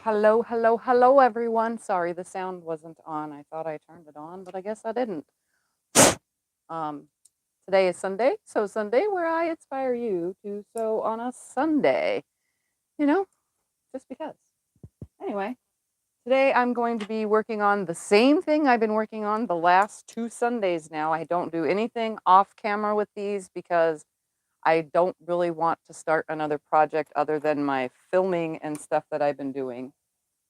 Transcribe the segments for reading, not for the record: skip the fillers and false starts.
Hello, everyone. Sorry, the sound wasn't on. I thought I turned it on, but I guess I didn't. Today is Sunday, Sew Sunday, where I inspire you to sew on a Sunday. You know, just because. Anyway, today I'm going to be working on the same thing I've been working on the last 2 Sundays now. I don't do anything off camera with these because I don't really want to start another project other than my filming and stuff that I've been doing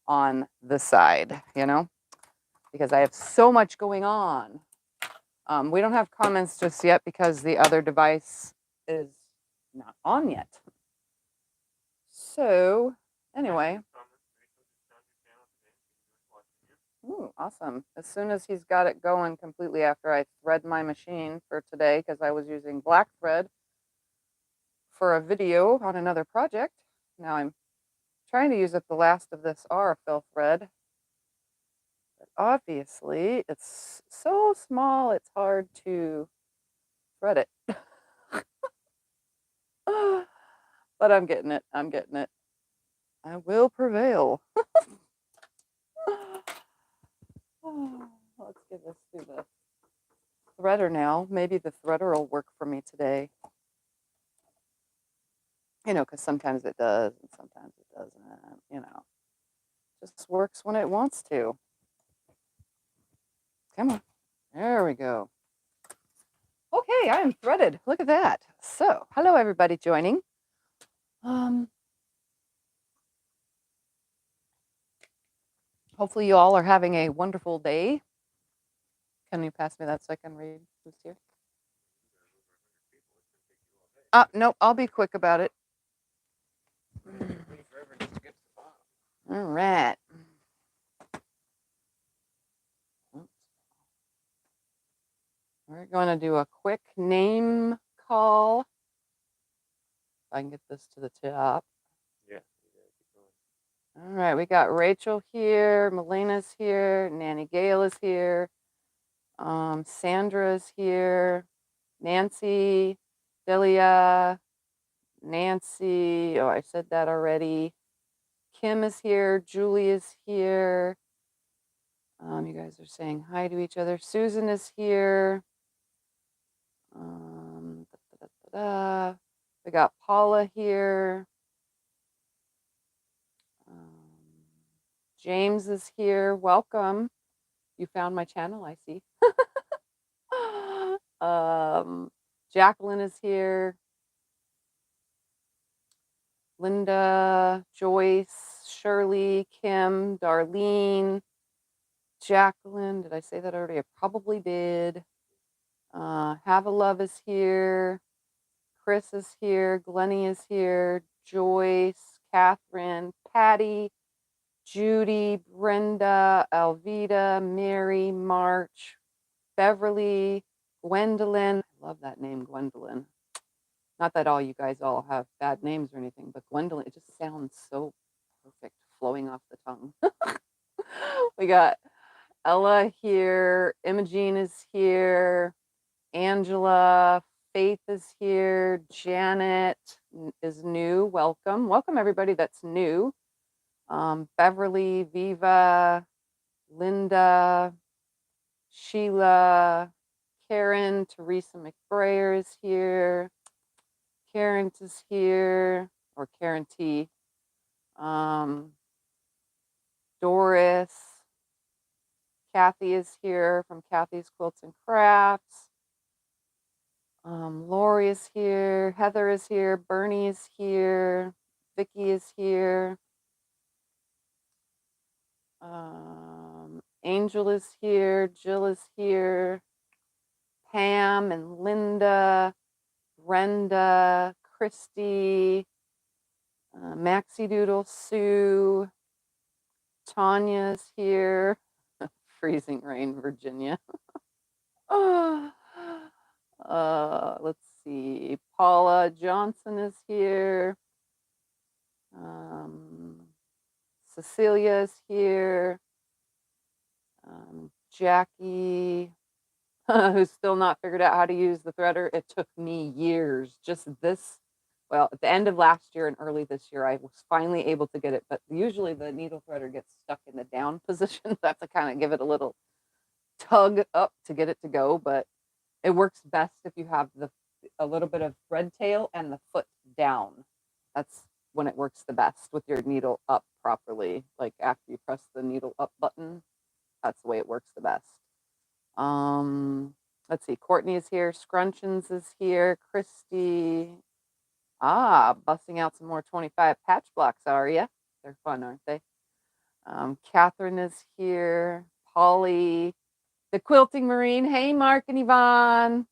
on the side, because I have so much going on. We don't have comments just yet because the other device is not on yet. So anyway. Ooh, awesome. As soon as he's got it going completely after I thread my machine for today, because I was using black thread for a video on another project. Now I'm trying to use up the last of this Aurifil thread. But obviously, it's so small, it's hard to thread it. But I'm getting it. I'm getting it. I will prevail. Let's get this through the threader now. Maybe the threader will work for me today. Because sometimes it does and sometimes it doesn't. Just works when it wants to. Come on. There we go. Okay, I am threaded. Look at that. So, hello everybody joining. Hopefully you all are having a wonderful day. Can you pass me that so I can read who's here? Nope, I'll be quick about it. All right. We're going to do a quick name call. If I can get this to the top. Yeah. All right, we got Rachel here, Melena's here, Nanny Gail is here, Sandra's here, Nancy, Delia, Nancy, oh, I said that already. Kim is here, Julie is here. You guys are saying hi to each other. Susan is here. We got Paula here. James is here. Welcome. You found my channel, I see. Jacqueline is here. Linda, Joyce, Shirley, Kim, Darlene, Jacqueline. Did I say that already? I probably did. Have a Love is here. Chris is here. Glennie is here. Joyce, Catherine, Patty, Judy, Brenda, Alvita, Mary, March, Beverly, Gwendolyn. I love that name, Gwendolyn. Not that all you guys all have bad names or anything, but Gwendolyn, it just sounds so perfect, flowing off the tongue. We got Ella here. Imogene is here. Angela, Faith is here. Janet is new. Welcome. Welcome, everybody that's new. Beverly, Viva, Linda, Sheila, Karen, Teresa McBrayer is here. Karen is here, or Karen T. Doris, Kathy is here from Kathy's Quilts and Crafts. Lori is here. Heather is here. Bernie is here. Vicky is here. Angel is here. Jill is here. Pam and Linda, Brenda, Christy, Maxie Doodle, Sue, Tanya's here. Freezing rain, Virginia. Let's see. Paula Johnson is here. Cecilia is here. Jackie, who's still not figured out how to use the threader. It took me years. Just this, well, at the end of last year and early this year, I was finally able to get it, but usually the needle threader gets stuck in the down position. So I have to kind of give it a little tug up to get it to go, but it works best if you have a little bit of thread tail and the foot down. That's when it works the best, with your needle up properly. Like after you press the needle up button, that's the way it works the best. Let's see, Courtney is here, Scrunchions is here, Christy. Busting out some more 25 patch blocks, are ya? They're fun, aren't they? Catherine is here, Polly, the Quilting Marine. Hey, Mark and Yvonne.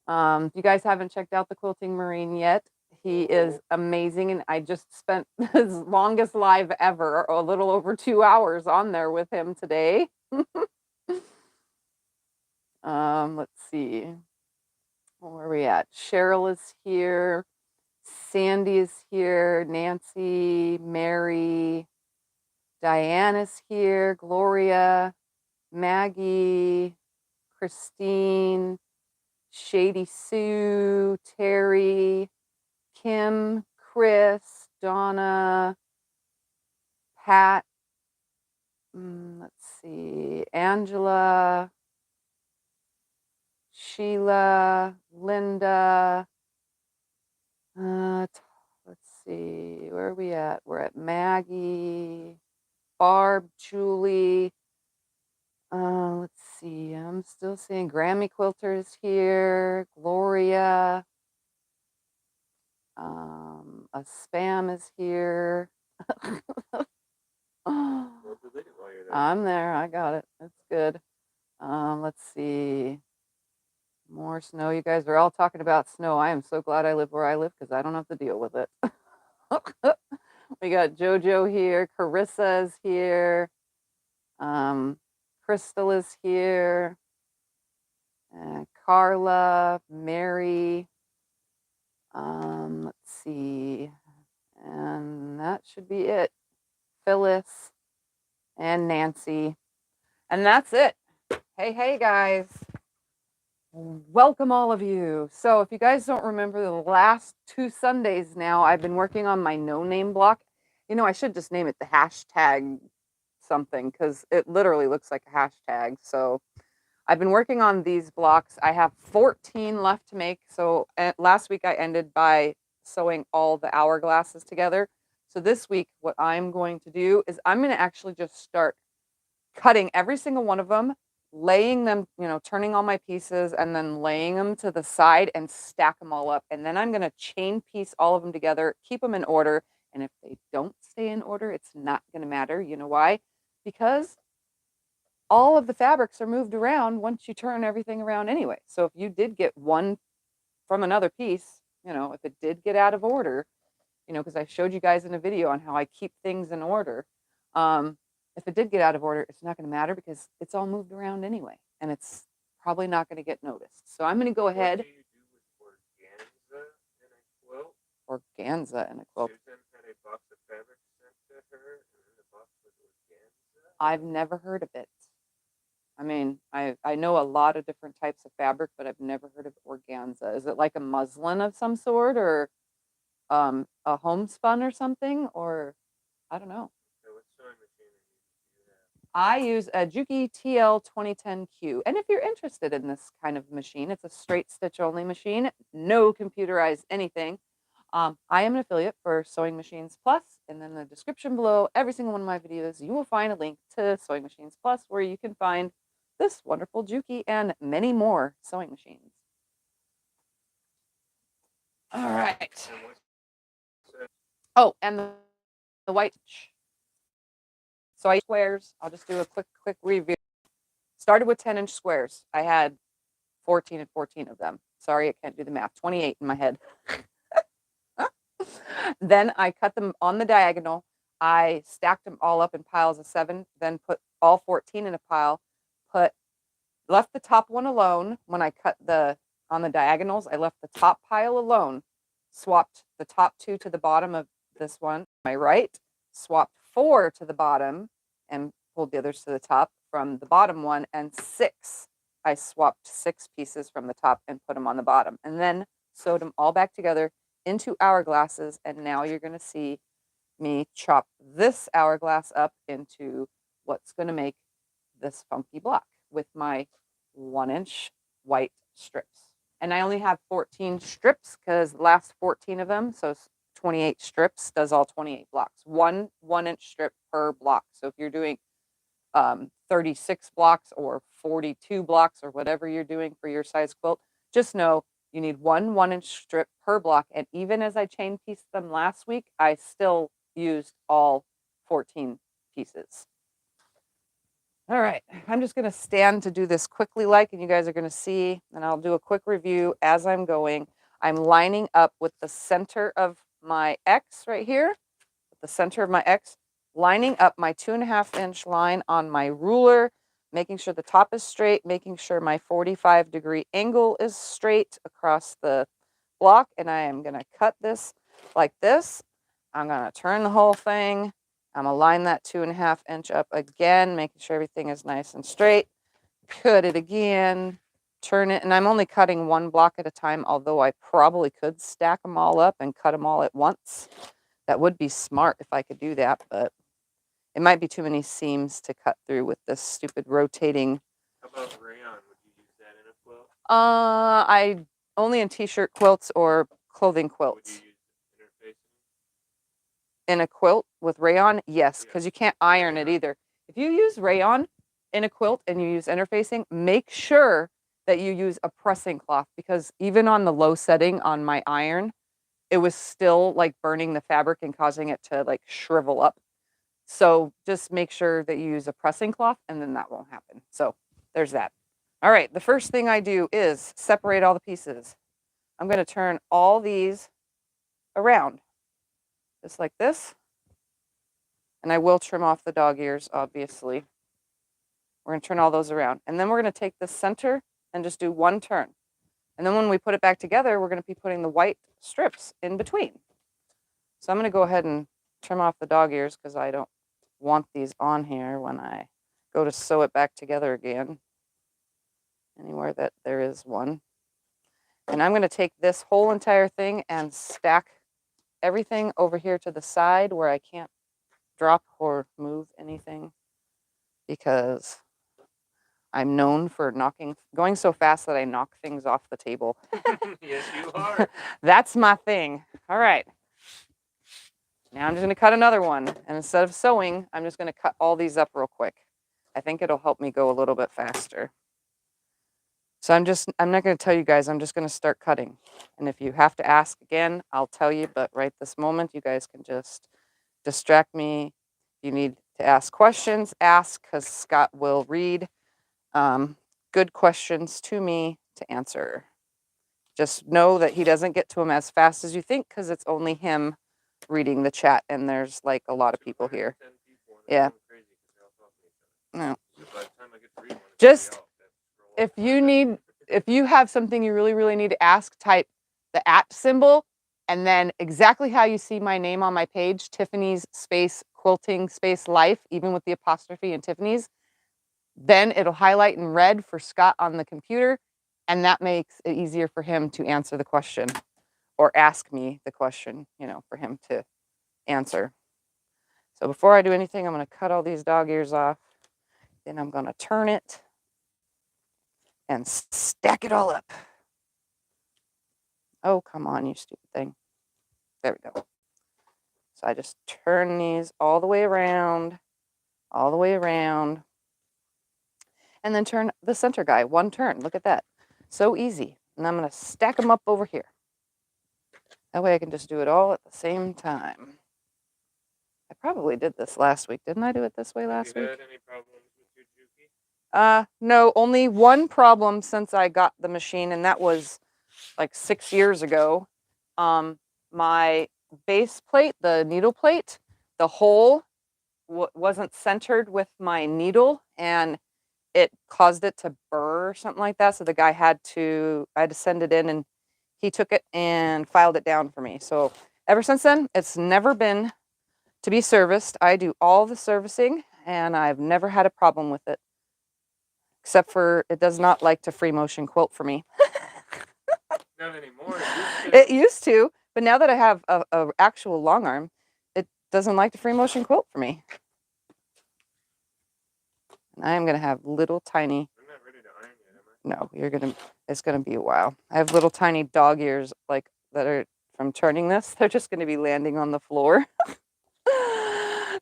If you guys haven't checked out the Quilting Marine yet, he is amazing, and I just spent his longest live ever, a little over 2 hours on there with him today. Let's see. Where are we at? Cheryl is here. Sandy is here. Nancy, Mary, Diane is here. Gloria, Maggie, Christine, Shady Sue, Terry, Kim, Chris, Donna, Pat, let's see, Angela, Sheila, Linda, let's see, where are we at? We're at Maggie, Barb, Julie. Let's see, I'm still seeing Grammy Quilters here, Gloria, a spam is here. I'm there, I got it, that's good. Let's see, more snow. You guys are all talking about snow. I am so glad I live where I live because I don't have to deal with it. We got Jojo here, Carissa is here, Crystal is here, Carla, Mary, let's see, and that should be it. Phyllis and Nancy, and that's it. Hey guys, welcome all of you. So if you guys don't remember, the last 2 Sundays now, I've been working on my no name block. You know, I should just name it the hashtag something, because it literally looks like a hashtag. So I've been working on these blocks. I have 14 left to make. So last week I ended by sewing all the hourglasses together. So this week, what I'm going to do is I'm going to actually just start cutting every single one of them, laying them, you know, turning all my pieces and then laying them to the side and stack them all up. And then I'm going to chain piece all of them together, keep them in order. And if they don't stay in order, it's not going to matter. You know why? Because all of the fabrics are moved around once you turn everything around anyway. So if you did get one from another piece, you know, if it did get out of order, you know, because I showed you guys in a video on how I keep things in order. If it did get out of order, it's not going to matter because it's all moved around anyway, and it's probably not going to get noticed. So I'm going to go ahead. What do you do with organza in a quilt? Organza in a quilt. Susan had a box of fabric sent to her, and in the box was organza. I've never heard of it. I mean, I know a lot of different types of fabric, but I've never heard of organza. Is it like a muslin of some sort, or a homespun or something, or I don't know. So what sewing machine do you have? I use a Juki TL 2010Q. And if you're interested in this kind of machine, it's a straight stitch only machine, no computerized anything. I am an affiliate for Sewing Machines Plus, and then in the description below every single one of my videos, you will find a link to Sewing Machines Plus, where you can find this wonderful Juki and many more sewing machines. All right. Oh, and the white. So I squares. I'll just do a quick review. Started with 10-inch squares. I had 14 and 14 of them. Sorry, I can't do the math. 28 in my head. Then I cut them on the diagonal. I stacked them all up in piles of 7, then put all 14 in a pile, left the top one alone. When I cut on the diagonals, I left the top pile alone, swapped the top 2 to the bottom of this one, my right, swapped 4 to the bottom and pulled the others to the top from the bottom one, and 6. I swapped 6 pieces from the top and put them on the bottom, and then sewed them all back together into hourglasses, and now you're going to see me chop this hourglass up into what's going to make this funky block with my 1-inch white strips. And I only have 14 strips because the last 14 of them, so 28 strips, does all 28 blocks. One 1-inch strip per block. So if you're doing 36 blocks or 42 blocks or whatever you're doing for your size quilt, just know you need one 1-inch strip per block. And even as I chain pieced them last week, I still used all 14 pieces. All right, I'm just going to stand to do this quickly and you guys are going to see, and I'll do a quick review as I'm going. I'm lining up with the center of my X right here, with the center of my X, lining up my 2.5-inch line on my ruler, making sure the top is straight, making sure my 45-degree angle is straight across the block, and I am going to cut this like this. I'm going to turn the whole thing. I'm going to line that 2.5-inch up again, making sure everything is nice and straight. Cut it again, turn it, and I'm only cutting one block at a time, although I probably could stack them all up and cut them all at once. That would be smart if I could do that, but it might be too many seams to cut through with this stupid rotating. How about rayon? Would you use that in a quilt? I only in t-shirt quilts or clothing quilts. Would you use interfacing? In a quilt with rayon, yes, because you can't iron it either. If you use rayon in a quilt and you use interfacing, make sure that you use a pressing cloth, because even on the low setting on my iron, it was still like burning the fabric and causing it to like shrivel up. So just make sure that you use a pressing cloth, and then that won't happen. So there's that. All right, the first thing I do is separate all the pieces. I'm going to turn all these around, just like this. And I will trim off the dog ears, obviously. We're going to turn all those around. And then we're going to take the center and just do one turn. And then when we put it back together, we're going to be putting the white strips in between. So I'm going to go ahead and trim off the dog ears because I don't want these on here when I go to sew it back together again. Anywhere that there is one. And I'm going to take this whole entire thing and stack everything over here to the side where I can't drop or move anything, because I'm known for going so fast that I knock things off the table. Yes, you are. That's my thing. All right. Now I'm just going to cut another one. And instead of sewing, I'm just going to cut all these up real quick. I think it'll help me go a little bit faster. So I'm not going to tell you guys, I'm just going to start cutting. And if you have to ask again, I'll tell you. But right this moment, you guys can just distract me. If you need to ask questions, ask, because Scott will read good questions to me to answer. Just know that he doesn't get to them as fast as you think, because it's only him reading the chat, and there's like a lot of people here. Yeah. No. Just if you have something you really need to ask, type the @ symbol and then exactly how you see my name on my page, Tiffany's space quilting space life, even with the apostrophe in Tiffany's. Then it'll highlight in red for Scott on the computer, and that makes it easier for him to answer the question or ask me the question, for him to answer. So before I do anything, I'm going to cut all these dog ears off. Then I'm going to turn it and stack it all up. Oh, come on, you stupid thing. There we go. So I just turn these all the way around, and then turn the center guy one turn. Look at that. So easy. And I'm going to stack them up over here. That way I can just do it all at the same time. I probably did this last week. Didn't I do it this way last week? Have you had any problems with your Juki? No, only one problem since I got the machine, and that was like 6 years ago. My base plate, the needle plate, the hole wasn't centered with my needle, and it caused it to burr or something like that. So the guy I had to send it in, and he took it and filed it down for me. So ever since then, it's never been to be serviced. I do all the servicing, and I've never had a problem with it. Except for it does not like to free motion quilt for me. Not anymore. It used to, But now that I have a actual long arm, it doesn't like the free motion quilt for me. And I am going to have little tiny. I'm not ready to iron yet, No, am it's going to be a while. I have little tiny dog ears like that are from turning this. They're just going to be landing on the floor.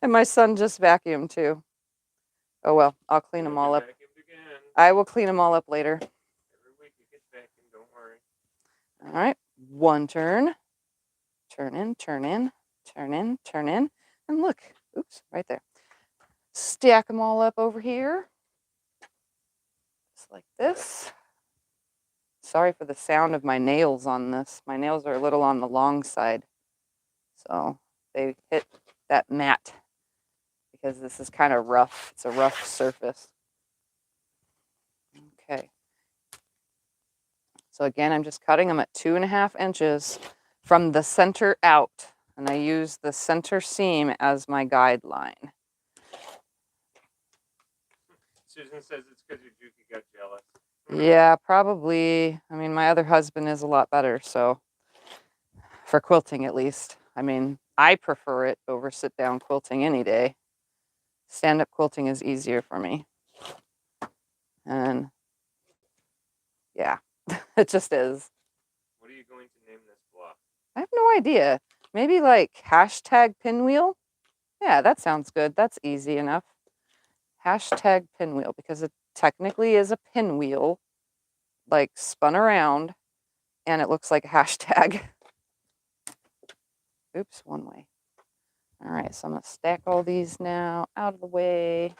And my son just vacuumed too. Oh well, I'll clean them all up. I will clean them all up later. Every week it gets vacuumed, don't worry. All right, one turn. Turn in, turn in, turn in, turn in. And look, oops, right there. Stack them all up over here. Just like this. Sorry for the sound of my nails on this. My nails are a little on the long side. So they hit that mat because this is kind of rough. It's a rough surface. Okay. So again, I'm just cutting them at 2.5 inches from the center out. And I use the center seam as my guideline. Susan says it's because your Juki got jealous. Yeah, probably. I mean, my other husband is a lot better, so for quilting at least. I mean, I prefer it over sit-down quilting any day. Stand-up quilting is easier for me. And yeah, it just is. What are you going to name this block? I have no idea. Maybe like hashtag pinwheel? Yeah, that sounds good. That's easy enough. Hashtag pinwheel, because it technically is a pinwheel, like spun around, and it looks like a hashtag. Oops, one way. All right, so I'm going to stack all these now out of the way.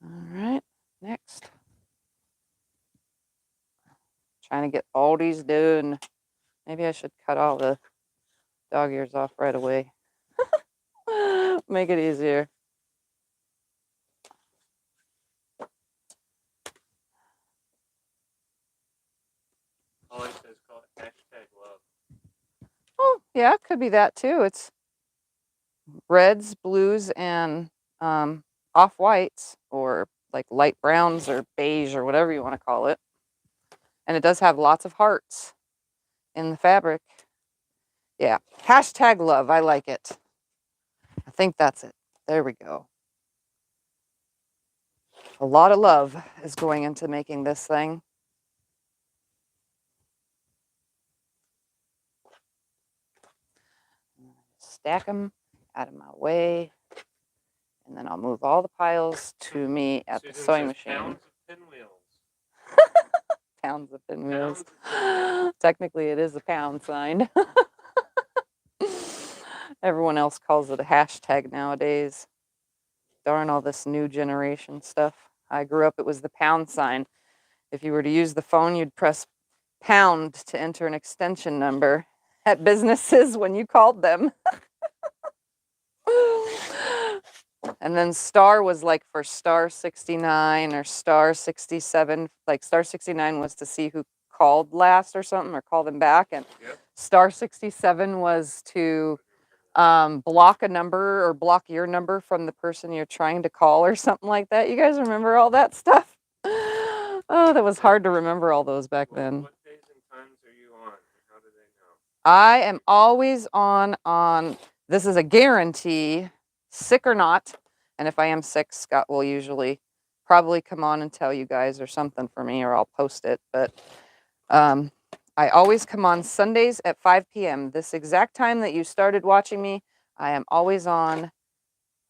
All right, next. Trying to get all these done. Maybe I should cut all the dog ears off right away. Make it easier. Holly says call it hashtag love. Oh, yeah, it could be that too. It's reds, blues, and off-whites, or like light browns or beige or whatever you want to call it. And it does have lots of hearts in the fabric. Yeah, hashtag love. I like it. I think that's it. There we go. A lot of love is going into making this thing. Stack them out of my way. And then I'll move all the piles to me at Susan the sewing says machine. Pounds of pinwheels. Pounds of pinwheels. Pounds. Technically, it is a pound sign. Everyone else calls it a hashtag nowadays. Darn all this new generation stuff. I grew up, it was the pound sign. If you were to use the phone, you'd press pound to enter an extension number at businesses when you called them. And then star was like for star 69 or star 67. Like star 69 was to see who called last or something, or call them back. And star 67 was to block a number or block your number from the person you're trying to call or something like that. You guys remember all that stuff? Oh, that was hard to remember all those back then. What days and times are you on? How do they know? I am always on, this is a guarantee, sick or not. And if I am sick, Scott will usually probably come on and tell you guys or something for me, or I'll post it. But I always come on Sundays at 5 p.m. This exact time that you started watching me, I am always on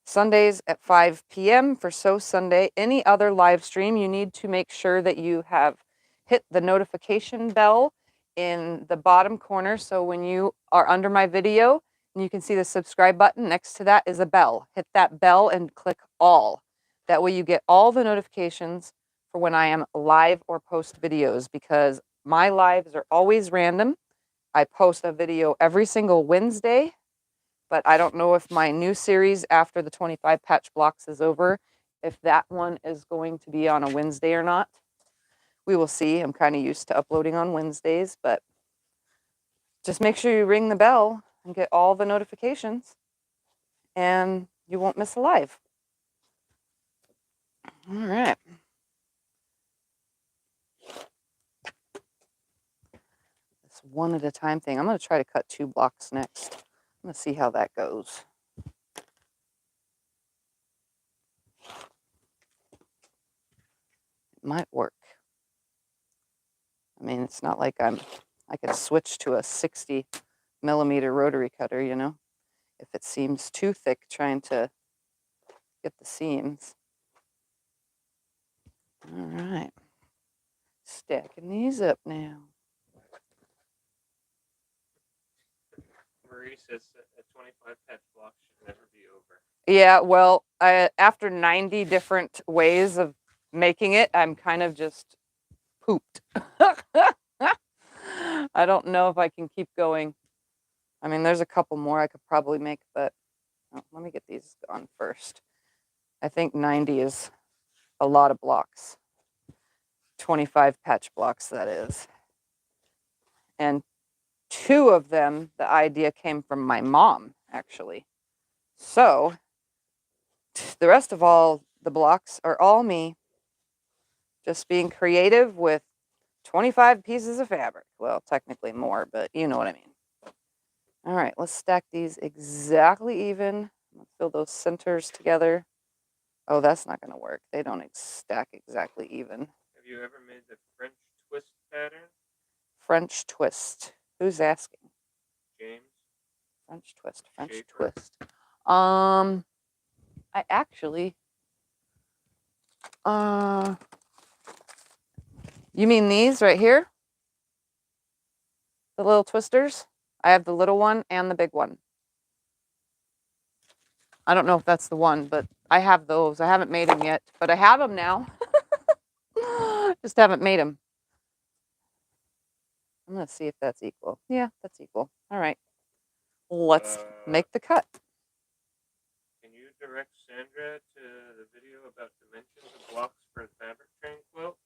Sundays at 5 p.m. for Sew Sunday. Any other live stream, you need to make sure that you have hit the notification bell in the bottom corner. So when you are under my video and you can see the subscribe button, next to that is a bell. Hit that bell and click all. That way you get all the notifications for when I am live or post videos, because my lives are always random. I post a video every single Wednesday, but I don't know if my new series after the 25 patch blocks is over, if that one is going to be on a Wednesday or not. We will see. I'm kind of used to uploading on Wednesdays, but just make sure you ring the bell and get all the notifications, and you won't miss a live. All right. one at a time thing. I'm going to try to cut 2 blocks next. I'm going to see how that goes. It might work. I mean, it's not like I could switch to a 60mm rotary cutter, you know, if it seems too thick trying to get the seams. All right. Stacking these up now. Marie says a 25 patch block should never be over. Yeah, well, after 90 different ways of making it, I'm kind of just pooped. I don't know if I can keep going. I mean, there's a couple more I could probably make, but let me get these on first. I think 90 is a lot of blocks. 25 patch blocks, that is. And 2 of them, the idea came from my mom, actually. So the rest of all the blocks are all me. Just being creative with 25 pieces of fabric. Well, technically more, but you know what I mean. All right, let's stack these exactly even. Let's fill those centers together. Oh, that's not going to work. They don't stack exactly even. Have you ever made the French twist pattern? French twist. Who's asking? James? French twist. French Shaper. twist. I actually. You mean these right here? The little twisters? I have the little one and the big one. I don't know if that's the one, but I have those. I haven't made them yet, but I have them now. Just haven't made them. I'm going to see if that's equal. Yeah, that's equal. All right. Let's make the cut. Can you direct Sandra to the video about dimensions of blocks for the fabric train quilt?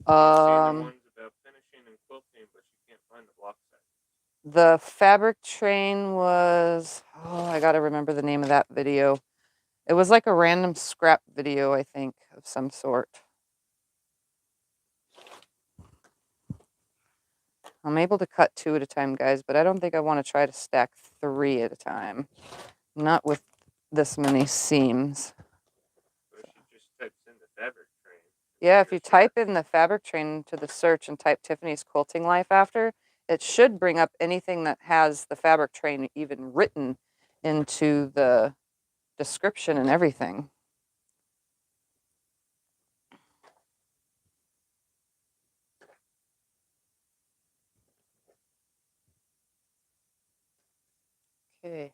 I've seen the ones about finishing and quilting, but she can't find the block size. The fabric train was, oh, I got to remember the name of that video. It was like a random scrap video, I think, of some sort. I'm able to cut 2 at a time, guys, but I don't think I want to try to stack 3 at a time. Not with this many seams. Or she just types in the fabric train. Yeah, if you type in the fabric train to the search and type Tiffany's Quilting Life after, it should bring up anything that has the fabric train even written into the description and everything. Okay.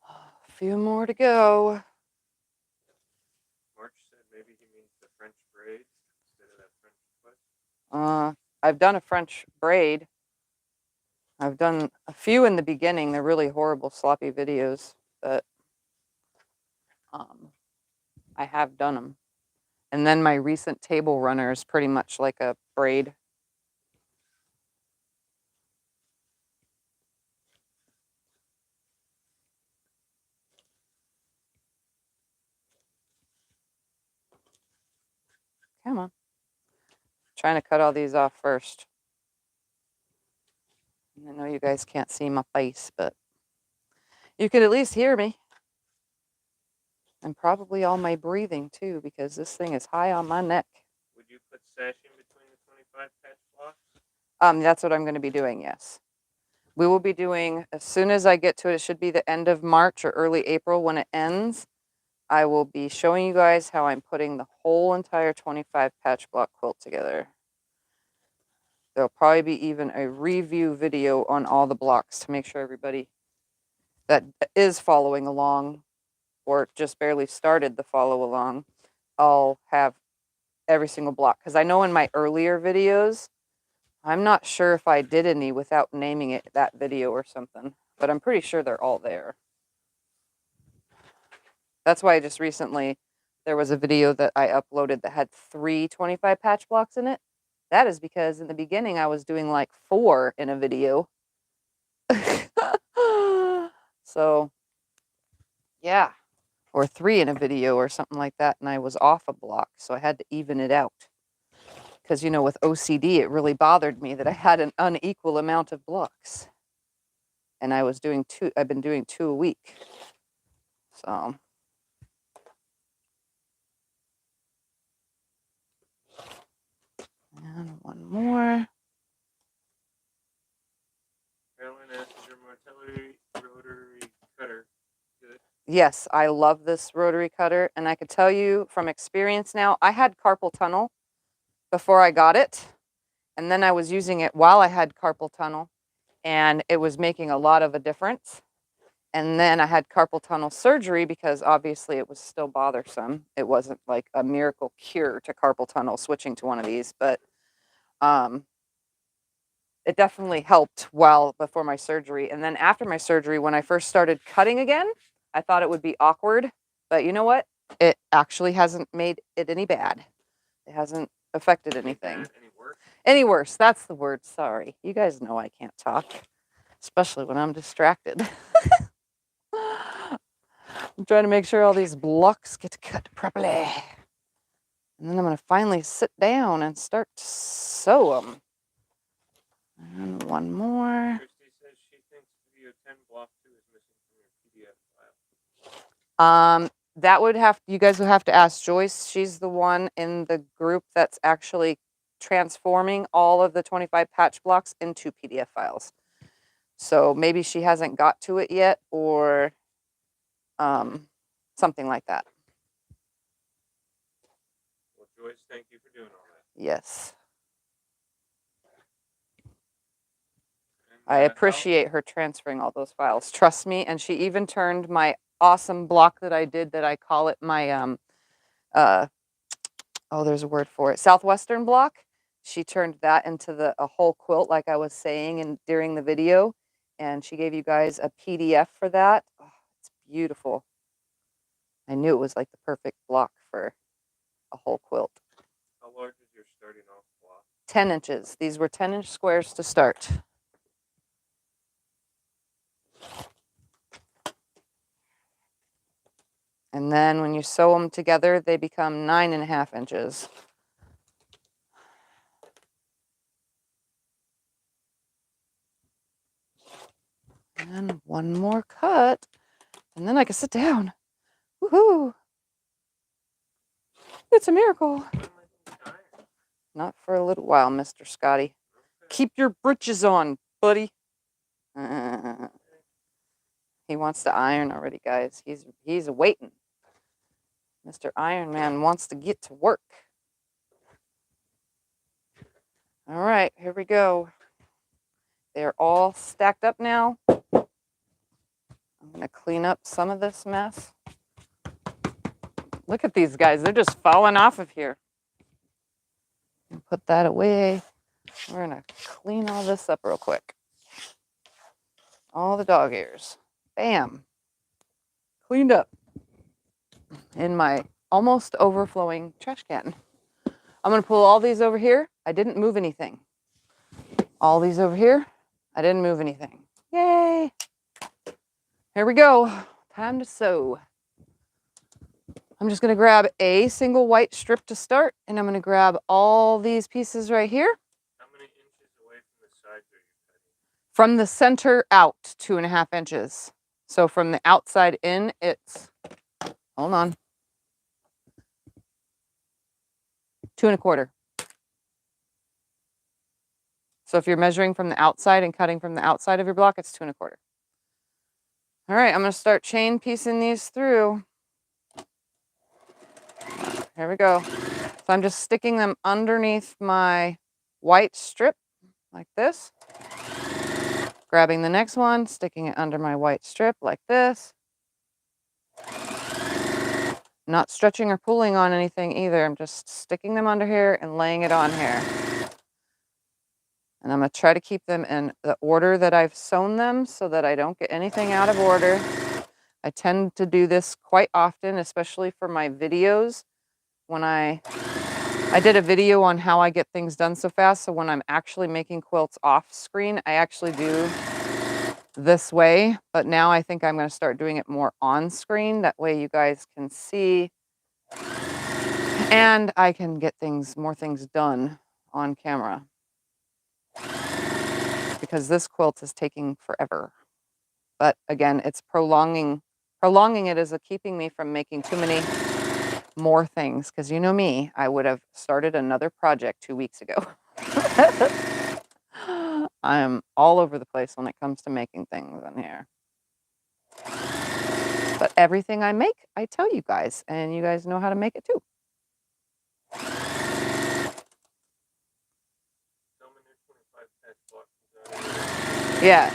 A few more to go. March said maybe he means the French braid instead of that French twist. I've done a French braid. I've done a few in the beginning. They're really horrible, sloppy videos, but I have done them. And then my recent table runner is pretty much like a braid. Come on. Trying to cut all these off first. I know you guys can't see my face, but you could at least hear me. And probably all my breathing too, because this thing is high on my neck. Would you put sashing between the 25 patch blocks? That's what I'm going to be doing, yes. We will be doing, as soon as I get to it, it should be the end of March or early April when it ends. I will be showing you guys how I'm putting the whole entire 25 patch block quilt together. There'll probably be even a review video on all the blocks to make sure everybody that is following along or just barely started the follow along, I'll have every single block. Because I know in my earlier videos, I'm not sure if I did any without naming it that video or something, but I'm pretty sure they're all there. That's why just recently there was a video that I uploaded that had 3 25 patch blocks in it. That is because in the beginning I was doing like 4 in a video. So, yeah. Or 3 in a video or something like that, and I was off a block, so I had to even it out. because, you know, with OCD, it really bothered me that I had an unequal amount of blocks. And I was doing I've been doing 2 a week. So. And one more. Carolyn asks, is your rotary cutter good? Yes, I love this rotary cutter. And I could tell you from experience now, I had carpal tunnel before I got it. And then I was using it while I had carpal tunnel. And it was making a lot of a difference. And then I had carpal tunnel surgery because obviously it was still bothersome. It wasn't like a miracle cure to carpal tunnel switching to one of these, but it definitely helped before my surgery. And then after my surgery, when I first started cutting again, I thought it would be awkward. But you know what? It actually hasn't made it any bad. It hasn't affected anything. Any worse. That's the word. Sorry. You guys know I can't talk, especially when I'm distracted. I'm trying to make sure all these blocks get cut properly. And then I'm going to finally sit down and start to sew them. And one more. Christy says she thinks video 10 block 2 is missing from your PDF file. That would you guys would have to ask Joyce. She's the one in the group that's actually transforming all of the 25 patch blocks into PDF files. So maybe she hasn't got to it yet, or something like that. Well, Joyce, thank you for doing all that. Yes. I appreciate her transferring all those files. Trust me. And she even turned my awesome block that I did, that I call it my, there's a word for it, Southwestern block. She turned that into a whole quilt, like I was saying during the video. And she gave you guys a PDF for that. Oh, it's beautiful. I knew it was like the perfect block for a whole quilt. How large is your starting off block? 10 inches. These were 10-inch squares to start. And then when you sew them together, they become 9.5 inches. And one more cut, and then I can sit down. Woohoo! It's a miracle. Not for a little while, Mr. Scotty. Keep your britches on, buddy. He wants to iron already, guys. He's waiting. Mr. Iron Man wants to get to work. All right, here we go. They're all stacked up now. I'm going to clean up some of this mess. Look at these guys. They're just falling off of here. Put that away. We're going to clean all this up real quick. All the dog ears. Bam. Cleaned up in my almost overflowing trash can. I'm going to pull all these over here. I didn't move anything. All these over here. I didn't move anything. Yay. Here we go. Time to sew. I'm just going to grab a single white strip to start, and I'm going to grab all these pieces right here. How many inches away from the sides are you cutting? From the center out, 2.5 inches. So from the outside in, it's, hold on, 2.25. So if you're measuring from the outside and cutting from the outside of your block, it's 2.25. All right, I'm going to start chain piecing these through. Here we go. So I'm just sticking them underneath my white strip like this. Grabbing the next one, sticking it under my white strip like this. Not stretching or pulling on anything either. I'm just sticking them under here and laying it on here. And I'm going to try to keep them in the order that I've sewn them so that I don't get anything out of order. I tend to do this quite often, especially for my videos. When I did a video on how I get things done so fast. So when I'm actually making quilts off screen, I actually do this way. But now I think I'm going to start doing it more on screen. That way you guys can see. And I can get more things done on camera because this quilt is taking forever. But again, it's prolonging it is keeping me from making too many more things. Because you know me, I would have started another project 2 weeks ago. I am all over the place when it comes to making things in here. But everything I make, I tell you guys, and you guys know how to make it too. Yeah,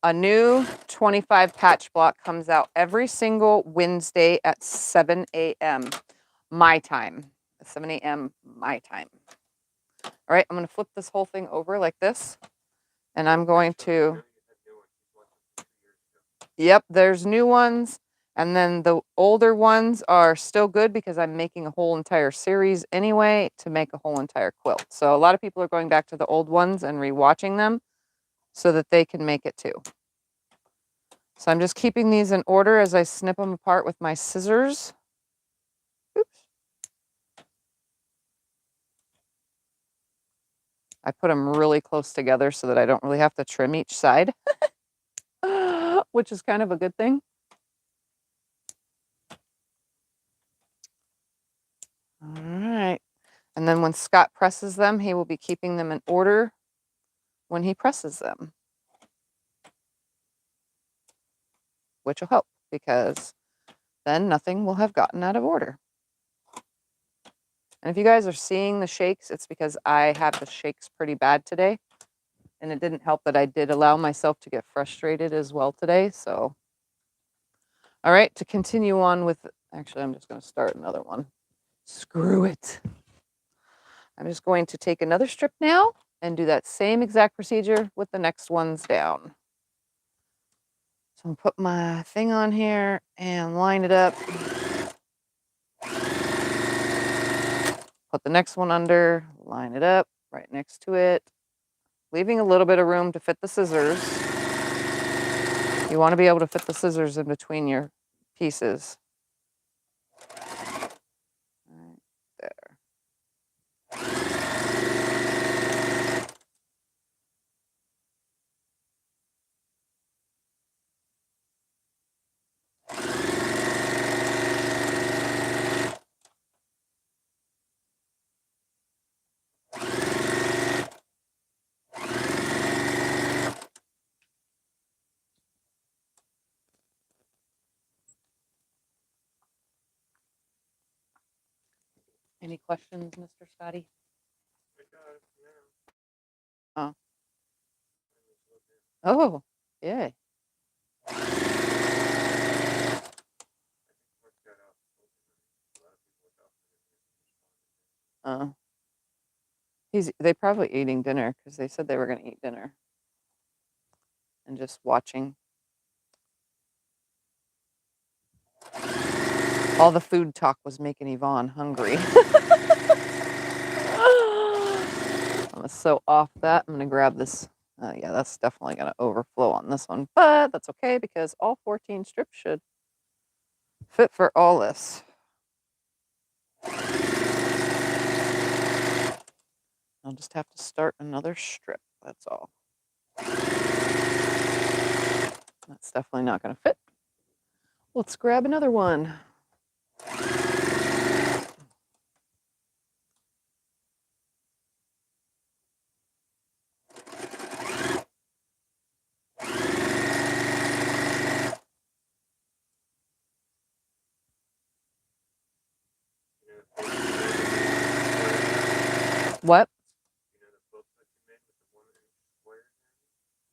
a new 25 patch block comes out every single Wednesday at 7 a.m. my time. 7 a.m. my time. All right, I'm going to flip this whole thing over like this. And I'm going to... Yep, there's new ones. And then the older ones are still good because I'm making a whole entire series anyway to make a whole entire quilt. So a lot of people are going back to the old ones and rewatching them so that they can make it too. So I'm just keeping these in order as I snip them apart with my scissors. Oops. I put them really close together so that I don't really have to trim each side, which is kind of a good thing. All right. And then when Scott presses them, he will be keeping them in order when he presses them, which will help because then nothing will have gotten out of order. And if you guys are seeing the shakes, it's because I have the shakes pretty bad today. And it didn't help that I did allow myself to get frustrated as well today. So, all right, to continue on with, actually, I'm just going to start another one. Screw it. I'm just going to take another strip now and do that same exact procedure with the next ones down. So I'm gonna put my thing on here and line it up. Put the next one under, line it up right next to it, leaving a little bit of room to fit the scissors. You want to be able to fit the scissors in between your pieces. Right there. Any questions, Mr. Scotty? Oh. Oh, yeah. They probably eating dinner because they said they were going to eat dinner and just watching. All the food talk was making Yvonne hungry. I'm gonna sew off that. I'm gonna grab this. Yeah, that's definitely gonna overflow on this one, but that's okay because all 14 strips should fit for all this. I'll just have to start another strip, that's all. That's definitely not gonna fit. Let's grab another one. What?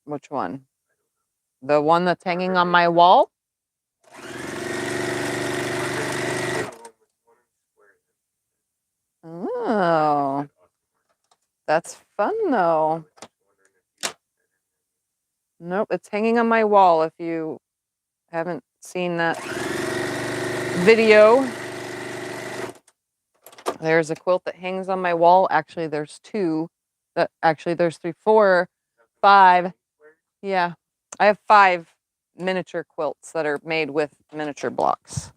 Which one? The one that's hanging on my wall? Oh, that's fun though. Nope, it's hanging on my wall. If you haven't seen that video, there's a quilt that hangs on my wall. Actually, there's two. There's 3, 4, 5. Yeah, I have 5 miniature quilts that are made with miniature blocks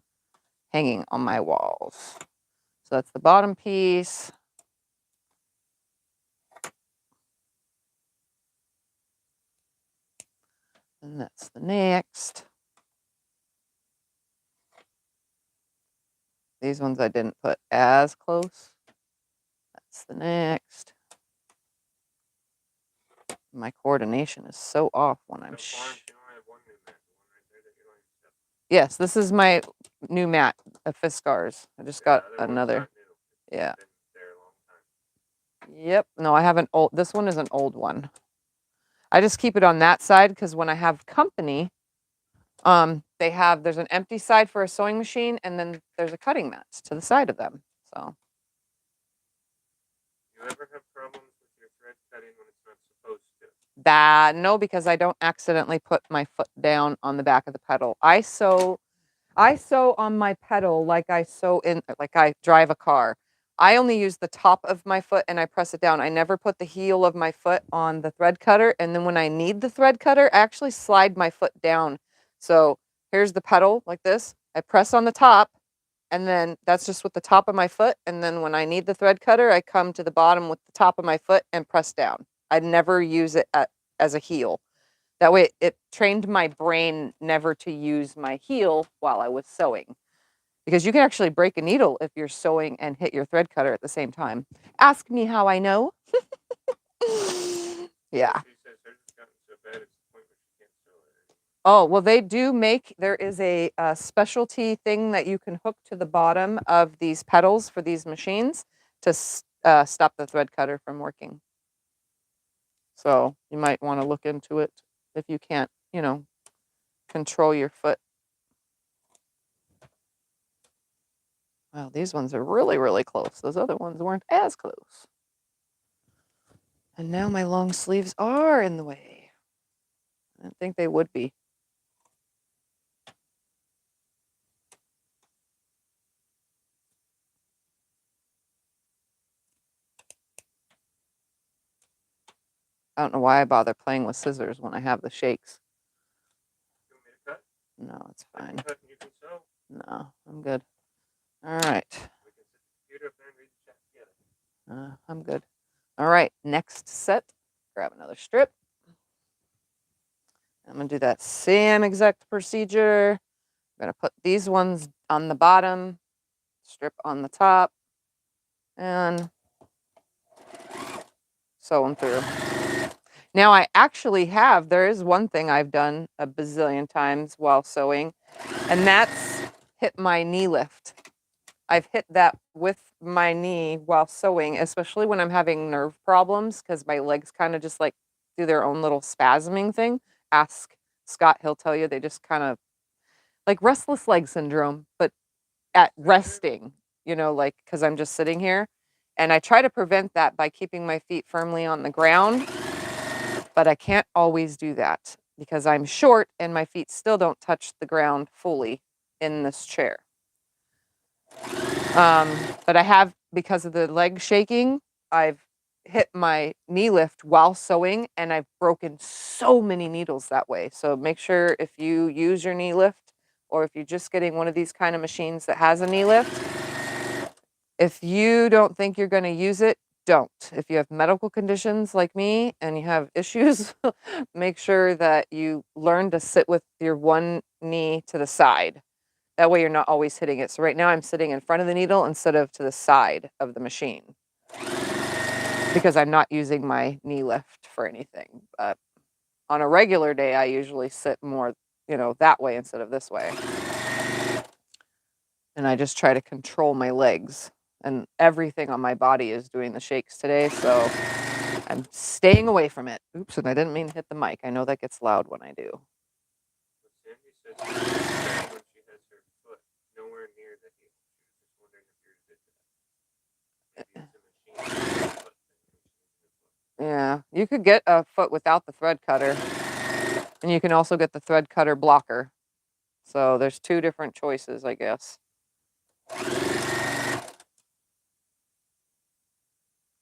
hanging on my walls. So that's the bottom piece. And that's the next. These ones I didn't put as close. That's the next. My coordination is so off when I'm Yes, this is my new mat of Fiskars. I just got another. Yeah. Yep. No, I have an old, this one is an old one. I just keep it on that side because when I have company, there's an empty side for a sewing machine and then there's a cutting mat to the side of them. So. You ever have problems with your thread cutting when it's not supposed to? No, because I don't accidentally put my foot down on the back of the pedal. I sew on my pedal like I drive a car. I only use the top of my foot and I press it down. I never put the heel of my foot on the thread cutter. And then when I need the thread cutter, I actually slide my foot down. So here's the pedal like this. I press on the top and then that's just with the top of my foot. And then when I need the thread cutter, I come to the bottom with the top of my foot and press down. I never use it as a heel. That way it trained my brain never to use my heel while I was sewing. Because you can actually break a needle if you're sewing and hit your thread cutter at the same time. Ask me how I know. Yeah. Oh, well, they do make, there is a specialty thing that you can hook to the bottom of these pedals for these machines to stop the thread cutter from working. So you might want to look into it if you can't, control your foot. Wow, these ones are really, really close. Those other ones weren't as close. And now my long sleeves are in the way. I didn't think they would be. I don't know why I bother playing with scissors when I have the shakes. You want me to cut? No, it's fine. Cut and you can sew. No, I'm good. All right. We can sit the computer up there and read the chat together. I'm good. All right, next set. Grab another strip. I'm going to do that same exact procedure. I'm going to put these ones on the bottom, strip on the top, and sew them through. Now I actually there is one thing I've done a bazillion times while sewing, and that's hit my knee lift. I've hit that with my knee while sewing, especially when I'm having nerve problems because my legs kind of just like do their own little spasming thing. Ask Scott, he'll tell you they just kind of like restless leg syndrome, but at resting, like because I'm just sitting here. And I try to prevent that by keeping my feet firmly on the ground, but I can't always do that because I'm short and my feet still don't touch the ground fully in this chair. But I have, because of the leg shaking, I've hit my knee lift while sewing and I've broken so many needles that way. So make sure if you use your knee lift or if you're just getting one of these kind of machines that has a knee lift, if you don't think you're going to use it, don't. If you have medical conditions like me and you have issues, make sure that you learn to sit with your one knee to the side. That way you're not always hitting it. So right now I'm sitting in front of the needle instead of to the side of the machine because I'm not using my knee lift for anything. But on a regular day, I usually sit more, that way instead of this way. And I just try to control my legs. And everything on my body is doing the shakes today, so I'm staying away from it. Oops, and I didn't mean to hit the mic. I know that gets loud when I do. Sandy says when she has her foot nowhere near the heel. She was just wondering if yours did that. Maybe it's a machine. Yeah, you could get a foot without the thread cutter. And you can also get the thread cutter blocker. So there's two different choices, I guess.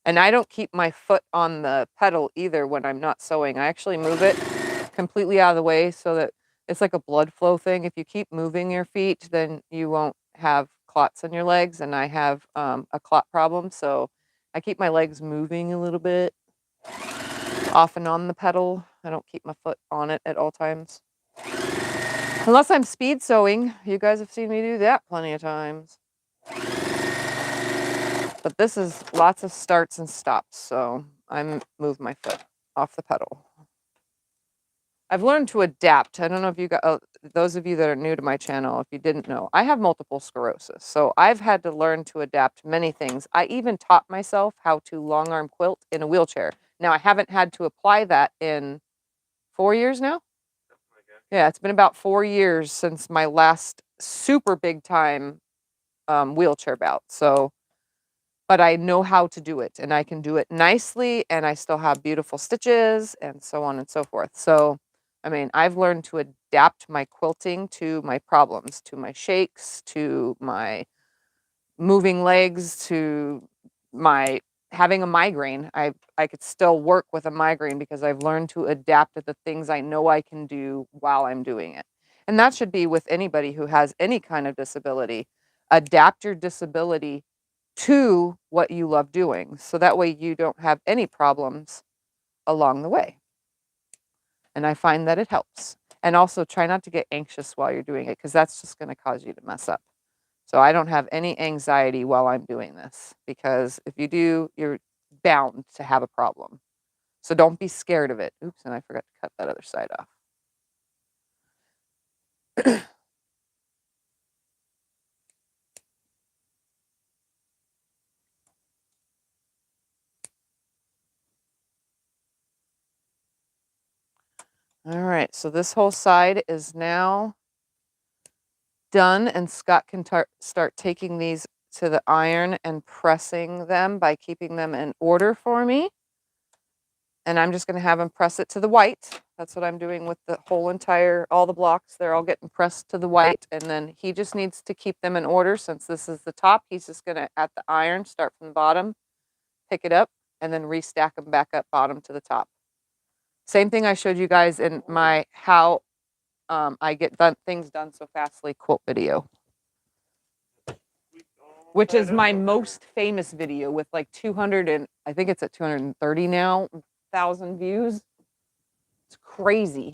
And I don't keep my foot on the pedal either when I'm not sewing. I actually move it completely out of the way so that it's like a blood flow thing. If you keep moving your feet, then you won't have clots in your legs. And I have a clot problem. So I keep my legs moving a little bit off and on the pedal I don't keep my foot on it at all times. Unless I'm speed sewing. You guys have seen me do that plenty of times. But this is lots of starts and stops, so I move my foot off the pedal. I've learned to adapt. I don't know if you got, those of you that are new to my channel, if you didn't know, I have multiple sclerosis. So I've had to learn to adapt many things. I even taught myself how to long arm quilt in a wheelchair. Now I haven't had to apply that in 4 years now. Yeah, it's been about 4 years since my last super big time wheelchair bout. So, but I know how to do it and I can do it nicely and I still have beautiful stitches and so on and so forth. So, I mean, I've learned to adapt my quilting to my problems, to my shakes, to my moving legs, to my having a migraine. I could still work with a migraine because I've learned to adapt to the things I know I can do while I'm doing it. And that should be with anybody who has any kind of disability. Adapt your disability to what you love doing. So that way you don't have any problems along the way. And I find that it helps. And also try not to get anxious while you're doing it because that's just going to cause you to mess up. So I don't have any anxiety while I'm doing this because if you do, you're bound to have a problem. So don't be scared of it. Oops, and I forgot to cut that other side off. All right, so this whole side is now done and Scott can start taking these to the iron and pressing them by keeping them in order for me. And I'm just going to have him press it to the white. That's what I'm doing with the whole entire, all the blocks. They're all getting pressed to the white. And then he just needs to keep them in order. Since this is the top, he's just going to, at the iron, start from the bottom, pick it up, and then restack them back up bottom to the top. Same thing I showed you guys in my how I get things done so fastly quilt video, which is my most famous video with like 200 and I think it's at 230 now, 1,000 views. It's crazy.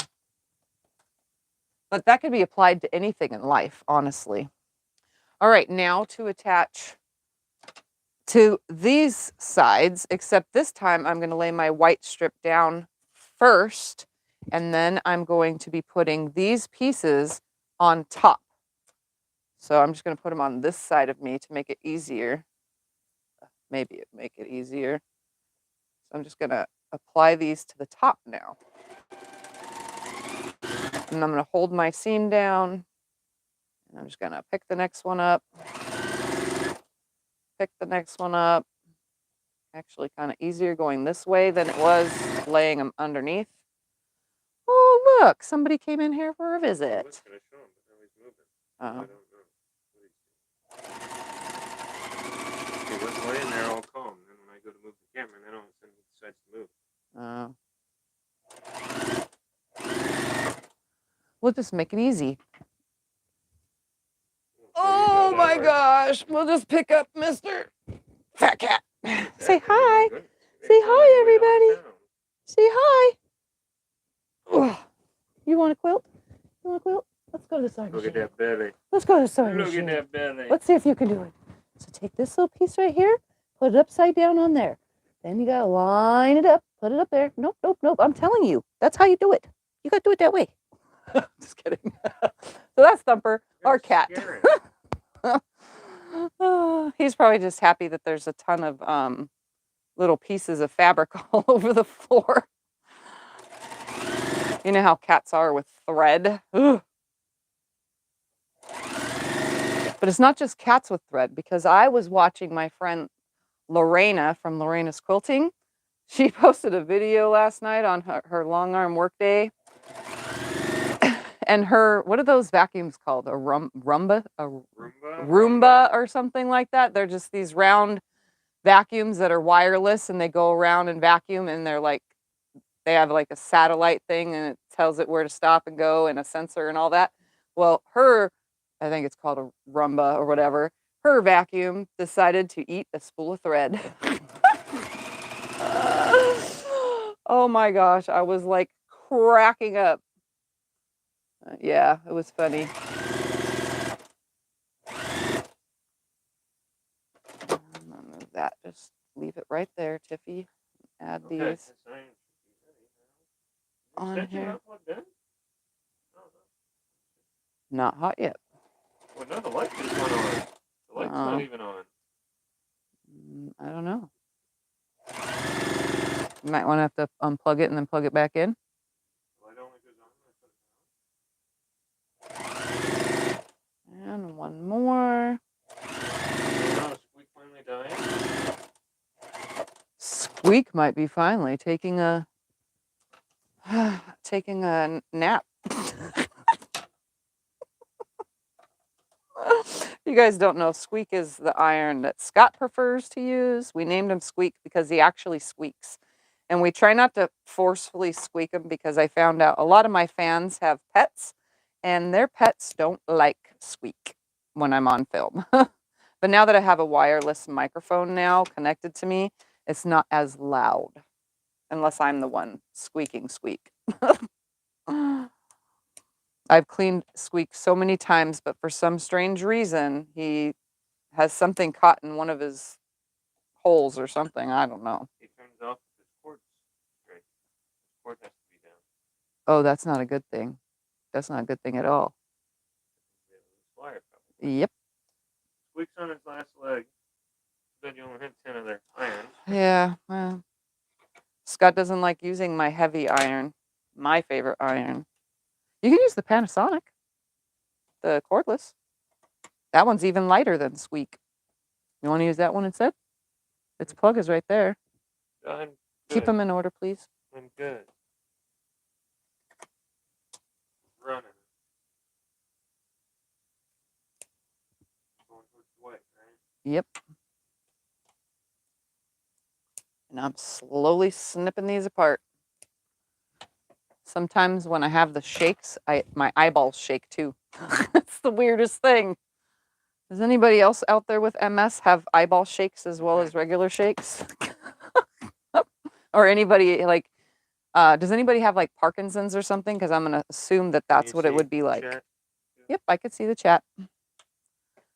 But that could be applied to anything in life, honestly. All right, now to attach to these sides, except this time I'm going to lay my white strip down first, and then I'm going to be putting these pieces on top. So I'm just going to put them on this side of me to make it easier. Maybe it make it easier. So I'm just going to apply these to the top now. And I'm going to hold my seam down. And I'm just going to pick the next one up. Pick the next one up. Actually kind of easier going this way than it was laying them underneath. Oh, look, somebody came in here for a visit. I was going to show him, but now he's moving. I don't know. He was laying there all calm. Then when I go to move the camera, then all of a sudden he decides to move. We'll just make it easy. Oh my gosh. We'll just pick up Mr. Fat Cat. Say hi. Say hi, everybody. Say hi. Oh, you want a quilt? You want a quilt? Let's go to the sewing machine. Look at that belly. Let's go to the sewing machine. Look at that belly. Let's see if you can do it. So take this little piece right here, put it upside down on there. Then you gotta line it up, put it up there. Nope, nope, nope. I'm telling you, that's how you do it. You gotta do it that way. Just kidding. So that's Thumper, our cat. He's probably just happy that there's a ton of little pieces of fabric all over the floor. You know how cats are with thread. Ugh. But it's not just cats with thread, because I was watching my friend Lorena from Lorena's Quilting. She posted a video last night on her long arm workday. And her, what are those vacuums called? A Roomba? A Roomba or something like that. They're just these round vacuums that are wireless and they go around and vacuum, and they're like, they have like a satellite thing and it tells it where to stop and go and a sensor and all that. Well, her, I think it's called a Roomba or whatever, her vacuum decided to eat a spool of thread. Oh my gosh, I was like cracking up. Yeah, it was funny. I'm gonna move that. Just leave it right there, Tiffy. Add these on here. Not hot yet. Well, no, the light just went on. The light's not even on. I don't know. You might want to have to unplug it and then plug it back in. The light only goes on. And one more. Squeak finally dying. Squeak might be finally taking a nap. You guys don't know, Squeak is the iron that Scott prefers to use. We named him Squeak because he actually squeaks. And we try not to forcefully squeak him because I found out a lot of my fans have pets and their pets don't like squeak when I'm on film. But now that I have a wireless microphone now connected to me, it's not as loud unless I'm the one squeaking squeak. I've cleaned Squeak so many times, but for some strange reason, he has something caught in one of his holes or something. I don't know. He turns off his cord straight. His cord has to be down. Oh, that's not a good thing. That's not a good thing at all. Yep. Squeak's on his last leg. Then you only hit 10 of their irons. Yeah, well, Scott doesn't like using my heavy iron, my favorite iron. You can use the Panasonic, the cordless. That one's even lighter than Squeak. You want to use that one instead? Its plug is right there. I'm good. Keep them in order, please. I'm good. Running. Going towards the white, right? Yep. And I'm slowly snipping these apart. Sometimes when I have the shakes, my eyeballs shake too. That's the weirdest thing. Does anybody else out there with MS have eyeball shakes as well as regular shakes? Or anybody like, does anybody have like Parkinson's or something? Because I'm going to assume that that's what it would be like. Chat? Yep, I could see the chat.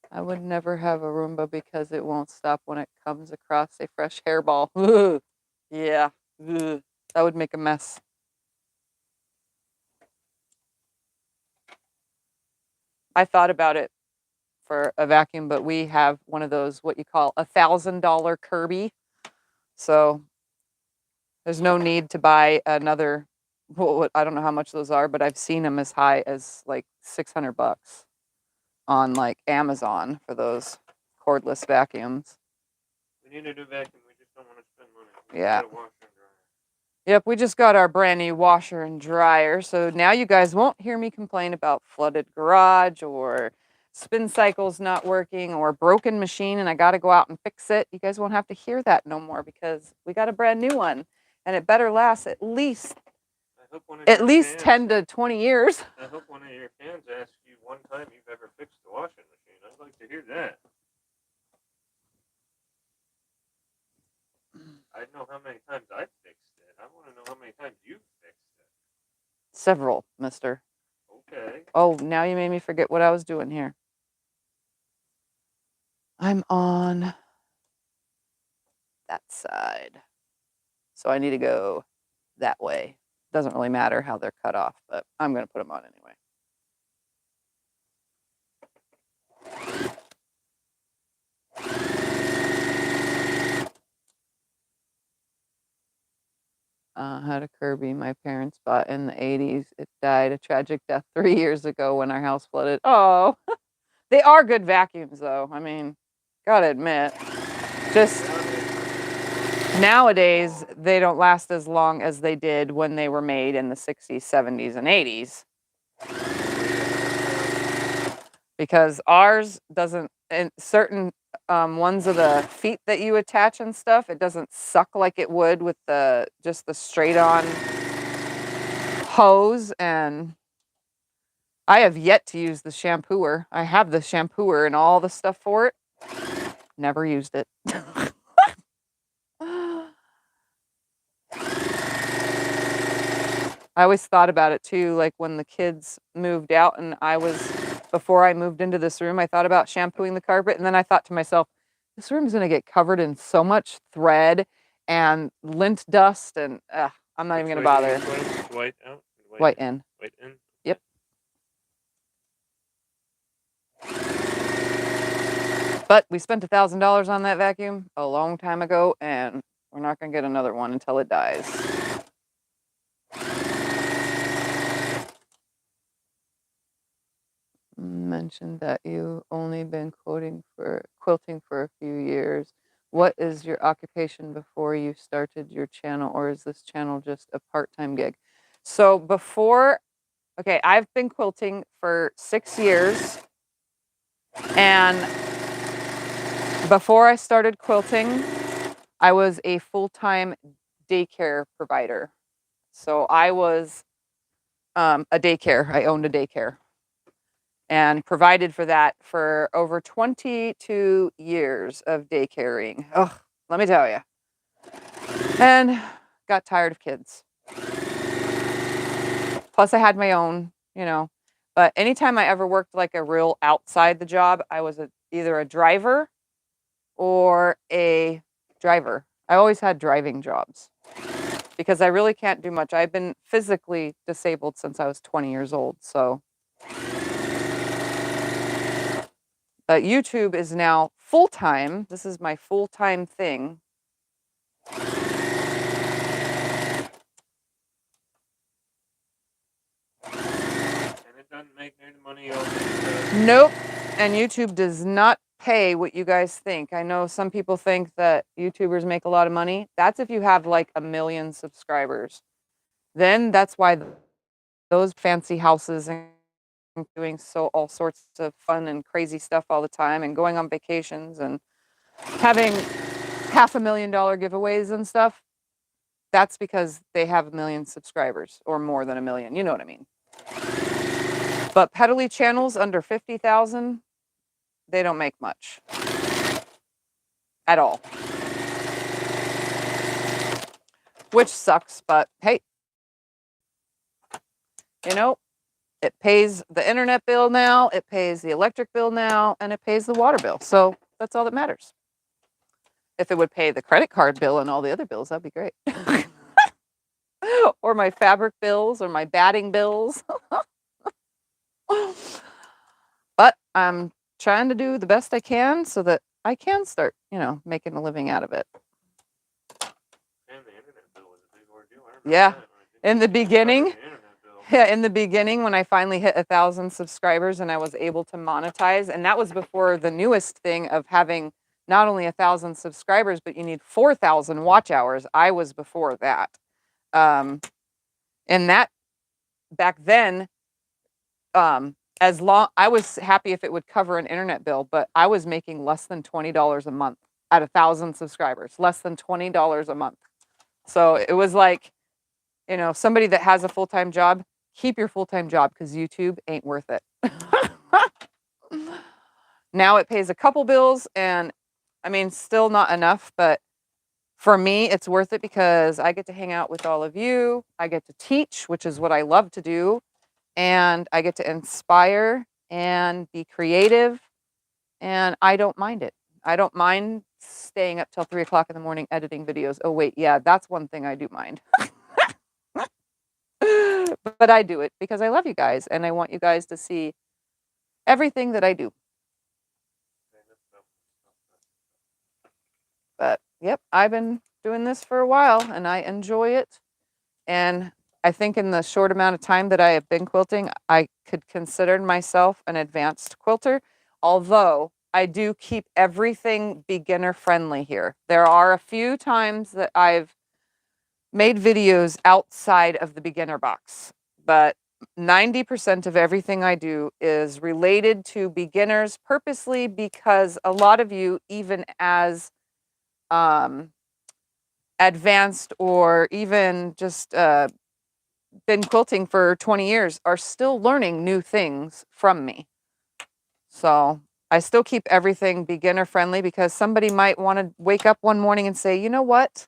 I would never have a Roomba because it won't stop when it comes across a fresh hairball. Ugh. Yeah, ugh. That would make a mess. I thought about it for a vacuum, but we have one of those, what you call $1,000 Kirby. So there's no need to buy another, well, I don't know how much those are, but I've seen them as high as like $600 on like Amazon for those cordless vacuums. We need a new vacuum. We just don't want to spend money. Yeah. Yep, we just got our brand new washer and dryer. So now you guys won't hear me complain about flooded garage or spin cycles not working or broken machine and I got to go out and fix it. You guys won't have to hear that no more because we got a brand new one and it better last at least 10 to 20 years. I hope one of your fans asks you one time you've ever fixed the washing machine. I'd like to hear that. I know how many times I've fixed it. I want to know how many times you've fixed it. Several, mister. Okay. Oh, now you made me forget what I was doing here. I'm on that side. So I need to go that way. Doesn't really matter how they're cut off, but I'm going to put them on anyway. Had a Kirby my parents bought in the 80s. It died a tragic death 3 years ago when our house flooded. Oh, they are good vacuums though. I mean, gotta admit, just nowadays they don't last as long as they did when they were made in the 60s, 70s, and 80s. Because ours doesn't, and certain ones of the feet that you attach and stuff, it doesn't suck like it would with just the straight on hose. And I have yet to use the shampooer. I have the shampooer and all the stuff for it. Never used it. I always thought about it too, like when the kids moved out and before I moved into this room, I thought about shampooing the carpet, and then I thought to myself, this room's gonna get covered in so much thread and lint dust, and I'm not even gonna bother. White out? White in. White in? Yep. But we spent $1,000 on that vacuum a long time ago, and we're not gonna get another one until it dies. Mentioned that you only been quilting for a few years. What is your occupation before you started your channel, or is this channel just a part-time gig? So okay, I've been quilting for 6 years, and before I started quilting, I was a full-time daycare provider. So I was a daycare. I owned a daycare and provided for that for over 22 years of daycaring. Oh, let me tell you. And got tired of kids. Plus I had my own, But anytime I ever worked like a real outside the job, I was either a driver or a driver. I always had driving jobs because I really can't do much. I've been physically disabled since I was 20 years old, so. But YouTube is now full-time. This is my full-time thing. And it doesn't make any money off it. Nope. And YouTube does not pay what you guys think. I know some people think that YouTubers make a lot of money. That's if you have like 1 million subscribers. Then that's why those fancy houses and doing all sorts of fun and crazy stuff all the time and going on vacations and having $500,000 giveaways and stuff. That's because they have 1 million subscribers or more than 1 million. You know what I mean? But pedally channels under 50,000, they don't make much at all. Which sucks, but hey, it pays the internet bill now, it pays the electric bill now, and it pays the water bill. So that's all that matters. If it would pay the credit card bill and all the other bills, that'd be great. Or my fabric bills or my batting bills. But I'm trying to do the best I can so that I can start, making a living out of it. And the internet bill was a big ordeal. Yeah. In the beginning, when I finally hit 1,000 subscribers and I was able to monetize, and that was before the newest thing of having not only 1,000 subscribers, but you need 4,000 watch hours. I was before that. And that back then, I was happy if it would cover an internet bill, but I was making less than $20 a month at 1,000 subscribers, less than $20 a month. So it was like, somebody that has a full-time job, keep your full-time job because YouTube ain't worth it. Now it pays a couple bills and still not enough, but for me, it's worth it because I get to hang out with all of you. I get to teach, which is what I love to do. And I get to inspire and be creative. And I don't mind it. I don't mind staying up till 3 o'clock in the morning editing videos. Oh, wait, yeah, that's one thing I do mind. But I do it because I love you guys and I want you guys to see everything that I do. But yep, I've been doing this for a while and I enjoy it. And I think in the short amount of time that I have been quilting, I could consider myself an advanced quilter, although I do keep everything beginner friendly here. There are a few times that I've made videos outside of the beginner box, but 90% of everything I do is related to beginners purposely because a lot of you, even as advanced or even just been quilting for 20 years, are still learning new things from me. So I still keep everything beginner friendly because somebody might want to wake up one morning and say, you know what?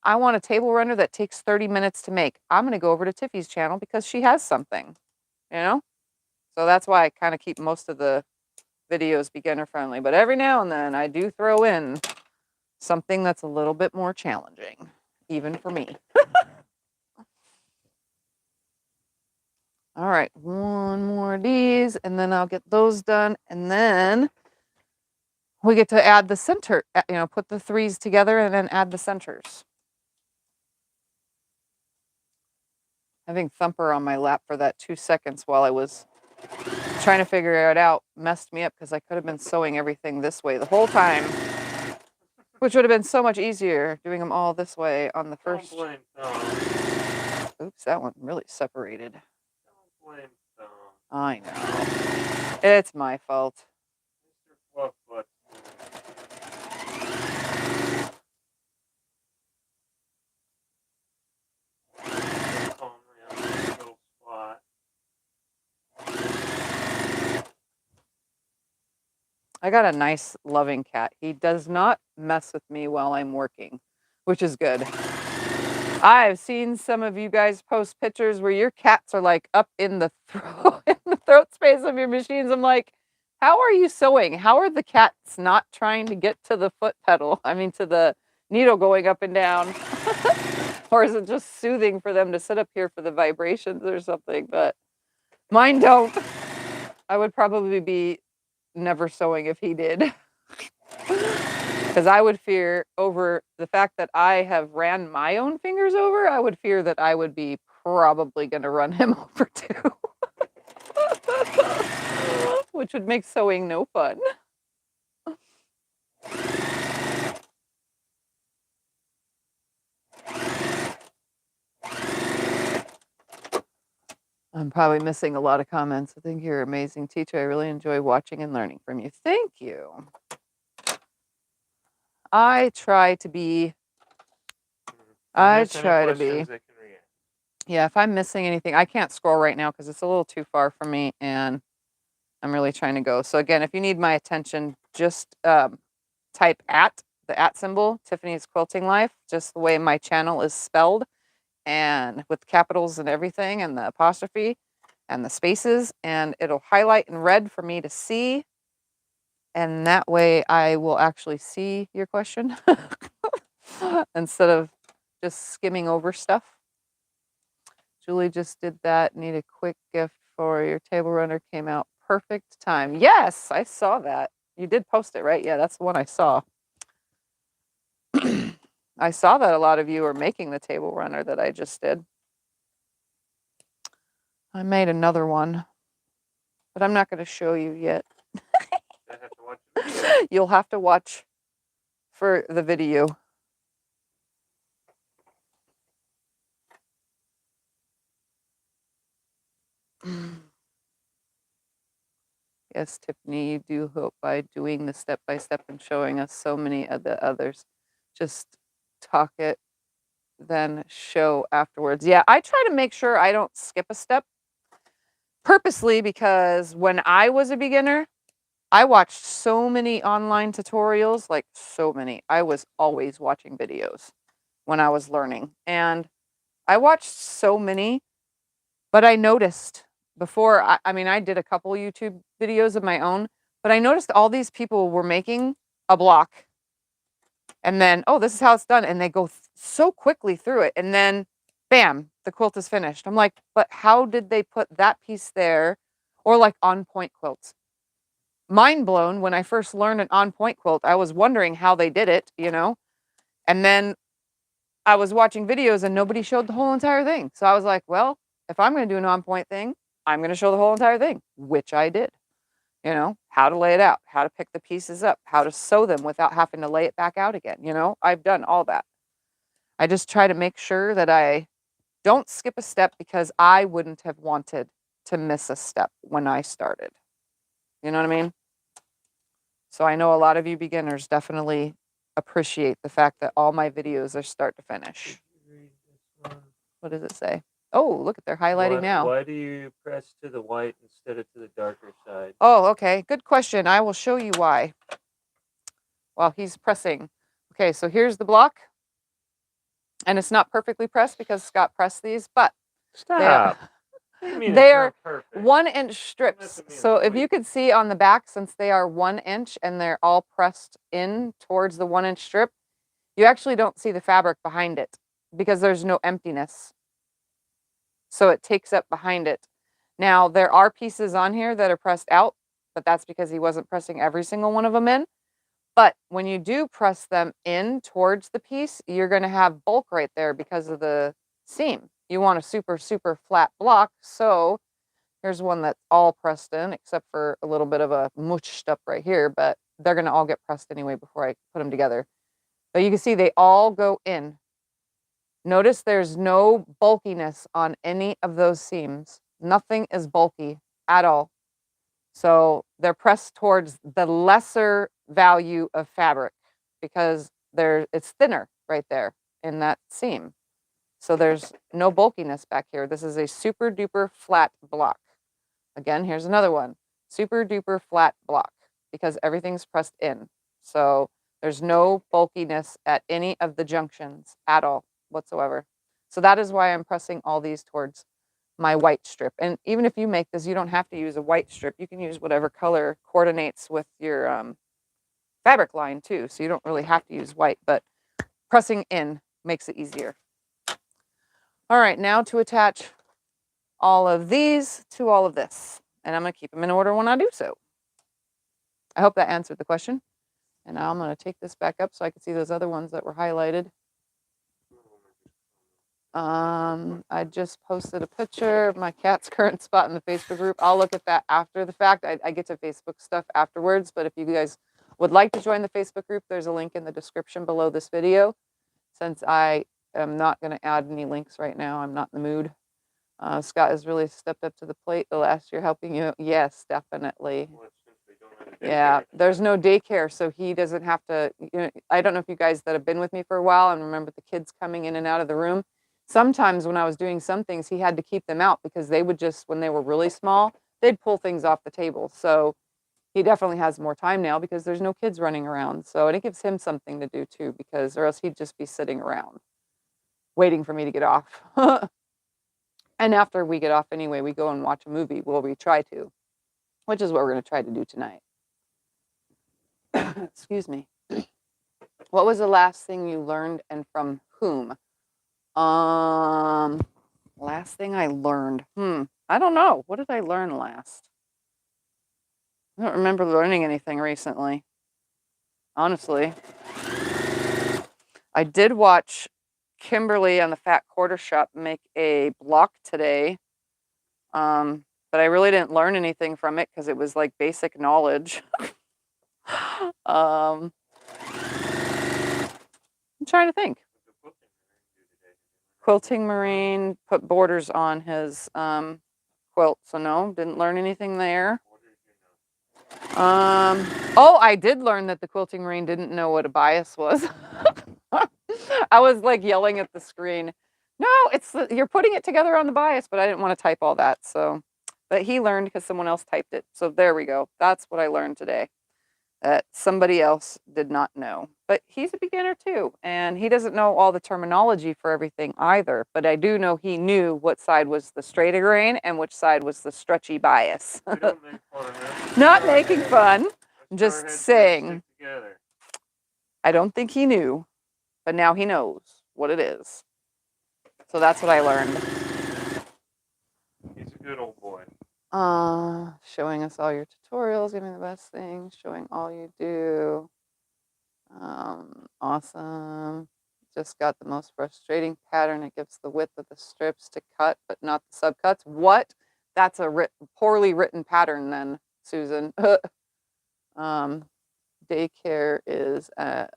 I want a table runner that takes 30 minutes to make. I'm going to go over to Tiffy's channel because she has something, you know? So that's why I kind of keep most of the videos beginner friendly. But every now and then I do throw in something that's a little bit more challenging, even for me. All right, one more of these, and then I'll get those done. And then we get to add the center, you know, put the threes together and then add the centers. Having Thumper on my lap for that 2 seconds while I was trying to figure it out messed me up because I could have been sewing everything this way the whole time, which would have been so much easier doing them all this way on the first. Don't blame Thumb. Oops, that one really separated. Don't blame Thumb. I know. It's my fault. Mr. Fluffbutt. Calmly on this little spot. I got a nice, loving cat. He does not mess with me while I'm working, which is good. I've seen some of you guys post pictures where your cats are like up in the throat space of your machines. I'm like, how are you sewing? How are the cats not trying to get to the foot pedal? I mean, to the needle going up and down. Or is it just soothing for them to sit up here for the vibrations or something? But mine don't. I would probably be never sewing if he did. Because I would fear over the fact that I have ran my own fingers over, I would fear that I would be probably going to run him over too. Which would make sewing no fun. I'm probably missing a lot of comments. I think you're an amazing teacher. I really enjoy watching and learning from you. Thank you. I try to be. Yeah, if I'm missing anything, I can't scroll right now because it's a little too far from me and I'm really trying to go. So again, if you need my attention, just type the @ symbol, Tiffany's Quilting Life, just the way my channel is spelled and with capitals and everything and the apostrophe and the spaces, and it'll highlight in red for me to see. And that way I will actually see your question instead of just skimming over stuff. Julie just did that. Need a quick gift for your table runner. Came out perfect time. Yes, I saw that. You did post it, right? Yeah, that's the one I saw. I saw that a lot of you are making the table runner that I just did. I made another one, but I'm not going to show you yet. I have to watch the video. You'll have to watch for the video. Yes, Tiffany, you do hope by doing the step-by-step and showing us so many of the others. Just talk it, then show afterwards. Yeah, I try to make sure I don't skip a step purposely because when I was a beginner, I watched so many online tutorials, like so many. I was always watching videos when I was learning. And I watched so many, but I noticed before, I mean, I did a couple YouTube videos of my own, but I noticed all these people were making a block and then, oh, this is how it's done. And they go so quickly through it. And then, bam, the quilt is finished. I'm like, but how did they put that piece there? Or like on point quilts. Mind blown when I first learned an on point quilt. I was wondering how they did it, you know? And then I was watching videos and nobody showed the whole entire thing. So I was like, well, if I'm going to do an on point thing, I'm going to show the whole entire thing, which I did. You know, how to lay it out, how to pick the pieces up, how to sew them without having to lay it back out again. You know, I've done all that. I just try to make sure that I don't skip a step because I wouldn't have wanted to miss a step when I started. You know what I mean? So I know a lot of you beginners definitely appreciate the fact that all my videos are start to finish. What does it say? Oh, look at they're highlighting now. Why do you press to the white instead of to the darker side? Oh, okay. Good question. I will show you why. While he's pressing. Okay, so here's the block. And it's not perfectly pressed because Scott pressed these, but Stop. What do you mean they it's are not perfect? 1-inch strips. So if you could see on the back, since they are 1 inch and they're all pressed in towards the 1-inch strip, you actually don't see the fabric behind it because there's no emptiness. So it takes up behind it. Now, there are pieces on here that are pressed out, but that's because he wasn't pressing every single one of them in. But when you do press them in towards the piece, you're going to have bulk right there because of the seam. You want a super, super flat block. So here's one that's all pressed in, except for a little bit of a mushed up right here, but they're going to all get pressed anyway before I put them together. But you can see they all go in. Notice there's no bulkiness on any of those seams. Nothing is bulky at all. So they're pressed towards the lesser value of fabric because it's thinner right there in that seam. So there's no bulkiness back here. This is a super duper flat block. Again, here's another one. Super duper flat block because everything's pressed in. So there's no bulkiness at any of the junctions at all whatsoever. So that is why I'm pressing all these towards my white strip. And even if you make this, you don't have to use a white strip. You can use whatever color coordinates with your fabric line too. So you don't really have to use white, but pressing in makes it easier. All right, now to attach all of these to all of this. And I'm going to keep them in order when I do so. I hope that answered the question. And now I'm going to take this back up so I can see those other ones that were highlighted. I just posted a picture of my cat's current spot in the Facebook group. I'll look at that after the fact. I get to Facebook stuff afterwards, but if you guys would like to join the Facebook group, there's a link in the description below this video. Since I am not going to add any links right now, I'm not in the mood. Scott has really stepped up to the plate the last year helping you. Yes, definitely. Yeah, there's no daycare, so he doesn't have to, I don't know if you guys that have been with me for a while and remember the kids coming in and out of the room. Sometimes when I was doing some things, he had to keep them out because they would just, when they were really small, they'd pull things off the table. So he definitely has more time now because there's no kids running around. So, and it gives him something to do too, because or else he'd just be sitting around waiting for me to get off. And after we get off anyway, we go and watch a movie. Well, we try to, which is what we're going to try to do tonight. Excuse me. What was the last thing you learned and from whom? Last thing I learned. I don't know. What did I learn last? I don't remember learning anything recently. Honestly. I did watch Kimberly on the Fat Quarter Shop make a block today. But I really didn't learn anything from it because it was like basic knowledge. I'm trying to think. Quilting Marine put borders on his quilt, so no, didn't learn anything there. Oh, I did learn that the Quilting Marine didn't know what a bias was. I was like yelling at the screen. No, you're putting it together on the bias, but I didn't want to type all that. So, but he learned because someone else typed it. So there we go. That's what I learned today. That somebody else did not know. But he's a beginner too, and he doesn't know all the terminology for everything either. But I do know he knew what side was the straight grain and which side was the stretchy bias. We don't make fun of him. Not making fun. Just saying. I don't think he knew, but now he knows what it is. So that's what I learned. He's a good old boy. Showing us all your tutorials, giving the best things, showing all you do. Awesome. Just got the most frustrating pattern. It gives the width of the strips to cut, but not the subcuts. What? That's a poorly written pattern then, Susan. Daycare is an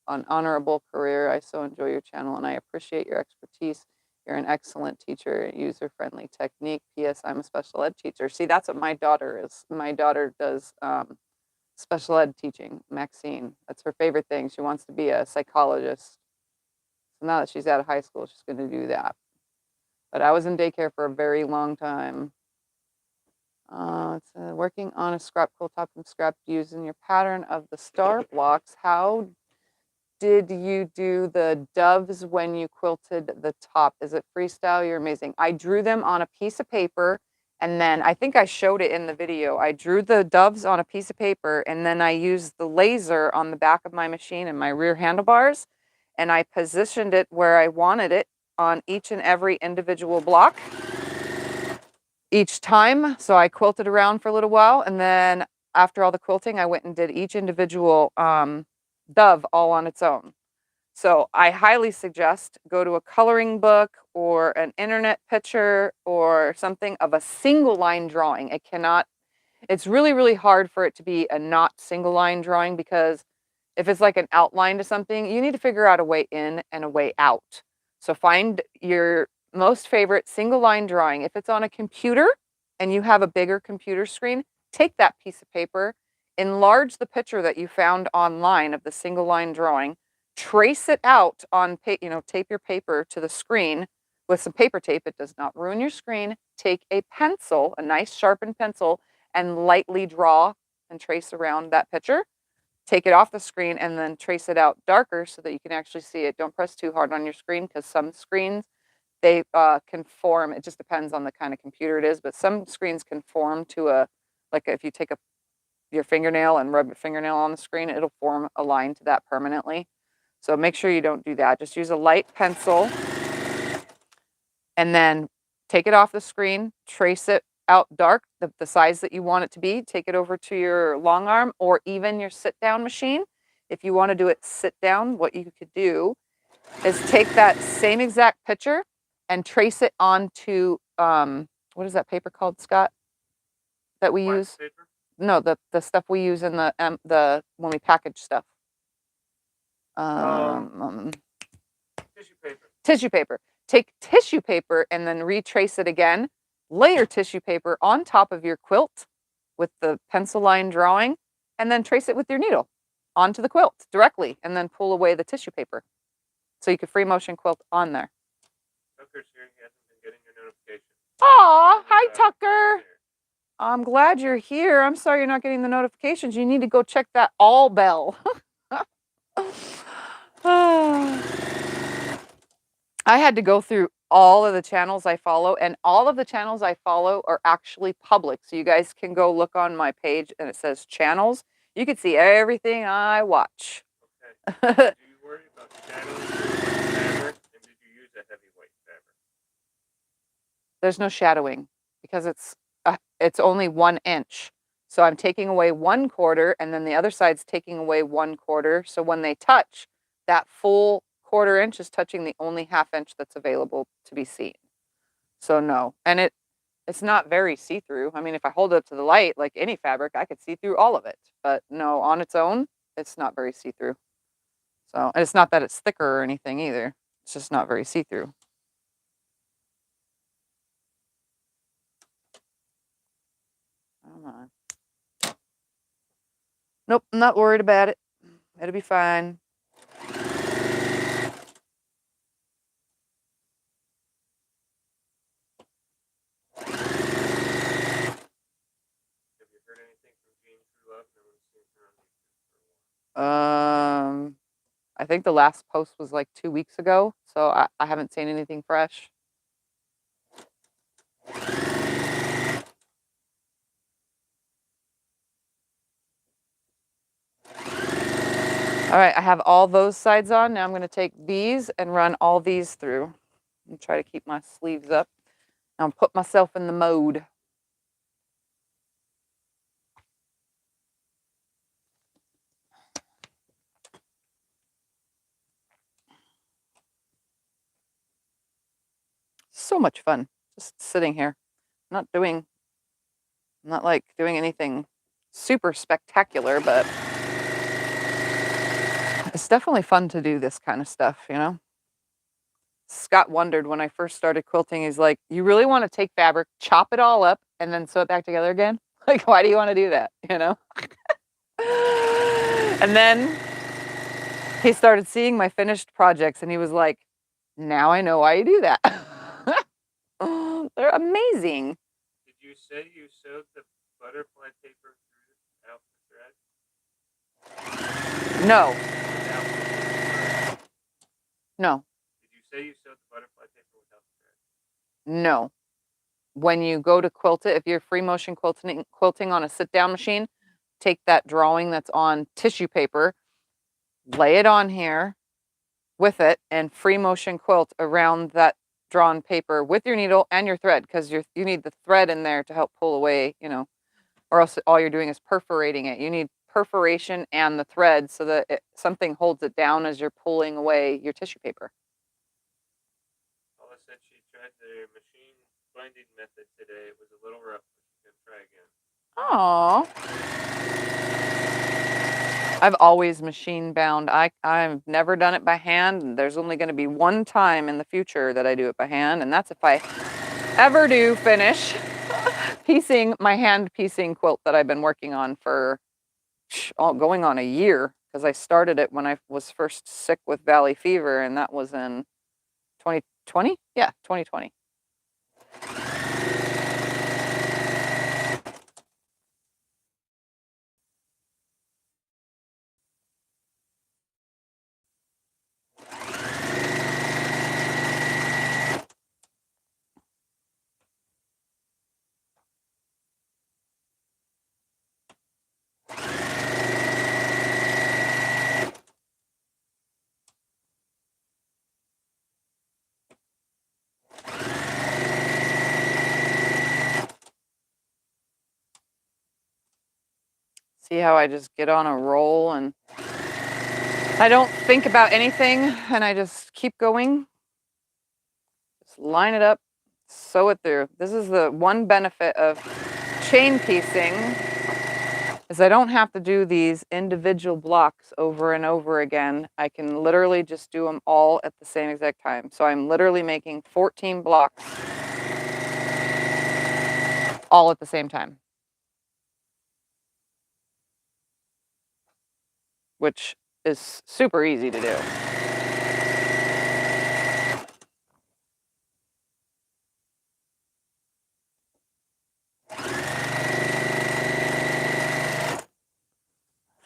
honorable career. I so enjoy your channel and I appreciate your expertise. You're an excellent teacher, user-friendly technique. P.S. I'm a special ed teacher. See, that's what my daughter is. My daughter does special ed teaching, Maxine. That's her favorite thing. She wants to be a psychologist. So now that she's out of high school, she's going to do that. But I was in daycare for a very long time. It's working on a scrap quilt top from scrap using your pattern of the star blocks. How did you do the doves when you quilted the top? Is it freestyle? You're amazing. I drew them on a piece of paper, and then I think I showed it in the video. I drew the doves on a piece of paper, and then I used the laser on the back of my machine and my rear handlebars, and I positioned it where I wanted it on each and every individual block each time. So I quilted around for a little while, and then after all the quilting, I went and did each individual dove all on its own. So I highly suggest go to a coloring book or an internet picture or something of a single line drawing. It's really, really hard for it to be a not single line drawing, because if it's like an outline to something, you need to figure out a way in and a way out. So find your most favorite single line drawing. If it's on a computer and you have a bigger computer screen, take that piece of paper, enlarge the picture that you found online of the single line drawing, trace it out on, tape your paper to the screen with some paper tape. It does not ruin your screen. Take a pencil, a nice sharpened pencil, and lightly draw and trace around that picture. Take it off the screen and then trace it out darker so that you can actually see it. Don't press too hard on your screen, because some screens, they can form. It just depends on the kind of computer it is, but some screens can form to like if you take your fingernail and rub your fingernail on the screen, it'll form a line to that permanently. So make sure you don't do that. Just use a light pencil and then take it off the screen, trace it out dark, the size that you want it to be. Take it over to your long arm or even your sit down machine. If you want to do it sit down, what you could do is take that same exact picture and trace it onto, what is that paper called, Scott, that we use? Paper? No, the stuff we use in the when we package stuff. Tissue paper. Tissue paper. Take tissue paper and then retrace it again. Layer tissue paper on top of your quilt with the pencil line drawing, and then trace it with your needle onto the quilt directly, and then pull away the tissue paper. So you could free motion quilt on there. Tucker's here. He hasn't been getting your notification. Aw, hi Tucker. I'm glad you're here. I'm sorry you're not getting the notifications. You need to go check that all bell. I had to go through all of the channels I follow, and all of the channels I follow are actually public. So you guys can go look on my page and it says channels. You can see everything I watch. Okay. Do you worry about shadowing fabric, and did you use a heavyweight fabric? There's no shadowing because it's only 1 inch. So I'm taking away 1/4, and then the other side's taking away 1/4. So when they touch, that full 1/4 inch is touching the only 1/2 inch that's available to be seen. So no, and it's not very see-through. I mean, if I hold it up to the light, like any fabric, I could see through all of it. But no, on its own, it's not very see-through. So, and it's not that it's thicker or anything either. It's just not very see-through. Come on. Nope, I'm not worried about it. It'll be fine. I think the last post was like 2 weeks ago, so I haven't seen anything fresh. All right, I have all those sides on. Now I'm going to take these and run all these through and try to keep my sleeves up. I'll put myself in the mode. So much fun just sitting here, not like doing anything super spectacular, but it's definitely fun to do this kind of stuff, you know? Scott wondered when I first started quilting, he's like, you really want to take fabric, chop it all up, and then sew it back together again? Like, why do you want to do that, you know? And then he started seeing my finished projects, and he was like, now I know why you do that. Oh, they're amazing. Did you say you sewed the butterfly paper through out the thread? No. No. Did you say you sewed the butterfly paper without the thread? No. When you go to quilt it, if you're free motion quilting on a sit-down machine, take that drawing that's on tissue paper, lay it on here with it, and free motion quilt around that drawn paper with your needle and your thread, because you need the thread in there to help pull away, you know, or else all you're doing is perforating it. You need perforation and the thread so that something holds it down as you're pulling away your tissue paper. Paula said she tried the machine binding method today. It was a little rough, but she's gonna try again. Oh, I've always machine bound. I've never done it by hand. And there's only going to be one time in the future that I do it by hand, and that's if I ever do finish piecing my hand piecing quilt that I've been working on for going on a year, because I started it when I was first sick with valley fever, and that was in 2020. Yeah, 2020. See how I just get on a roll and I don't think about anything and I just keep going. Just line it up, sew it through. This is the one benefit of chain piecing, is I don't have to do these individual blocks over and over again. I can literally just do them all at the same exact time. So I'm literally making 14 blocks all at the same time, which is super easy to do.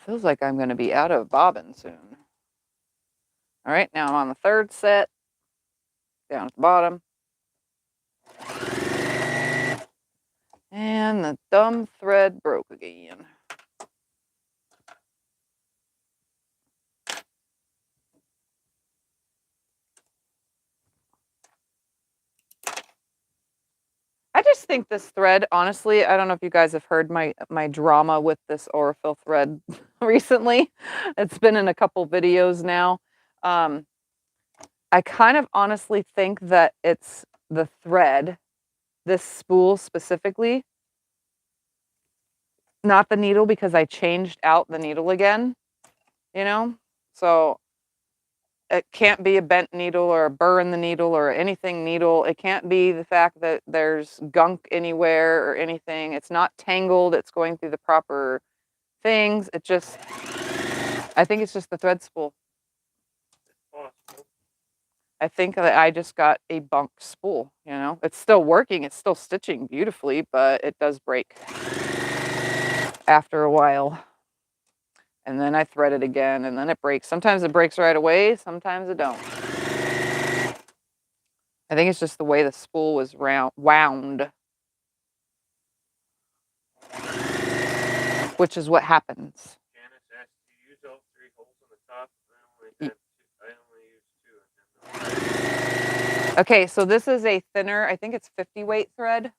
Feels like I'm going to be out of bobbin soon. All right, now I'm on the third set, down at the bottom. And the dumb thread broke again. I just think this thread, honestly, I don't know if you guys have heard my drama with this Aurifil thread recently. It's been in a couple videos now. I kind of honestly think that it's the thread, this spool specifically, not the needle, because I changed out the needle again, you know? So it can't be a bent needle or a burr in the needle or anything needle. It can't be the fact that there's gunk anywhere or anything. It's not tangled. It's going through the proper things. It just, I think it's just the thread spool. Possible. I think that I just got a bunk spool, you know? It's still working. It's still stitching beautifully, but it does break after a while. And then I thread it again, and then it breaks. Sometimes it breaks right away. Sometimes it don't. I think it's just the way the spool was wound, which is what happens. Janice asked, do you use all 3 holes on the top? I only use 2. Okay, so this is a thinner, I think it's 50 weight thread.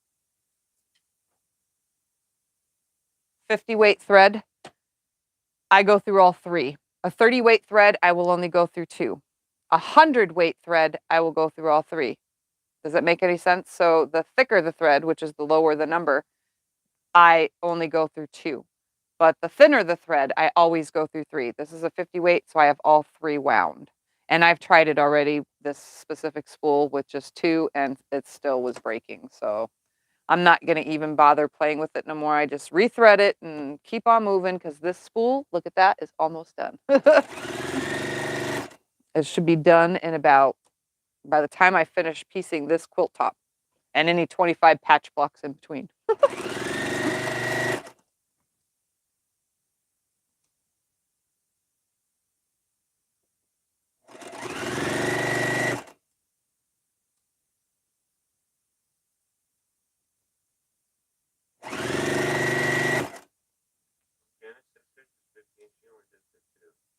50 weight thread. I go through all 3. A 30 weight thread, I will only go through 2. A 100 weight thread, I will go through all 3. Does that make any sense? So the thicker the thread, which is the lower the number, I only go through 2. But the thinner the thread, I always go through 3. This is a 50 weight, so I have all 3 wound. And I've tried it already, this specific spool, with just 2, and it still was breaking. So I'm not going to even bother playing with it no more. I just rethread it and keep on moving, because this spool, look at that, is almost done. It should be done in about, by the time I finish piecing this quilt top and any 25 patch blocks in between.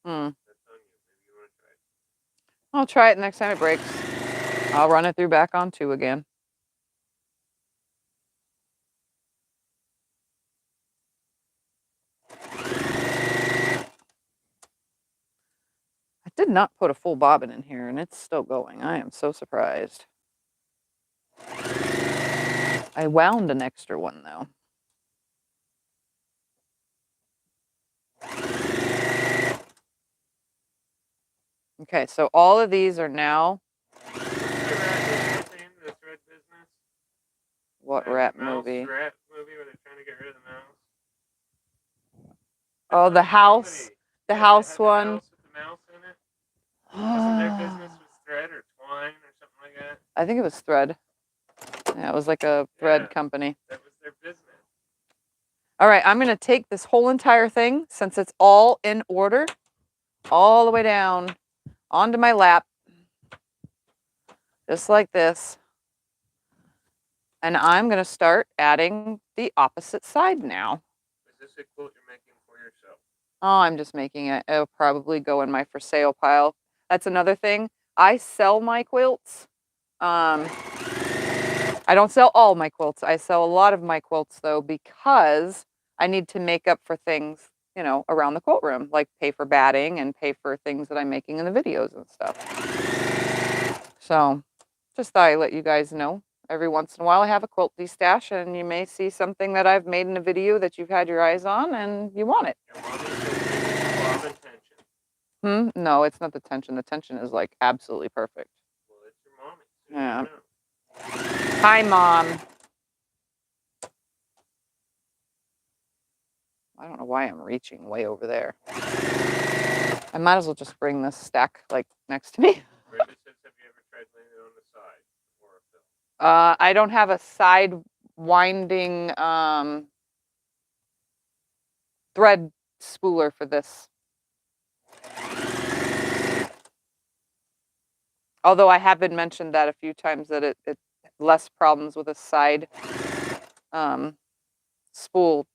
That's on you. Maybe you want to try it. I'll try it next time it breaks. I'll run it through back on 2 again. I did not put a full bobbin in here, and it's still going. I am so surprised. I wound an extra one, though. Okay, so all of these are now. What's the rat movie, the thread business? What That rat mouse movie? rat movie where they're trying to get rid of the mouse. Oh, the house. The house one. The house with the mouse in it. Wasn't their business was thread or twine or something like that? I think it was thread. Yeah, it was like a thread company. That was their business. All right, I'm going to take this whole entire thing, since it's all in order, all the way down onto my lap, just like this. And I'm going to start adding the opposite side now. Is this a quilt you're making for yourself? Oh, I'm just making it. It'll probably go in my for sale pile. That's another thing. I sell my quilts. I don't sell all my quilts. I sell a lot of my quilts, though, because I need to make up for things, you know, around the quilt room, like pay for batting and pay for things that I'm making in the videos and stuff. So just thought I'd let you guys know. Every once in a while, I have a quilt de-stash, and you may see something that I've made in a video that you've had your eyes on, and you want it. Your mommy says it's tension. No, it's not the tension. The tension is like absolutely perfect. Well, it's your mommy. So Yeah. you know. Hi, Mom. I don't know why I'm reaching way over there. I might as well just bring this stack like next to me. Brenda says, have you ever tried laying it on the side or a fill? I don't have a side winding thread spooler for this. Although I have been mentioned that a few times that it less problems with a side spool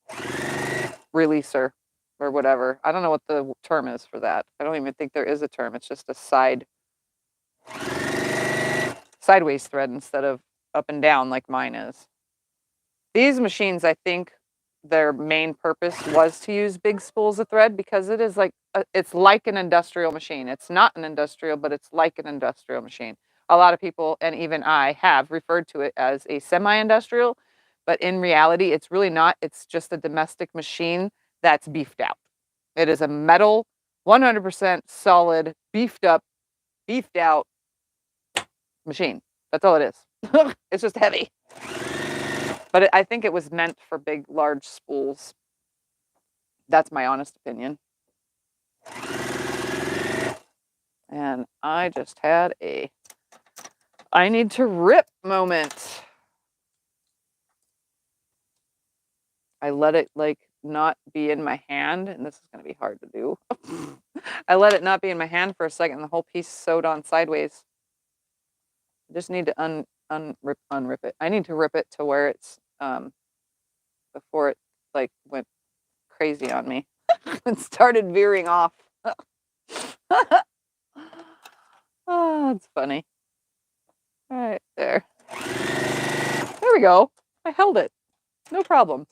releaser or whatever. I don't know what the term is for that. I don't even think there is a term. It's just a sideways thread instead of up and down like mine is. These machines, I think their main purpose was to use big spools of thread, because it is like it's like an industrial machine. It's not an industrial, but it's like an industrial machine. A lot of people, and even I, have referred to it as a semi-industrial, but in reality, it's really not. It's just a domestic machine that's beefed out. It is a metal, 100% solid, beefed up, beefed out machine. That's all it is. It's just heavy. But I think it was meant for big, large spools. That's my honest opinion. And I just had a I need to rip moment. I let it like not be in my hand, and this is going to be hard to do. I let it not be in my hand for a second, and the whole piece sewed on sideways. I just need to unrip it. I need to rip it to where it's before it like went crazy on me and started veering off. Oh, it's funny. All right, there. There we go. I held it. No problems.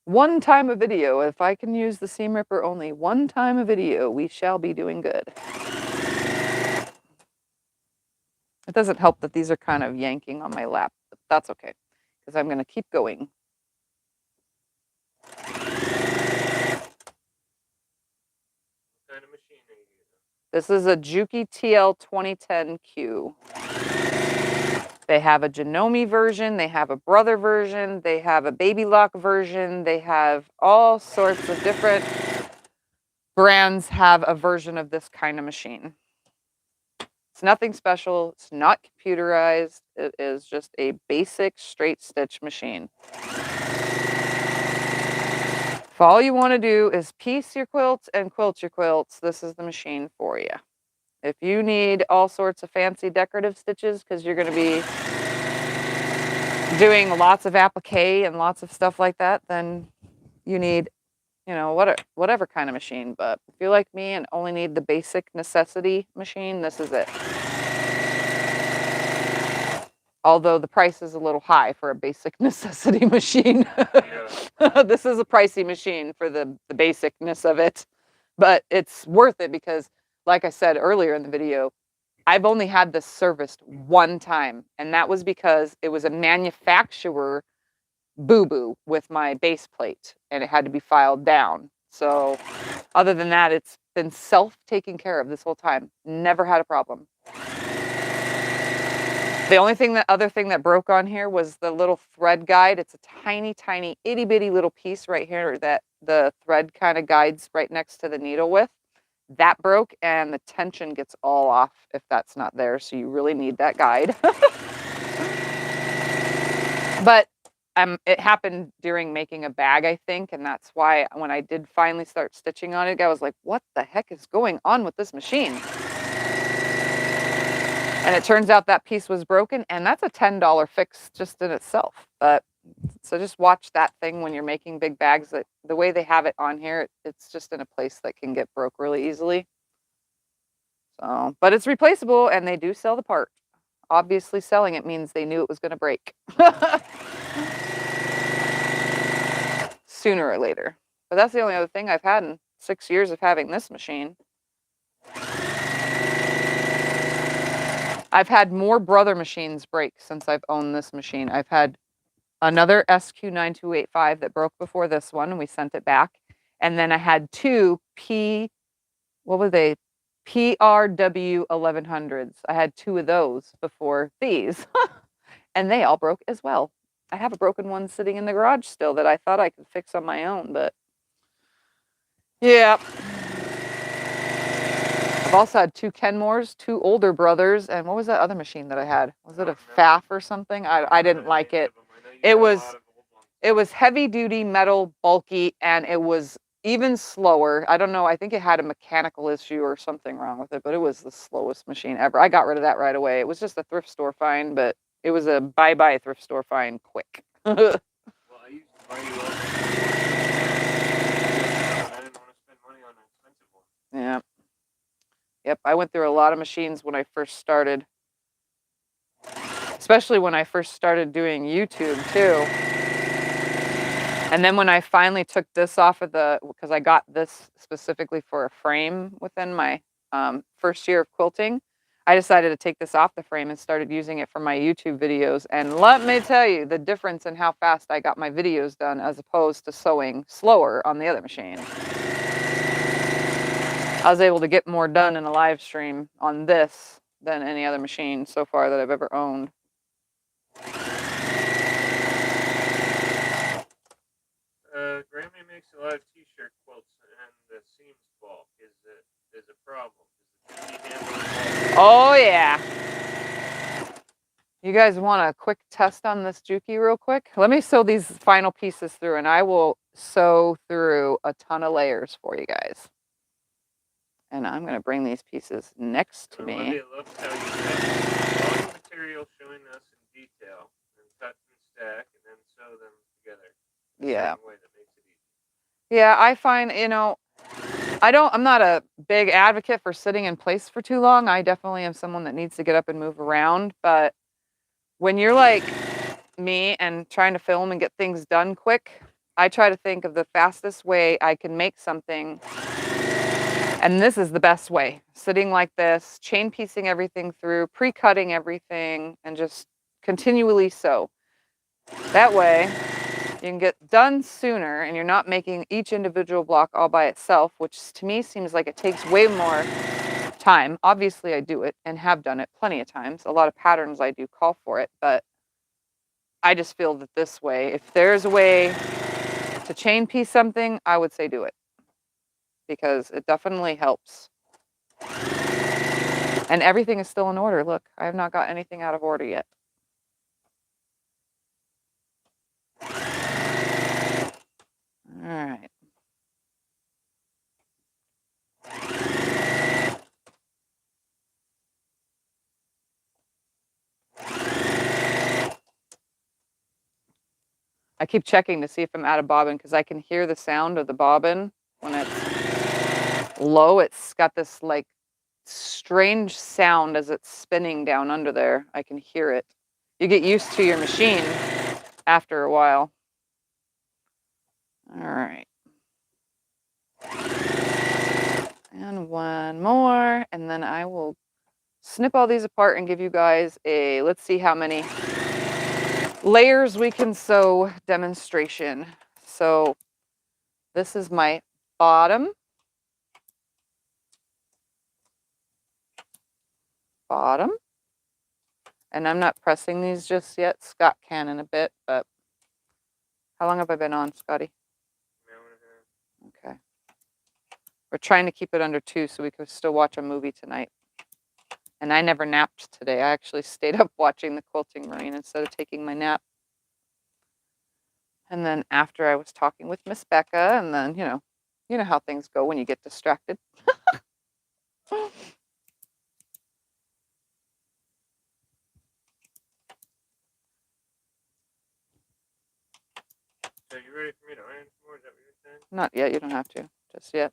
One time a video. If I can use the seam ripper only one time a video, we shall be doing good. It doesn't help that these are kind of yanking on my lap, but that's okay, because I'm going to keep going. What kind of machine are you using? This is a Juki TL 2010Q. They have a Janome version, they have a Brother version, they have a Baby Lock version, they have all sorts of different brands have a version of this kind of machine. It's nothing special, it's not computerized, it is just a basic straight stitch machine. If all you want to do is piece your quilts and quilt your quilts, this is the machine for you. If you need all sorts of fancy decorative stitches because you're going to be doing lots of applique and lots of stuff like that, then you need you know, whatever kind of machine. But if you're like me and only need the basic necessity machine, this is it. Although the price is a little high for a basic necessity machine. This is a pricey machine for the basicness of it. But it's worth it because, like I said earlier in the video, I've only had this serviced one time. And that was because it was a manufacturer boo-boo with my base plate. And it had to be filed down. So other than that, it's been self-taking care of this whole time. Never had a problem. The only thing other thing that broke on here was the little thread guide. It's a tiny, tiny, itty bitty little piece right here that the thread kind of guides right next to the needle with. That broke and the tension gets all off if that's not there. So you really need that guide. But it happened during making a bag, I think. And that's why when I did finally start stitching on it, I was like, what the heck is going on with this machine? And it turns out that piece was broken, and that's a $10 fix just in itself. But so just watch that thing when you're making big bags. That the way they have it on here, it's just in a place that can get broke really easily. So, but it's replaceable, and they do sell the part. Obviously, selling it means they knew it was going to break sooner or later. But that's the only other thing I've had in 6 years of having this machine. I've had more brother machines break since I've owned this machine. I've had another SQ9285 that broke before this one, and we sent it back. And then I had two what were they? PRW 1100s. I had two of those before these, and they all broke as well. I have a broken one sitting in the garage still that I thought I could fix on my own, but yeah. I've also had two Kenmores, two older brothers, and what was that other machine that I had? Was it a FAF or something? I didn't like it. It was heavy duty, metal, bulky, and it was even slower. I don't know. I think it had a mechanical issue or something wrong with it, but it was the slowest machine ever. I got rid of that right away. It was just a thrift store find, but it was a bye-bye thrift store find quick. Well, I used to buy you all. I didn't want to spend money on an expensive one. Yeah. Yep, I went through a lot of machines when I first started. Especially when I first started doing YouTube too. And then when I finally took this off of because I got this specifically for a frame within my first year of quilting, I decided to take this off the frame and started using it for my YouTube videos. And let me tell you the difference in how fast I got my videos done as opposed to sewing slower on the other machine. I was able to get more done in a live stream on this than any other machine so far that I've ever owned. Grammy makes a lot of t-shirt quilts, and the seams bulk is a problem. Oh yeah. You guys want a quick test on this Juki real quick? Let me sew these final pieces through, and I will sew through a ton of layers for you guys. And I'm going to bring these pieces next to me. Olivia loves how you cut all the material showing us in detail, and cut and stack, and then sew them together. Yeah. Way that makes it easy. Yeah, I find, I'm not a big advocate for sitting in place for too long. I definitely am someone that needs to get up and move around. But when you're like me and trying to film and get things done quick, I try to think of the fastest way I can make something. And this is the best way. Sitting like this, chain piecing everything through, pre-cutting everything, and just continually sew. That way, you can get done sooner and you're not making each individual block all by itself, which to me seems like it takes way more time. Obviously, I do it and have done it plenty of times. A lot of patterns I do call for it, but I just feel that this way, if there's a way to chain piece something, I would say do it because it definitely helps. And everything is still in order. Look, I have not got anything out of order yet. All right. I keep checking to see if I'm out of bobbin because I can hear the sound of the bobbin when it's low. It's got this like strange sound as it's spinning down under there. I can hear it. You get used to your machine after a while. All right. And one more, and then I will snip all these apart and give you guys a, let's see how many layers we can sew demonstration. So this is my bottom. And I'm not pressing these just yet. Scott can in a bit, but how long have I been on, Scotty? Okay. We're trying to keep it under 2 so we can still watch a movie tonight. And I never napped today. I actually stayed up watching the Quilting Marine instead of taking my nap. And then after I was talking with Miss Becca, and then, you know how things go when you get distracted. So you ready for me to iron some more? Is that what you're saying? Not yet. You don't have to just yet.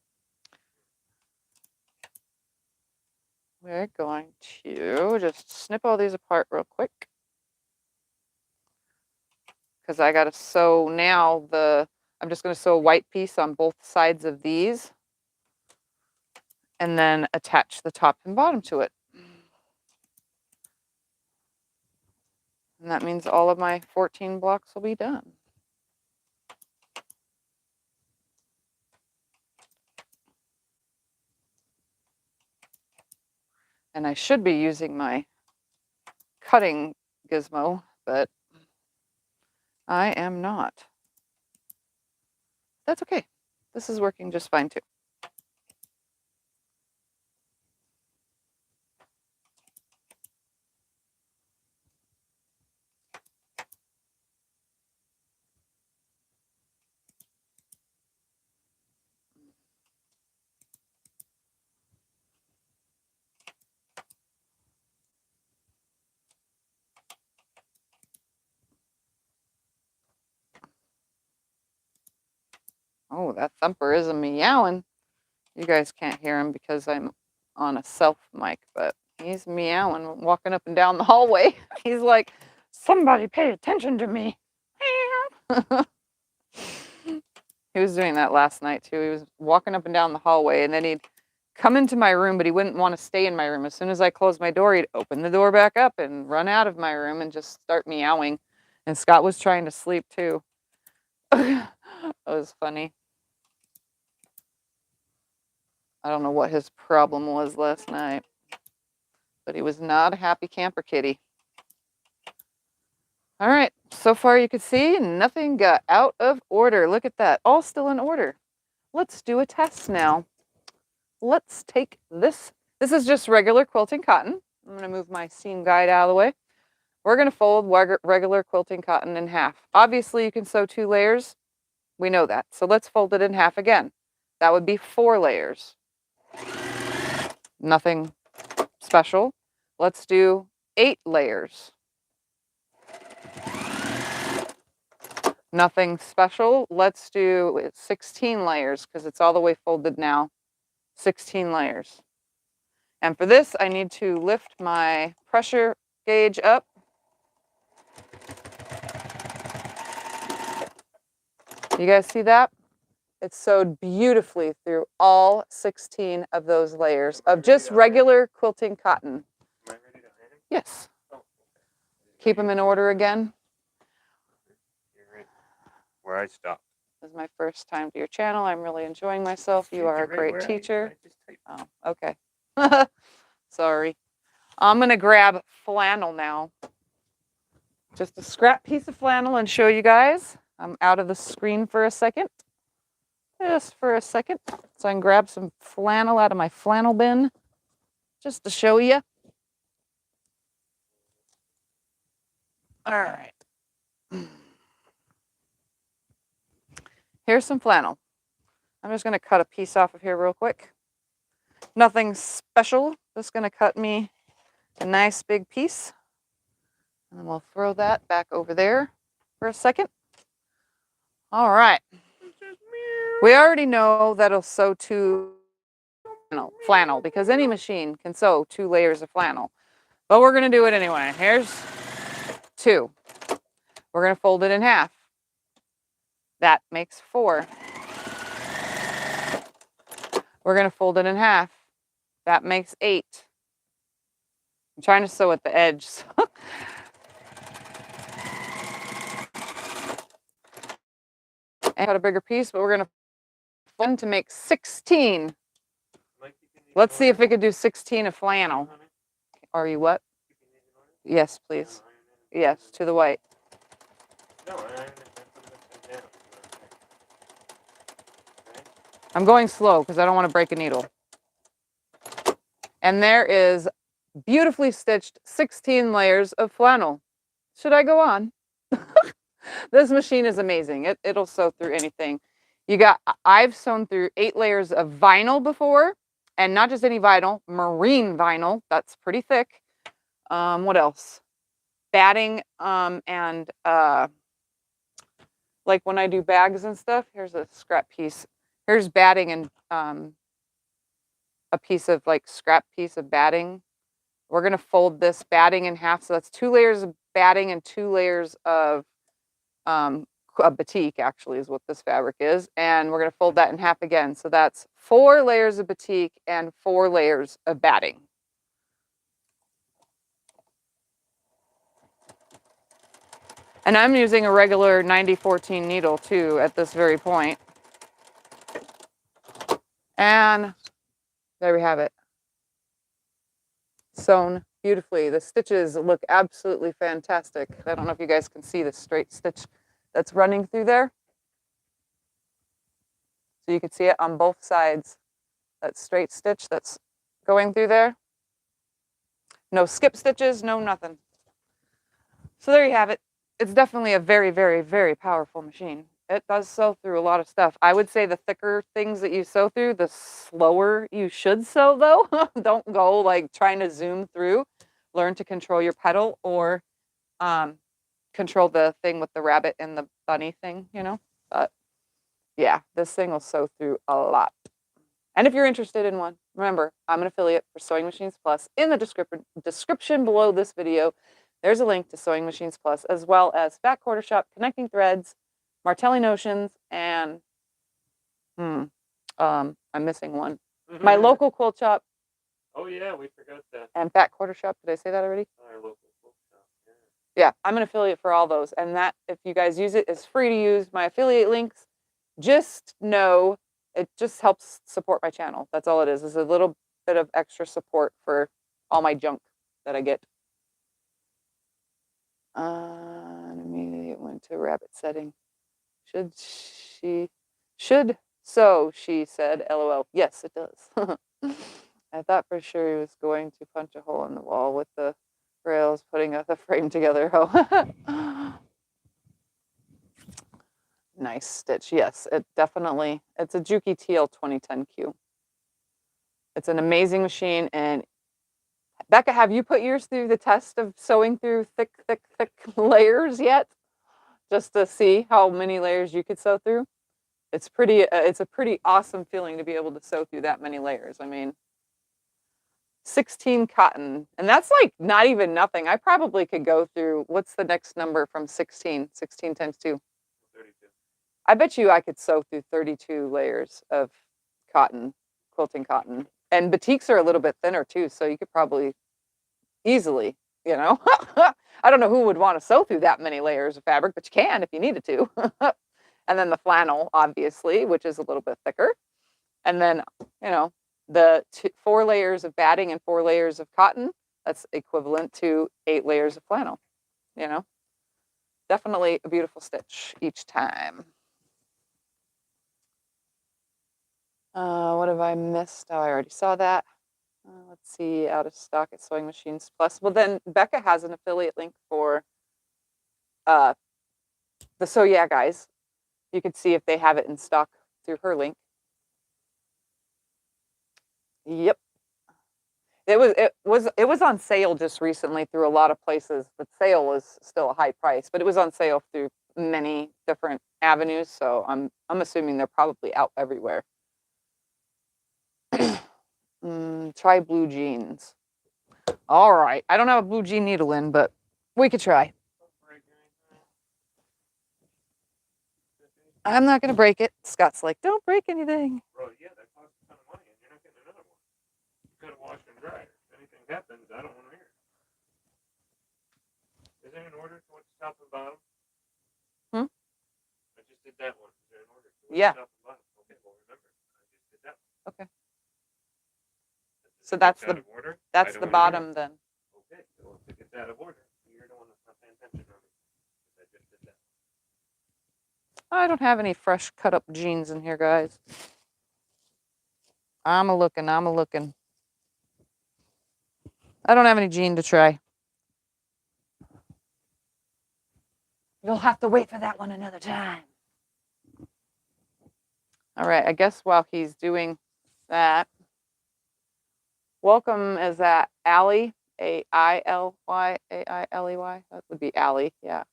We're going to just snip all these apart real quick. Because I got to sew now I'm just going to sew a white piece on both sides of these. And then attach the top and bottom to it. And that means all of my 14 blocks will be done. And I should be using my cutting gizmo, but I am not. That's okay. This is working just fine too. Oh, that thumper is a meowing. You guys can't hear him because I'm on a self mic, but he's meowing, walking up and down the hallway. He's like, somebody pay attention to me. He was doing that last night too. He was walking up and down the hallway, and then he'd come into my room, but he wouldn't want to stay in my room. As soon as I closed my door, he'd open the door back up and run out of my room and just start meowing. And Scott was trying to sleep too. That was funny. I don't know what his problem was last night, but he was not a happy camper kitty. All right, so far you can see nothing got out of order. Look at that, all still in order. Let's do a test now. Let's take this. This is just regular quilting cotton. I'm going to move my seam guide out of the way. We're going to fold regular quilting cotton in half. Obviously, you can sew 2 layers. We know that. So let's fold it in half again. That would be 4 layers. Nothing special. Let's do 8 layers. Nothing special. Let's do 16 layers because it's all the way folded now. 16 layers. And for this, I need to lift my pressure gauge up. You guys see that? It's sewed beautifully through all 16 of those layers of just regular quilting cotton. Am I ready to iron? Yes. Oh, okay. Keep them in order again. You're right where I stopped. This is my first time to your channel. I'm really enjoying myself. You are a great teacher. Oh, okay. Sorry. I'm going to grab flannel now. Just a scrap piece of flannel and show you guys. I'm out of the screen for a second. Just for a second. So I can grab some flannel out of my flannel bin. Just to show you. All right. Here's some flannel. I'm just going to cut a piece off of here real quick. Nothing special. Just going to cut me a nice big piece. And we'll throw that back over there for a second. All right. We already know that it'll sew two flannel because any machine can sew 2 layers of flannel. But we're going to do it anyway. Here's 2. We're going to fold it in half. That makes 4. We're going to fold it in half. That makes 8. I'm trying to sew at the edge. And got a bigger piece, but we're going to fold to make 16. Let's see if we could do 16 of flannel. Are you what? Yes, please. Yes, to the white. I'm going slow because I don't want to break a needle. And there is beautifully stitched 16 layers of flannel. Should I go on? This machine is amazing. It'll sew through anything. I've sewn through 8 layers of vinyl before, and not just any vinyl, marine vinyl. That's pretty thick. What else? Batting, and like when I do bags and stuff, here's a scrap piece. Here's batting and a piece of like scrap piece of batting. We're gonna fold this batting in half. So that's 2 layers of batting and 2 layers of a batik actually is what this fabric is. And we're gonna fold that in half again. So that's 4 layers of batik and 4 layers of batting. And I'm using a regular 9014 needle too at this very point. And there we have it. Sewn beautifully. The stitches look absolutely fantastic. I don't know if you guys can see the straight stitch that's running through there. So you can see it on both sides. That straight stitch that's going through there. No skip stitches, no nothing. So there you have it. It's definitely a very, very, very powerful machine. It does sew through a lot of stuff. I would say the thicker things that you sew through, the slower you should sew though. Don't go like trying to zoom through. Learn to control your pedal or control the thing with the rabbit and the bunny thing, you know. But yeah, this thing will sew through a lot. And if you're interested in one, remember, I'm an affiliate for Sewing Machines Plus. In the description below this video, there's a link to Sewing Machines Plus, as well as Fat Quarter Shop, Connecting Threads, Martelli Notions, and I'm missing one. My local quilt shop. Oh yeah, we forgot that. And Fat Quarter Shop. Did I say that already? Our local quilt shop. Yeah, I'm an affiliate for all those. And that, if you guys use it, is free to use. My affiliate links, just know it just helps support my channel. That's all it is. It's a little bit of extra support for all my junk that I get. And immediately it went to rabbit setting. Should sew, she said, LOL. Yes, it does. I thought for sure he was going to punch a hole in the wall with the rails, putting the frame together. Oh. Nice stitch. Yes, it definitely, it's a Juki TL 2010Q. It's an amazing machine. And Becca, have you put yours through the test of sewing through thick, thick, thick layers yet? Just to see how many layers you could sew through? It's a pretty awesome feeling to be able to sew through that many layers. I mean, 16 cotton, and that's like not even nothing. I probably could go through, what's the next number from 16? 16 times 2. 32. I bet you I could sew through 32 layers of cotton, quilting cotton. And batiks are a little bit thinner too, so you could probably easily, you know. I don't know who would want to sew through that many layers of fabric, but you can if you needed to. And then the flannel, obviously, which is a little bit thicker. And then, you know, the 4 layers of batting and 4 layers of cotton, that's equivalent to 8 layers of flannel, you know. Definitely a beautiful stitch each time. What have I missed? Oh, I already saw that. Let's see, out of stock at Sewing Machines Plus. Well, then Becca has an affiliate link for the So Yeah guys. You could see if they have it in stock through her link. Yep. It was on sale just recently through a lot of places. The sale was still a high price, but it was on sale through many different avenues, so I'm assuming they're probably out everywhere. Try blue jeans. All right. I don't have a blue jean needle in, but we could try. I'm not going to break it. Scott's like, don't break anything. Bro, yeah, that costs a ton of money, and you're not getting another one. You gotta wash and dry. If anything happens, I don't want to hear it. Is there an order to what's top and bottom? I just did that one. Is there an order to what's top and bottom? Okay, well, remember, I just did that one. Okay. So that's the bottom then. Okay, so if it's out of order, you're the one that's not paying attention on me. I just did that. I don't have any fresh cut up jeans in here, guys. I'm a looking. I don't have any jean to try. You'll have to wait for that one another time. All right, I guess while he's doing that, welcome, is that Allie? A-I-L-Y, A-I-L-E-Y? That would be Allie, yeah.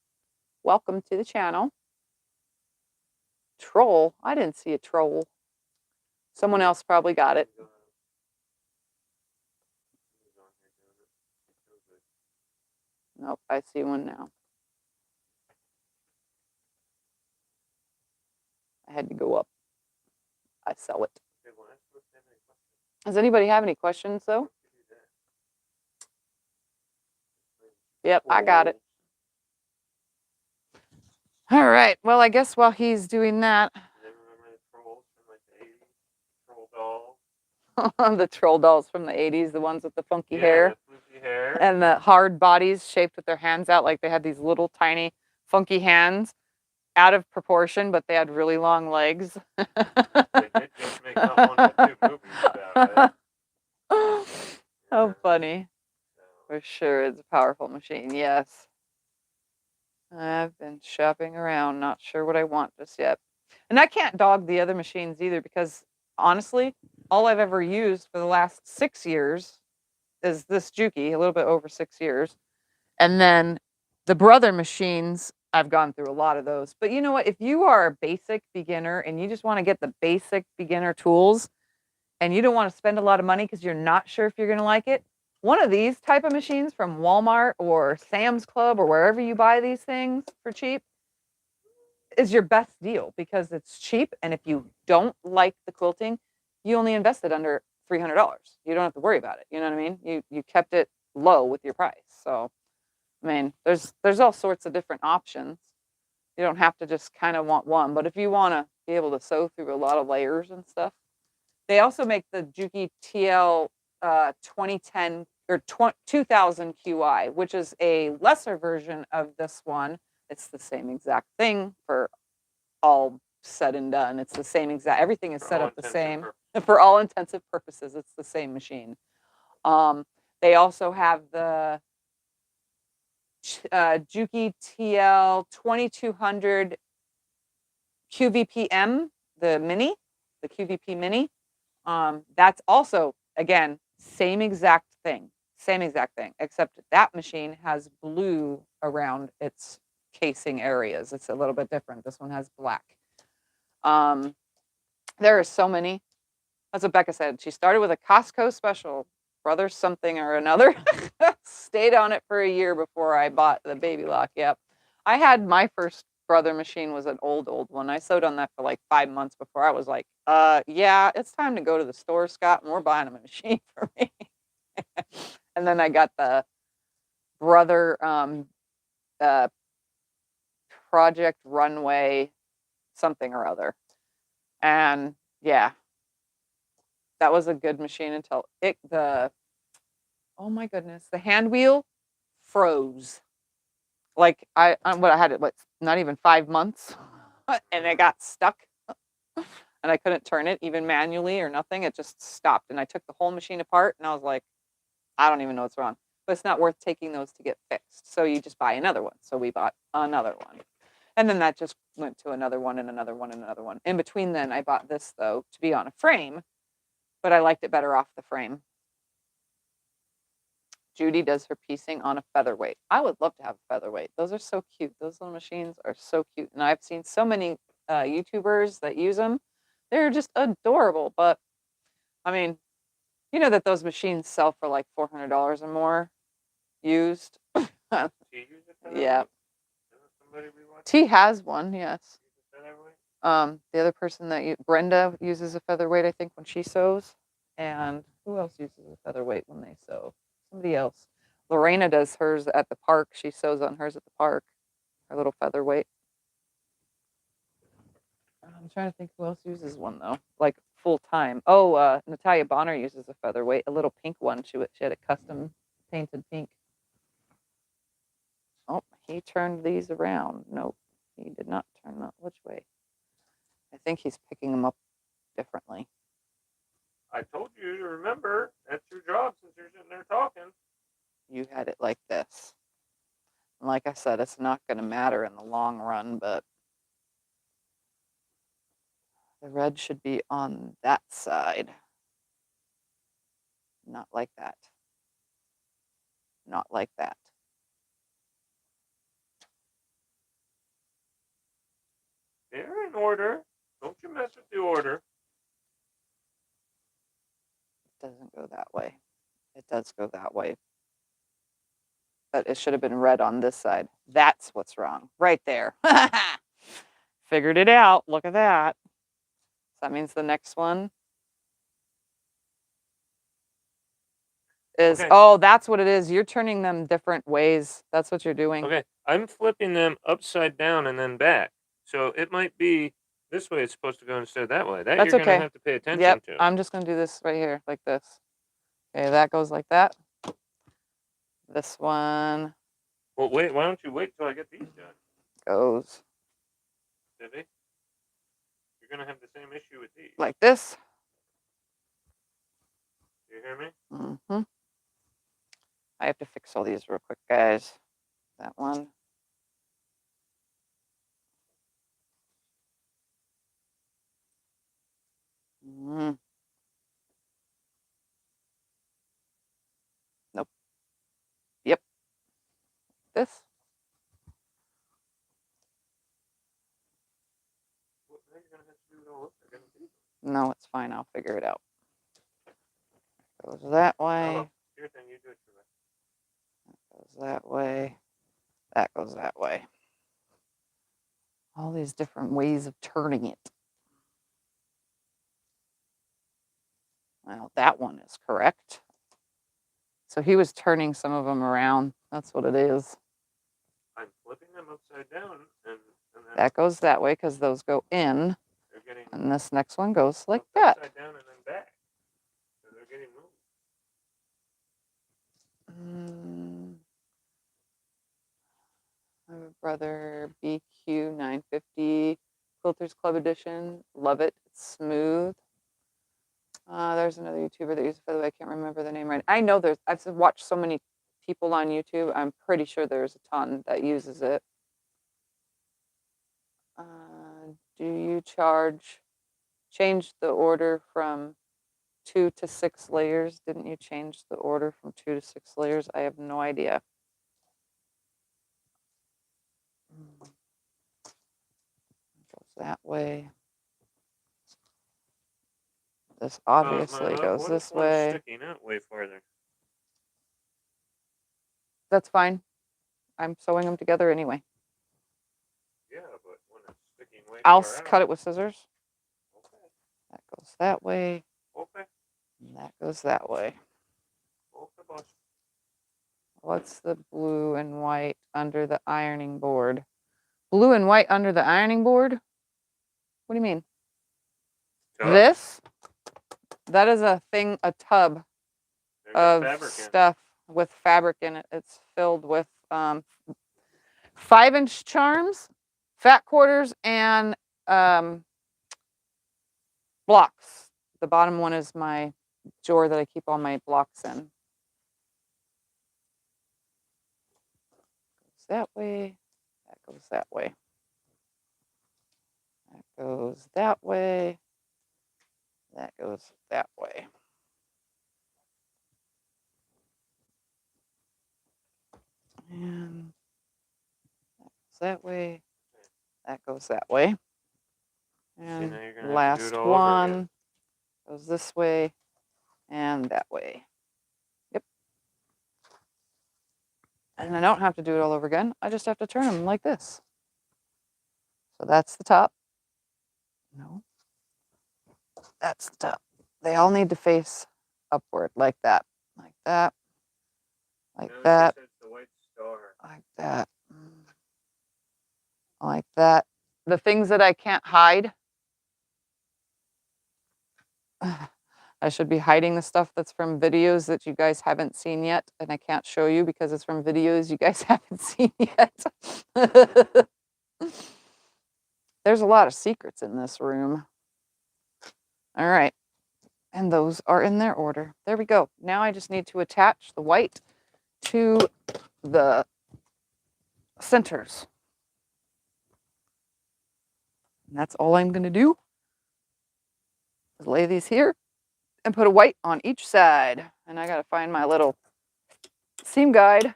Welcome to the channel. Troll? I didn't see a troll. Someone else probably got it. Nope, I see one now. I had to go up. I sell it. Does anybody have any questions, though? Yep, I got it. All right. Well, I guess while he's doing that. The troll dolls from the 80s, the ones with the funky hair. And the hard bodies shaped with their hands out like they had these little tiny funky hands, out of proportion, but they had really long legs. They did just make not one but 2 movies about it. How funny. For sure, it's a powerful machine, yes. I've been shopping around, not sure what I want just yet. And I can't dog the other machines either because, honestly, all I've ever used for the last 6 years is this Juki, a little bit over 6 years. And then the brother machines, I've gone through a lot of those. But you know what? If you are a basic beginner and you just want to get the basic beginner tools and you don't want to spend a lot of money because you're not sure if you're going to like it, one of these type of machines from Walmart or Sam's Club or wherever you buy these things for cheap is your best deal because it's cheap. And if you don't like the quilting, you only invested under $300. You don't have to worry about it. You know what I mean? You kept it low with your price. So, I mean, there's all sorts of different options. You don't have to just kind of want one. But if you want to be able to sew through a lot of layers and stuff, they also make the Juki TL 2010 or 2000 QI, which is a lesser version of this one. It's the same exact thing for all said and done. It's the same exact, everything is set up the same. For all intensive purposes, it's the same machine. They also have the Juki TL 2200 QVPM, the mini, the QVP mini. That's also, again, same exact thing, except that machine has blue around its casing areas. It's a little bit different. This one has black. There are so many. That's what Becca said. She started with a Costco special, brother something or another. Stayed on it for a year before I bought the baby lock. Yep. I had my first brother machine was an old one. I sewed on that for like 5 months before I was like, yeah, it's time to go to the store, Scott, and we're buying a machine for me. And then I got the brother Project Runway something or other. And yeah, that was a good machine until oh my goodness, the hand wheel froze. Like I had it, not even 5 months, and it got stuck, and I couldn't turn it even manually or nothing. It just stopped, and I took the whole machine apart, and I was like, I don't even know what's wrong. But it's not worth taking those to get fixed. So you just buy another one. So we bought another one, and then that just went to another one and another one and another one. In between, then I bought this though to be on a frame, but I liked it better off the frame. Judy does her piecing on a featherweight. I would love to have a featherweight. Those are so cute. Those little machines are so cute. And I've seen so many YouTubers that use them. They're just adorable. But I mean, you know that those machines sell for like $400 or more used. Yeah. T has one, yes. The other person that Brenda uses a featherweight, I think, when she sews. And who else uses a featherweight when they sew? Somebody else. Lorena does hers at the park. She sews on hers at the park. Her little featherweight. I'm trying to think who else uses one though, like full time. Oh, Natalia Bonner uses a featherweight, a little pink one. She had a custom painted pink. Oh, he turned these around. Nope, he did not turn that. Which way? I think he's picking them up differently. I told you to remember. That's your job since you're sitting there talking. You had it like this. And like I said, it's not going to matter in the long run, but the red should be on that side. Not like that. Not like that. They're in order. Don't you mess with the order. It doesn't go that way. It does go that way. But it should have been red on this side. That's what's wrong. Right there. Figured it out. Look at that. So that means the next one is, okay. Oh, that's what it is. You're turning them different ways. That's what you're doing. Okay. I'm flipping them upside down and then back. So it might be this way it's supposed to go instead of that way. That That's you're okay. going to have to pay attention to. I'm just going to do this right here, like this. Okay, that goes like that. This one. Well, wait. Why don't you wait till I get these done? Goes. Debbie, you're going to have the same issue with these. Like this. You hear me? Mm-hmm. I have to fix all these real quick, guys. That one. Mm. Nope. Yep. This. Well, now you're going to have to do it all over again. No, it's fine. I'll figure it out. Goes that way. Oh, your thing. You do it your way. That goes that way. That goes that way. All these different ways of turning it. Well, that one is correct. So he was turning some of them around. That's what it is. I'm flipping them upside down. And that goes that way because those go in. And this next one goes like that. Upside down and then back. So they're getting moved. I have a brother, BQ 950, Quilters Club Edition. Love it. It's smooth. There's another YouTuber that uses it, by the way. I can't remember the name right. I know I've watched so many people on YouTube. I'm pretty sure there's a ton that uses it. Do you change the order from 2 to 6 layers? Didn't you change the order from 2 to 6 layers? I have no idea. Goes that way. This obviously goes this way. Sticking out way farther. That's fine. I'm sewing them together anyway. Yeah, but when it's sticking way I'll far cut out, it with scissors. Okay. That goes that way. Okay. And that goes that way. Okay, boss. What's the blue and white under the ironing board? Blue and white under the ironing board? What do you mean? Tub? This? That is a tub of stuff with fabric in it. It's filled with 5-inch charms, fat quarters, and blocks. The bottom one is my drawer that I keep all my blocks in. Goes that way. That goes that way. That goes that way. That goes that way. And that goes that way. That goes that way. And now you're gonna have to do last it all over one again. goes this way and that way. Yep. And I don't have to do it all over again. I just have to turn them like this. So that's the top. No. That's the top. They all need to face upward like that. Like that. Like No, that. she says the white star. Like that. Like that. The things that I can't hide. I should be hiding the stuff that's from videos that you guys haven't seen yet, and I can't show you because it's from videos you guys haven't seen yet. There's a lot of secrets in this room. All right, and those are in their order. There we go. Now I just need to attach the white to the centers. And that's all I'm gonna do, is lay these here and put a white on each side. And I gotta find my little seam guide,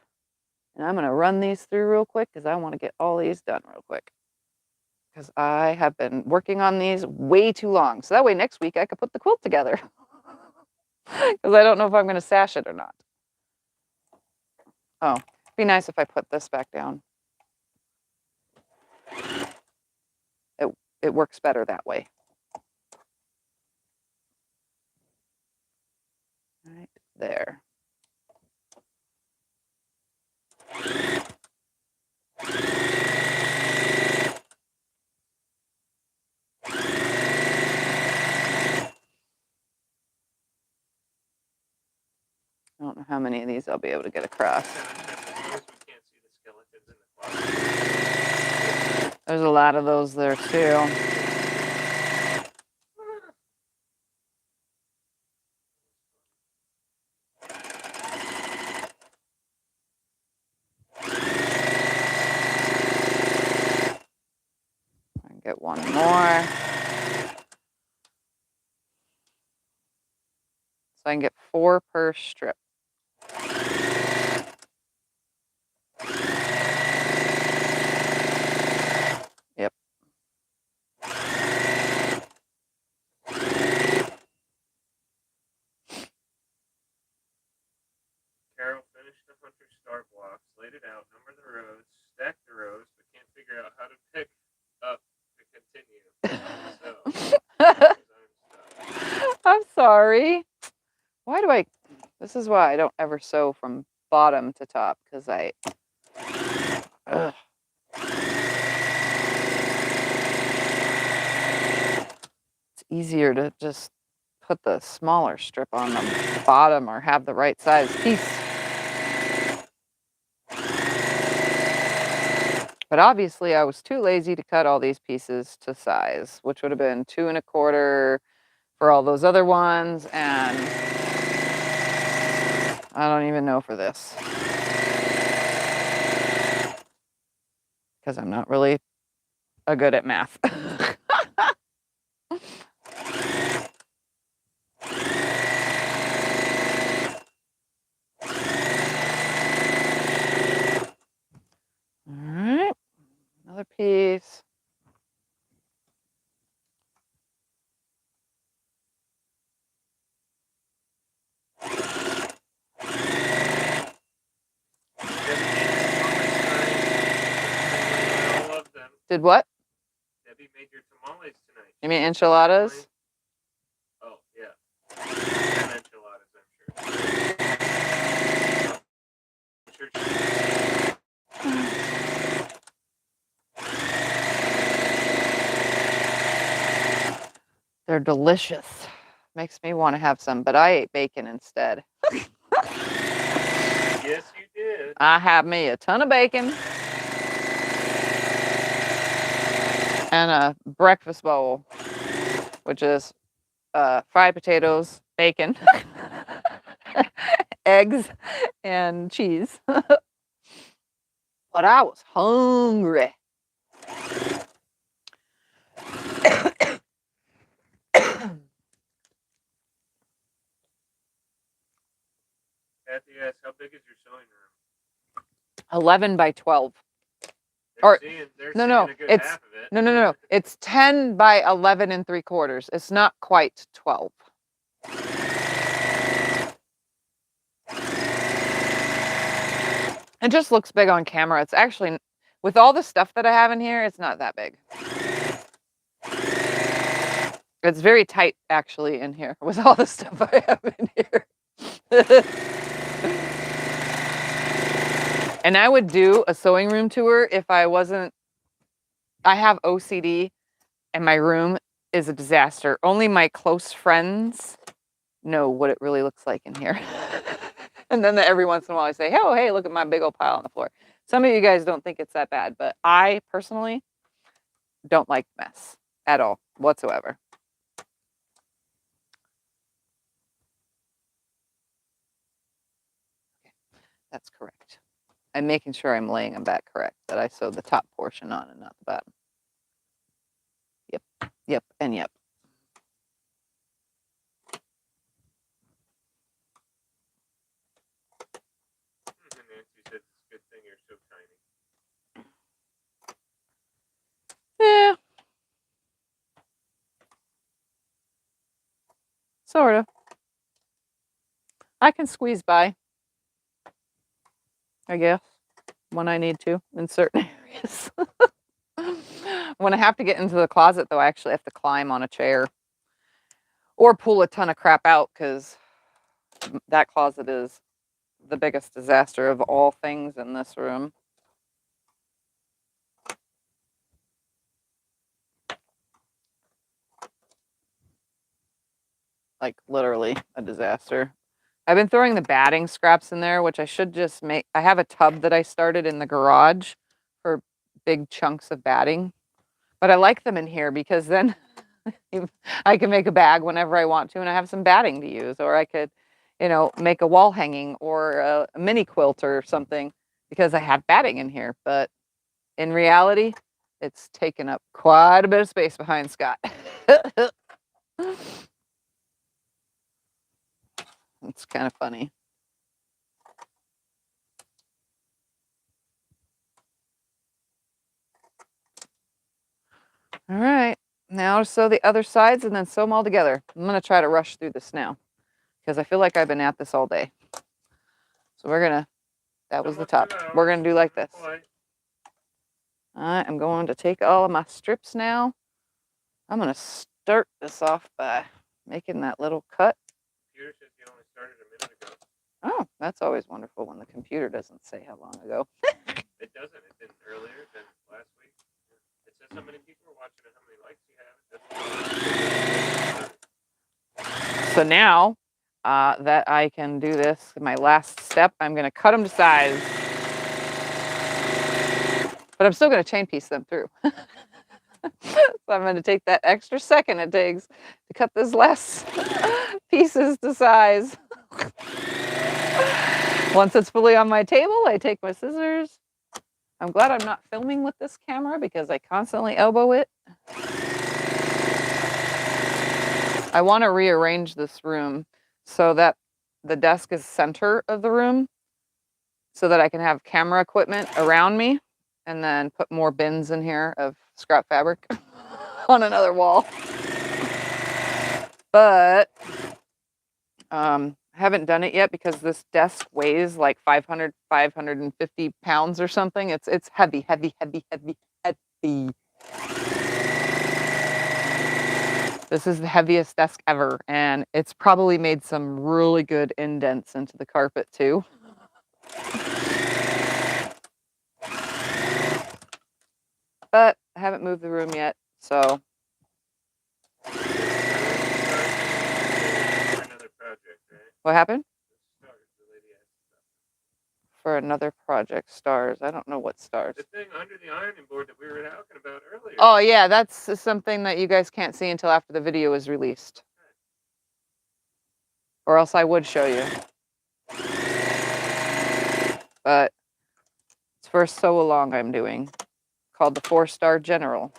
and I'm gonna run these through real quick because I wanna get all these done real quick. Because I have been working on these way too long. So that way next week I could put the quilt together. Because I don't know if I'm gonna sash it or not. Oh, it'd be nice if I put this back down. It works better that way. Right there. I don't know how many of these I'll be able to get across. There's a lot of those there too. I can get one more. So I can get 4 per strip. Yep. Carol finished the hunter star blocks, laid it out, numbered the rows, stacked the rows, but can't figure out how to pick up to continue. So, I'm sorry. Why do I? This is why I don't ever sew from bottom to top, because I. Ugh. It's easier to just put the smaller strip on the bottom or have the right size piece. But obviously I was too lazy to cut all these pieces to size, which would have been 2 1/4 for all those other ones, and I don't even know for this. Because I'm not really good at math. All right, another piece. Did what? Debbie made your tamales tonight. You mean enchiladas? Oh, yeah. And enchiladas, I'm sure. They're delicious. Makes me want to have some, but I ate bacon instead. Yes, you did. I had me a ton of bacon and a breakfast bowl, which is fried potatoes, bacon, eggs, and cheese. But I was hungry. Kathy asks, how big is your sewing room? 11 by 12. They're Or seeing no, a good it's half of it. no. It's 10 by 11 and 3/4. It's not quite 12. It just looks big on camera. It's actually, with all the stuff that I have in here, it's not that big. It's very tight, actually, in here with all the stuff I have in here. And I would do a sewing room tour if I wasn't, I have OCD and my room is a disaster. Only my close friends know what it really looks like in here. And then every once in a while I say, oh, hey, look at my big old pile on the floor. Some of you guys don't think it's that bad, but I personally don't like mess at all, whatsoever. That's correct. I'm making sure I'm laying them back correct, that I sew the top portion on and not the bottom. Yep, and yep. Nancy said it's a good thing you're so tiny. Yeah. Sort of. I can squeeze by, I guess, when I need to in certain areas. When I have to get into the closet, though, I actually have to climb on a chair or pull a ton of crap out, because that closet is the biggest disaster of all things in this room. Like, literally a disaster. I've been throwing the batting scraps in there, which I should just make. I have a tub that I started in the garage for big chunks of batting, but I like them in here because then I can make a bag whenever I want to, and I have some batting to use, or I could, make a wall hanging or a mini quilt or something because I have batting in here. But in reality, it's taken up quite a bit of space behind Scott. It's kind of funny. All right, now sew the other sides and then sew them all together. I'm going to try to rush through this now because I feel like I've been at this all day. So that was the top. We're going to do like this. All right, I'm going to take all of my strips now. I'm going to start this off by making that little cut. Computer says you only started a minute ago. Oh, that's always wonderful when the computer doesn't say how long ago. It doesn't. It didn't earlier than last week. It says how many people are watching and how many likes you have. So now that I can do this, my last step, I'm going to cut them to size. But I'm still going to chain piece them through. So I'm going to take that extra second it takes to cut this last pieces to size. Once it's fully on my table, I take my scissors. I'm glad I'm not filming with this camera because I constantly elbow it. I want to rearrange this room so that the desk is center of the room so that I can have camera equipment around me and then put more bins in here of scrap fabric on another wall. But I haven't done it yet because this desk weighs like 550 pounds or something. It's heavy. This is the heaviest desk ever, and it's probably made some really good indents into the carpet too. But I haven't moved the room yet, so. What happened? For another project, stars. I don't know what stars. The thing under the ironing board that we were talking about earlier. Oh yeah, that's something that you guys can't see until after the video is released. Or else I would show you. But it's for a sew along I'm doing, called the 4-Star General.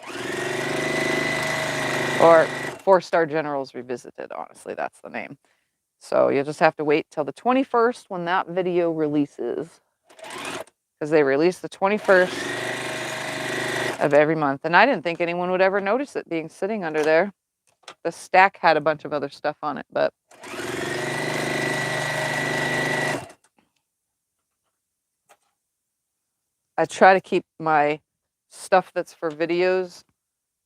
Or 4-Star Generals Revisited, honestly, that's the name. So you'll just have to wait till the 21st when that video releases. because they release the 21st of every month. And I didn't think anyone would ever notice it being sitting under there. The stack had a bunch of other stuff on it, but I try to keep my stuff that's for videos.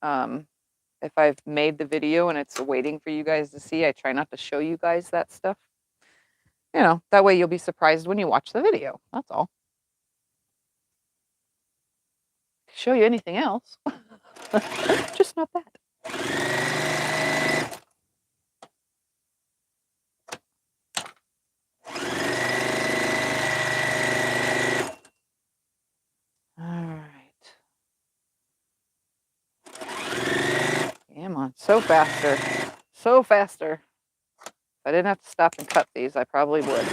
If I've made the video and it's waiting for you guys to see, I try not to show you guys that stuff. You know, that way you'll be surprised when you watch the video. That's all. Show you anything else, just not that. All right. Come on, so faster. So faster. If I didn't have to stop and cut these, I probably would.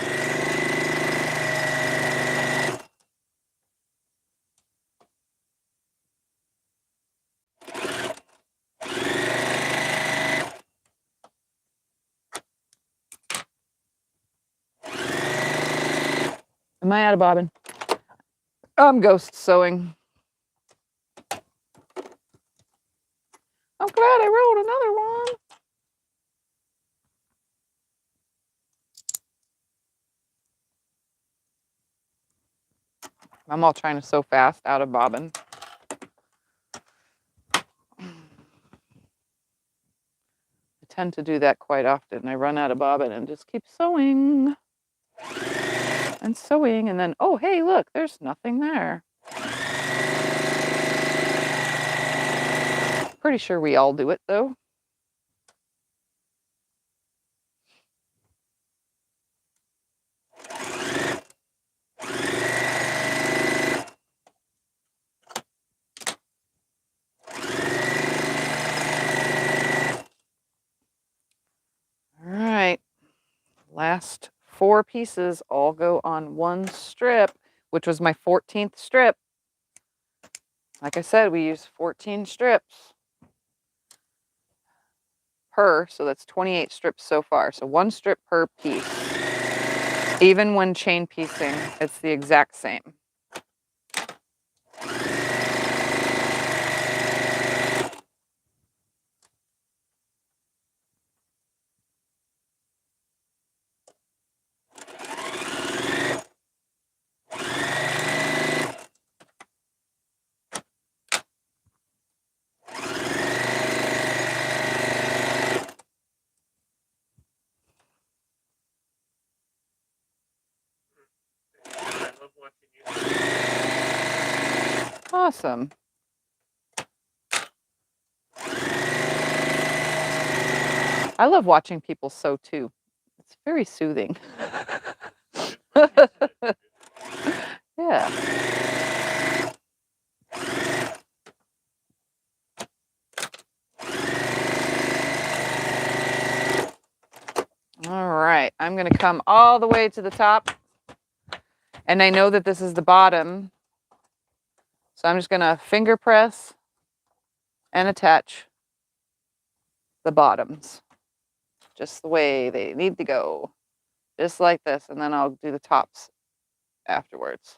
Am I out of bobbin? I'm ghost sewing. I'm glad I wrote another one. I'm all trying to sew fast out of bobbin. I tend to do that quite often. I run out of bobbin and just keep sewing and sewing, and then, oh, hey, look, there's nothing there. Pretty sure we all do it, though. All right, last 4 pieces all go on one strip, which was my 14th strip. Like I said, we use 14 strips per, so that's 28 strips so far. So 1 strip per piece. Even when chain piecing, it's the exact same. Awesome. I love watching people sew too. It's very soothing. Yeah. All right, I'm going to come all the way to the top. And I know that this is the bottom. So I'm just going to finger press and attach the bottoms. Just the way they need to go. Just like this. And then I'll do the tops afterwards.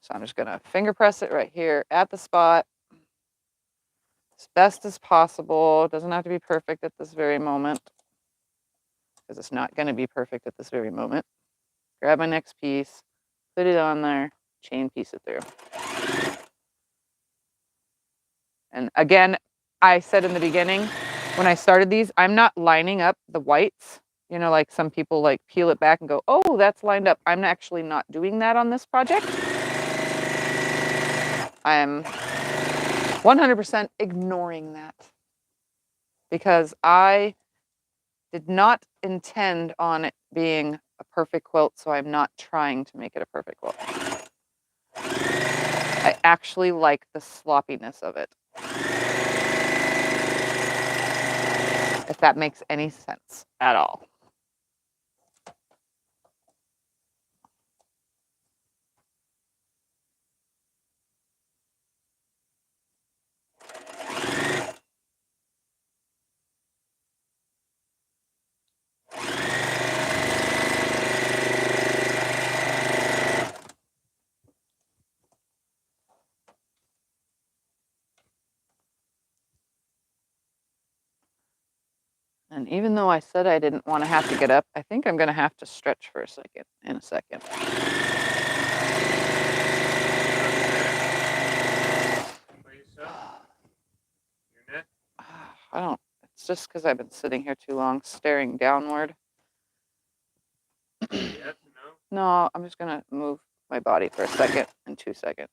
So I'm just going to finger press it right here at the spot as best as possible. It doesn't have to be perfect at this very moment, because it's not going to be perfect at this very moment. Grab my next piece, put it on there, chain piece it through. And again, I said in the beginning, when I started these, I'm not lining up the whites. You know, like some people like peel it back and go, oh, that's lined up. I'm actually not doing that on this project. I'm 100% ignoring that, because I did not intend on it being a perfect quilt, so I'm not trying to make it a perfect quilt. I actually like the sloppiness of it. If that makes any sense at all. And even though I said I didn't want to have to get up, I think I'm going to have to stretch for a second, in a second. Your neck? I don't, it's just because I've been sitting here too long, staring downward. Yes or no? No, I'm just going to move my body for a second in 2 seconds.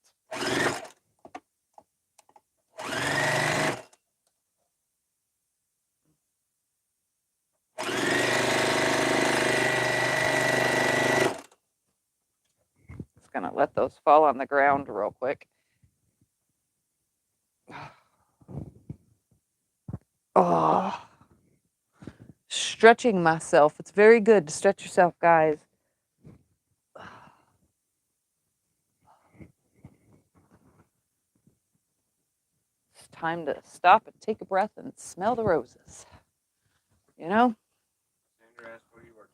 Just going to let those fall on the ground real quick. Oh, stretching myself. It's very good to stretch yourself, guys. It's time to stop and take a breath and smell the roses. You know? Sandra asked where you work.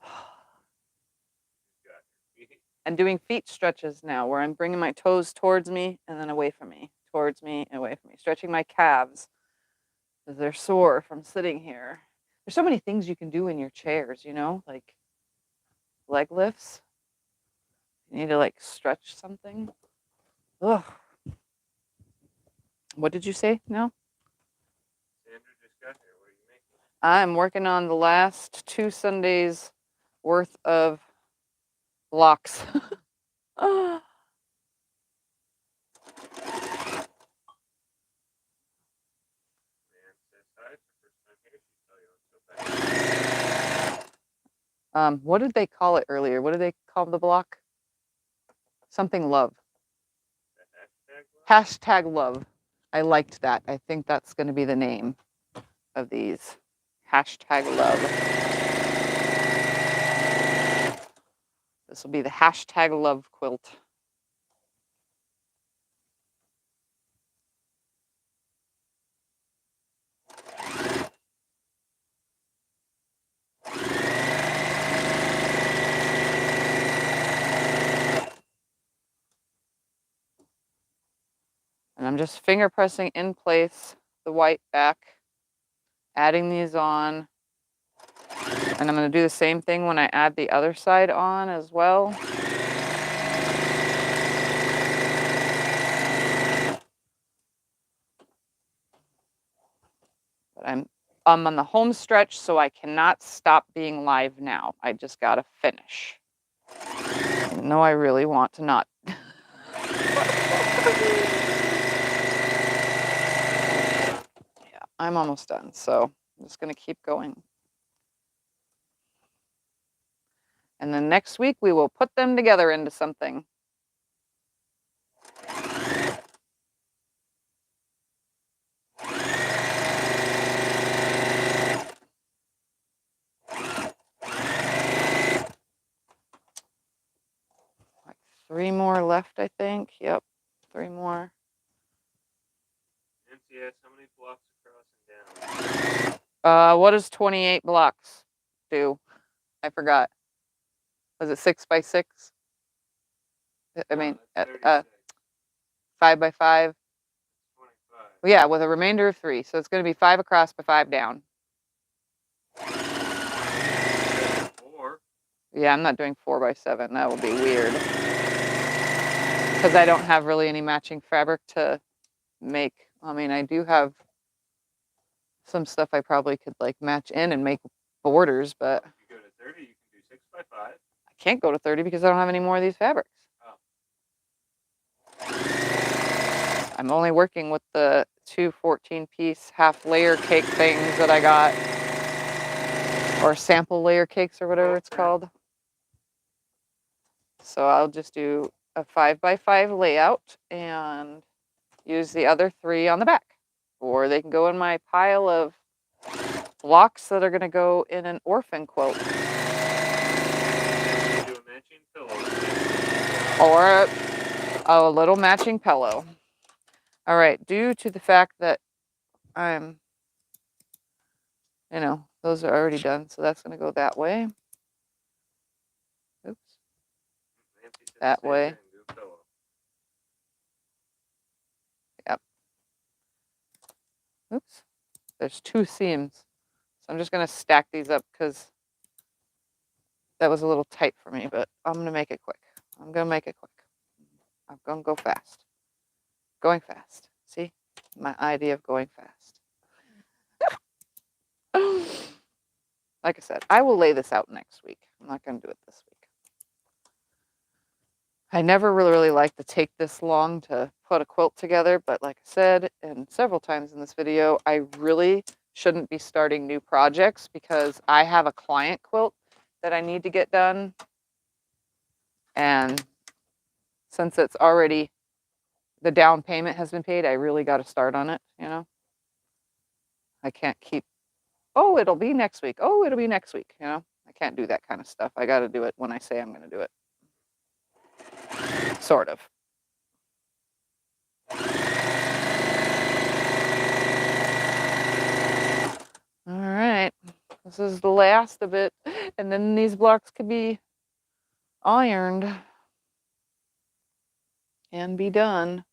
And doing feet stretches now, where I'm bringing my toes towards me and then away from me, towards me and away from me. Stretching my calves because they're sore from sitting here. There's so many things you can do in your chairs, you know, like leg lifts. You need to like stretch something. Ugh. What did you say? No? Sandra just got here. What are you making? I'm working on the last 2 Sundays worth of blocks. What did they call it earlier? What did they call the block? Something love. Hashtag love. I liked that. I think that's going to be the name of these. Hashtag love. This will be the hashtag love quilt. And I'm just finger pressing in place the white back, adding these on. And I'm going to do the same thing when I add the other side on as well. But I'm on the home stretch, so I cannot stop being live now. I just got to finish. Even though I really want to not. Yeah, I'm almost done, so I'm just going to keep going. And then next week, we will put them together into something. Like 3 more left, I think. Yep, 3 more. Nancy asked how many blocks across and down. What does 28 blocks do? I forgot. Was it 6 by 6? I mean, 5 by 5. 25. Well, yeah, with a remainder of 3. So it's going to be 5 across by 5 down. 4. Yeah, I'm not doing 4 by 7. That would be weird. Because I don't have really any matching fabric to make. I mean, I do have some stuff I probably could like match in and make borders, but if you go to 30, you can do 6 by 5. I can't go to 30 because I don't have any more of these fabrics. Oh. I'm only working with the 2 14-piece half layer cake things that I got, or sample layer cakes or whatever it's called. So I'll just do a 5 by 5 layout and use the other 3 on the back, or they can go in my pile of blocks that are going to go in an orphan quilt. Do a matching pillow. Or a little matching pillow. All right, due to the fact that I'm, those are already done, so that's going to go that way. Oops. That way. Yep. Oops. There's 2 seams, so I'm just going to stack these up because that was a little tight for me, but I'm going to make it quick. I'm going to make it quick. I'm going to go fast. Going fast. See? My idea of going fast. Like I said, I will lay this out next week. I'm not going to do it this week. I never really like to take this long to put a quilt together, but like I said, and several times in this video, I really shouldn't be starting new projects because I have a client quilt that I need to get done. And since it's already, the down payment has been paid, I really got to start on it, you know? I can't keep, oh, it'll be next week. Oh, it'll be next week, you know? I can't do that kind of stuff. I got to do it when I say I'm going to do it. Sort of. All right, this is the last of it, and then these blocks could be ironed and be done.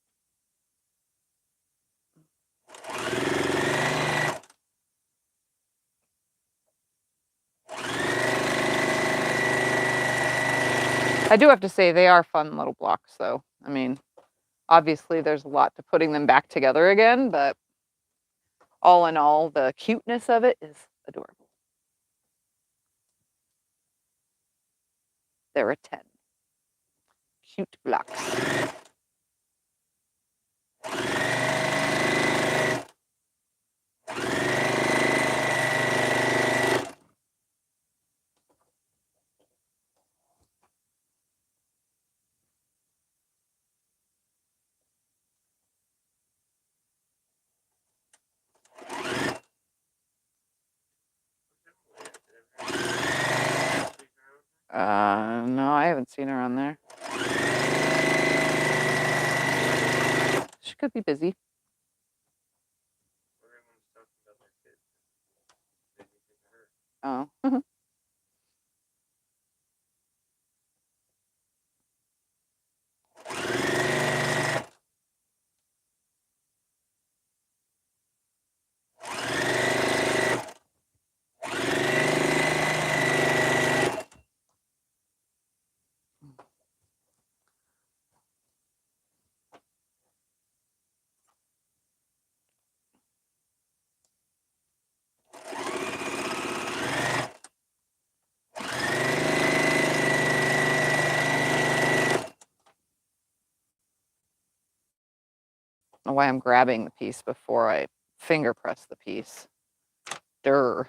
I do have to say they are fun little blocks, though. I mean, obviously there's a lot to putting them back together again, but all in all, the cuteness of it is adorable. They're a 10. Cute blocks. No, I haven't seen her on there. She could be busy. Oh. Why I'm grabbing the piece before I finger press the piece. Durr.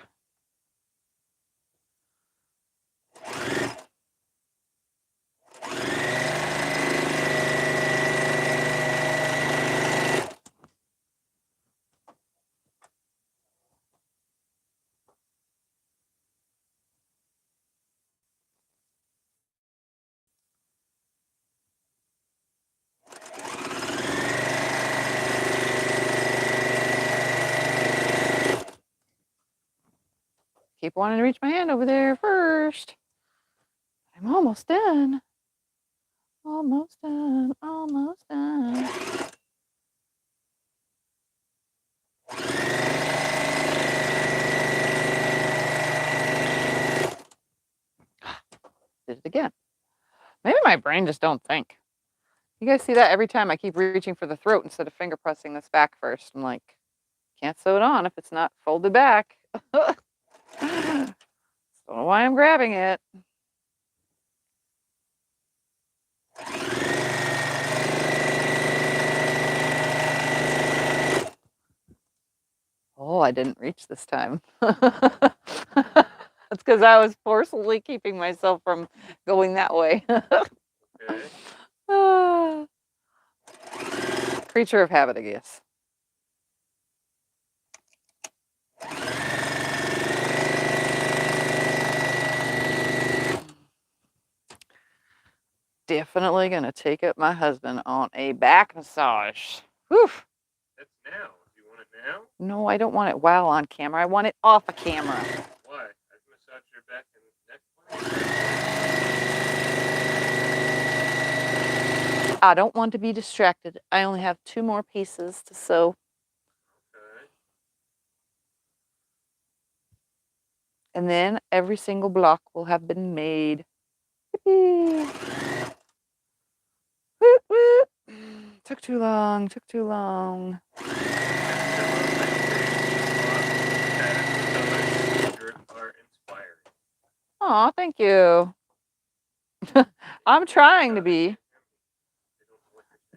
Keep wanting to reach my hand over there first. I'm almost done. Almost done. Almost done. Did it again. Maybe my brain just don't think. You guys see that every time I keep reaching for the throat instead of finger pressing this back first. I'm like, can't sew it on if it's not folded back. Don't know why I'm grabbing it. Oh, I didn't reach this time. That's because I was forcibly keeping myself from going that way. Okay. Creature of habit, I guess. Definitely gonna take up my husband on a back massage. Whew. That's now. Do you want it now? No, I don't want it while on camera. I want it off a camera. Why? I've massaged your back and neck. I don't want to be distracted. I only have 2 more pieces to sew. And then every single block will have been made. Yippee. Woot, woot. Took too long, took too long. Aw, thank you. I'm trying to be.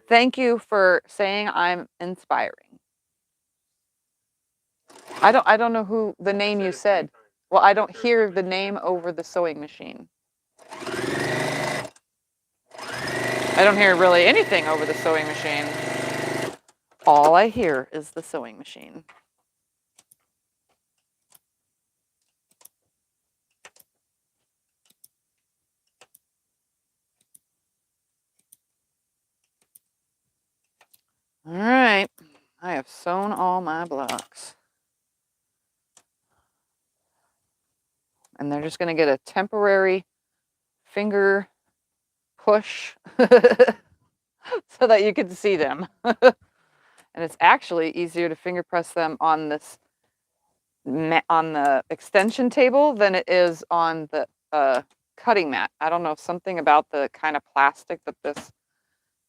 Thank you for saying I'm inspiring. I don't know who the name you said. Well, I don't hear the name over the sewing machine. I don't hear really anything over the sewing machine. All I hear is the sewing machine. All right, I have sewn all my blocks. And they're just gonna get a temporary finger push so that you can see them. And it's actually easier to finger press them on this on the extension table than it is on the cutting mat. I don't know, something about the kind of plastic that this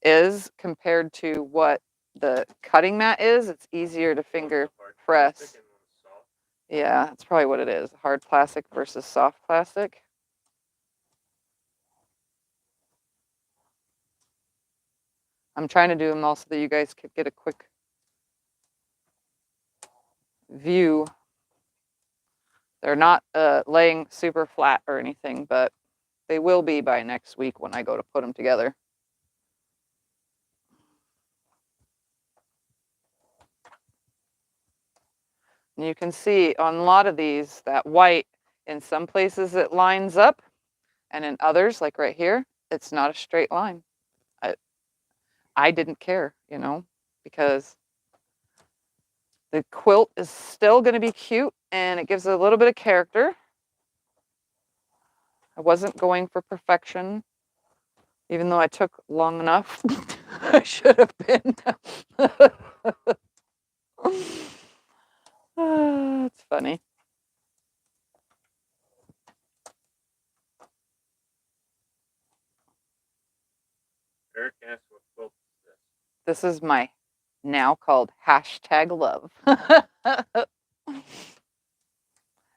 is compared to what the cutting mat is. It's easier to finger press. Yeah, that's probably what it is. Hard plastic versus soft plastic. I'm trying to do them all so that you guys could get a quick view. They're not laying super flat or anything, but they will be by next week when I go to put them together. And you can see on a lot of these, that white, in some places it lines up, and in others, like right here, it's not a straight line. I didn't care, you know, because the quilt is still going to be cute and it gives it a little bit of character. I wasn't going for perfection, even though I took long enough. I should have been. It's funny. Eric asked what quilt is this? This is my now called #love.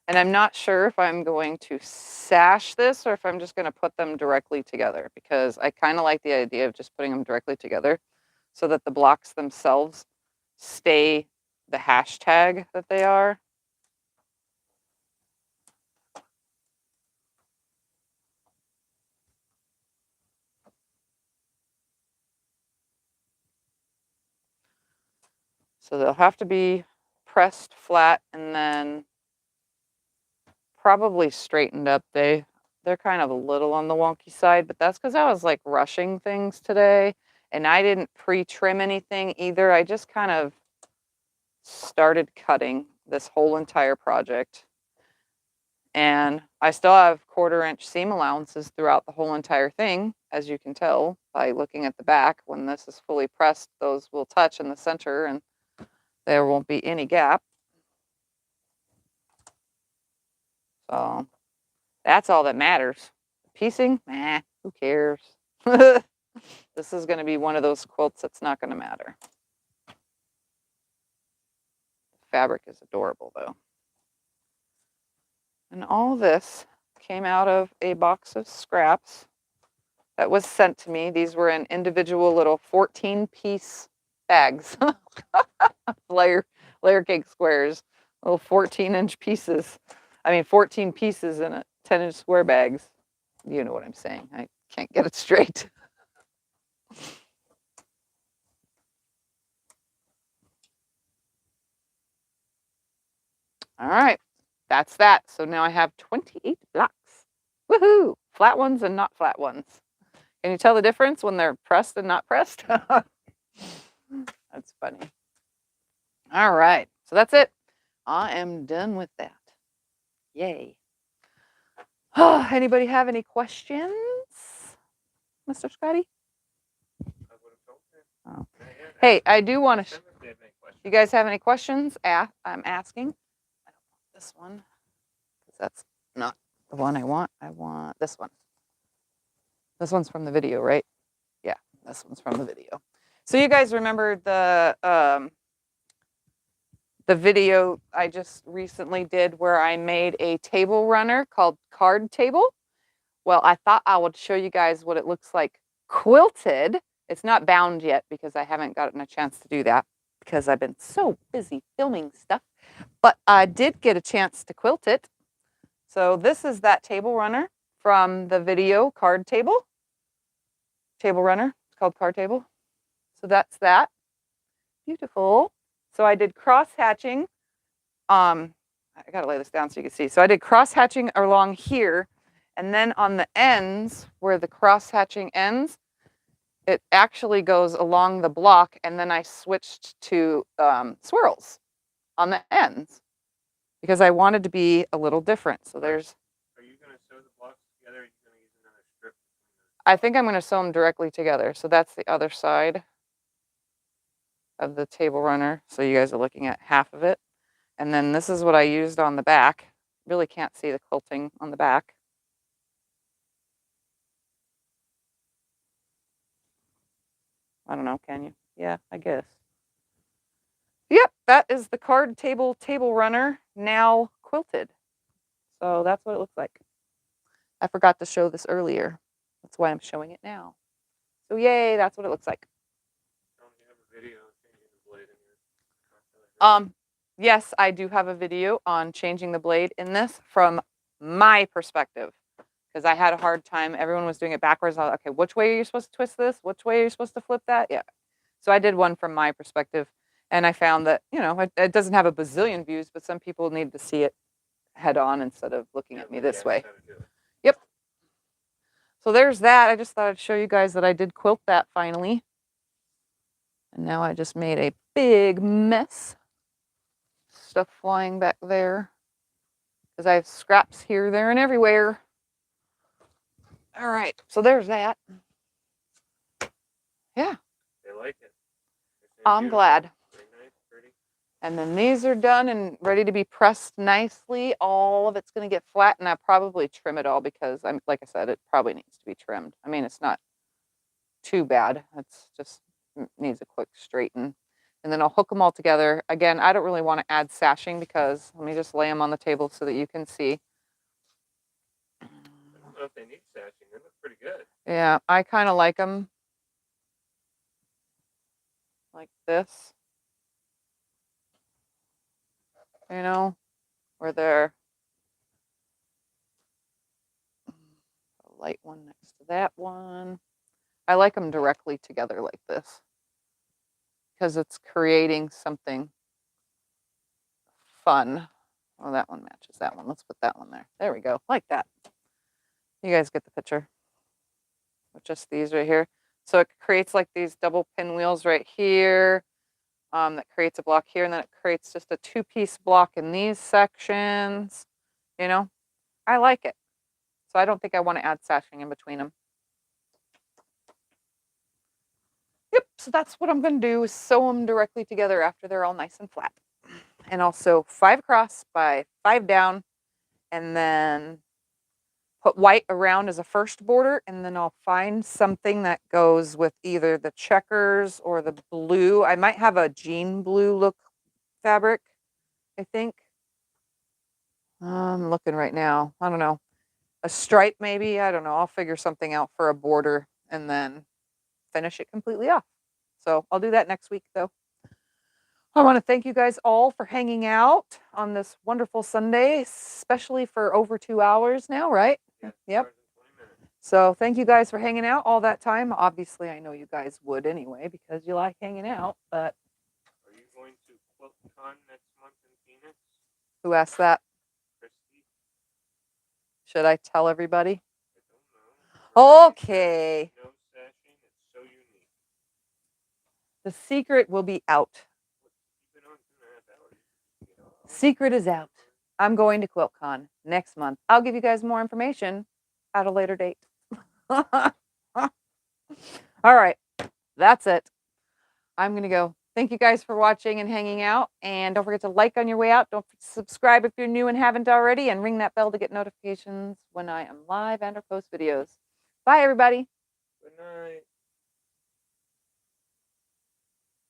And I'm not sure if I'm going to sash this or if I'm just going to put them directly together, because I kind of like the idea of just putting them directly together so that the blocks themselves stay the hashtag that they are. So they'll have to be pressed flat and then probably straightened up. They're kind of a little on the wonky side, but that's because I was like rushing things today and I didn't pre-trim anything either. I just kind of started cutting this whole entire project. And I still have 1/4 inch seam allowances throughout the whole entire thing, as you can tell by looking at the back. When this is fully pressed, those will touch in the center and there won't be any gap. So that's all that matters. Piecing, who cares? This is going to be one of those quilts that's not going to matter. The fabric is adorable though. And all this came out of a box of scraps that was sent to me. These were in individual little 14-piece bags. layer cake squares, little 14-inch pieces. I mean 14 pieces in a 10-inch square bags. You know what I'm saying. I can't get it straight. All right, that's that. So now I have 28 blocks. Woohoo! Flat ones and not flat ones. Can you tell the difference when they're pressed and not pressed? That's funny. All right, so that's it. I am done with that. Yay. Oh, anybody have any questions, Mr. Scotty? Oh. Hey, I do want to. You guys have any questions? I'm asking. I don't want this one because That's not the one I want. I want this one. This one's from the video, right? Yeah, this one's from the video. So you guys remember the video I just recently did where I made a table runner called Card Table? Well, I thought I would show you guys what it looks like quilted. It's not bound yet because I haven't gotten a chance to do that because I've been so busy filming stuff. But I did get a chance to quilt it. So this is that table runner from the video Card Table. Table runner. It's called Card Table. So that's that. Beautiful. So I did cross hatching. I gotta lay this down so you can see. So I did cross hatching along here, and then on the ends where the cross hatching ends, it actually goes along the block, and then I switched to swirls on the ends because I wanted to be a little different. So there's. Are you gonna sew the blocks together? Or are you gonna use another strip? I think I'm gonna sew them directly together. So that's the other side of the table runner. So you guys are looking at half of it. And then this is what I used on the back. Really can't see the quilting on the back. I don't know, can you? Yeah, I guess. Yep, that is the card table runner now quilted. So that's what it looks like. I forgot to show this earlier. That's why I'm showing it now. So yay, that's what it looks like. You have a video changing the blade in your Yes, I do have a video on changing the blade in this from my perspective because I had a hard time. Everyone was doing it backwards. I was like, okay, which way are you supposed to twist this? Which way are you supposed to flip that? Yeah. So I did one from my perspective, and I found that, you know, it doesn't have a bazillion views, but some people need to see it head on instead of looking at me this way. Yep. So there's that. I just thought I'd show you guys that I did quilt that finally. And now I just made a big mess. Stuff flying back there because I have scraps here, there, and everywhere. All right, so there's that. Yeah. They like it. I'm glad. Very nice, pretty. And then these are done and ready to be pressed nicely. All of it's going to get flat, and I'll probably trim it all because, like I said, it probably needs to be trimmed. I mean, it's not too bad. It's just needs a quick straighten. And then I'll hook them all together. Again, I don't really want to add sashing because let me just lay them on the table so that you can see. I don't know if they need sashing. They look pretty good. Yeah, I kind of like them like this. You know, where they're a light one next to that one. I like them directly together like this because it's creating something fun. Oh, that one matches that one. Let's put that one there. There we go. Like that. You guys get the picture with just these right here. So it creates like these double pinwheels right here. That creates a block here, and then it creates just a two-piece block in these sections. You know, I like it. So I don't think I want to add sashing in between them. Yep, so that's what I'm going to do is sew them directly together after they're all nice and flat. And I'll sew 5 across by 5 down, and then put white around as a first border, and then I'll find something that goes with either the checkers or the blue. I might have a jean blue look fabric, I think. I'm looking right now. I don't know. A stripe maybe. I don't know. I'll figure something out for a border and then finish it completely off. So I'll do that next week though. I want to thank you guys all for hanging out on this wonderful Sunday, especially for over 2 hours now, right? Yeah, Yep. So thank you guys for hanging out all that time. Obviously, I know you guys would anyway because you like hanging out, but. Are you going to QuiltCon next month in Phoenix? Who asked that? Christy? Should I tell everybody? I don't know. Okay. No sashing. It's so unique. The secret will be out. You've been on 2.5 hours. Secret is out. I'm going to QuiltCon next month. I'll give you guys more information at a later date. All right. That's it. I'm going to go Thank you guys for watching and hanging out. And don't forget to like on your way out. Don't subscribe if you're new and haven't already. And ring that bell to get notifications when I am live and or post videos. Bye, everybody. Good night.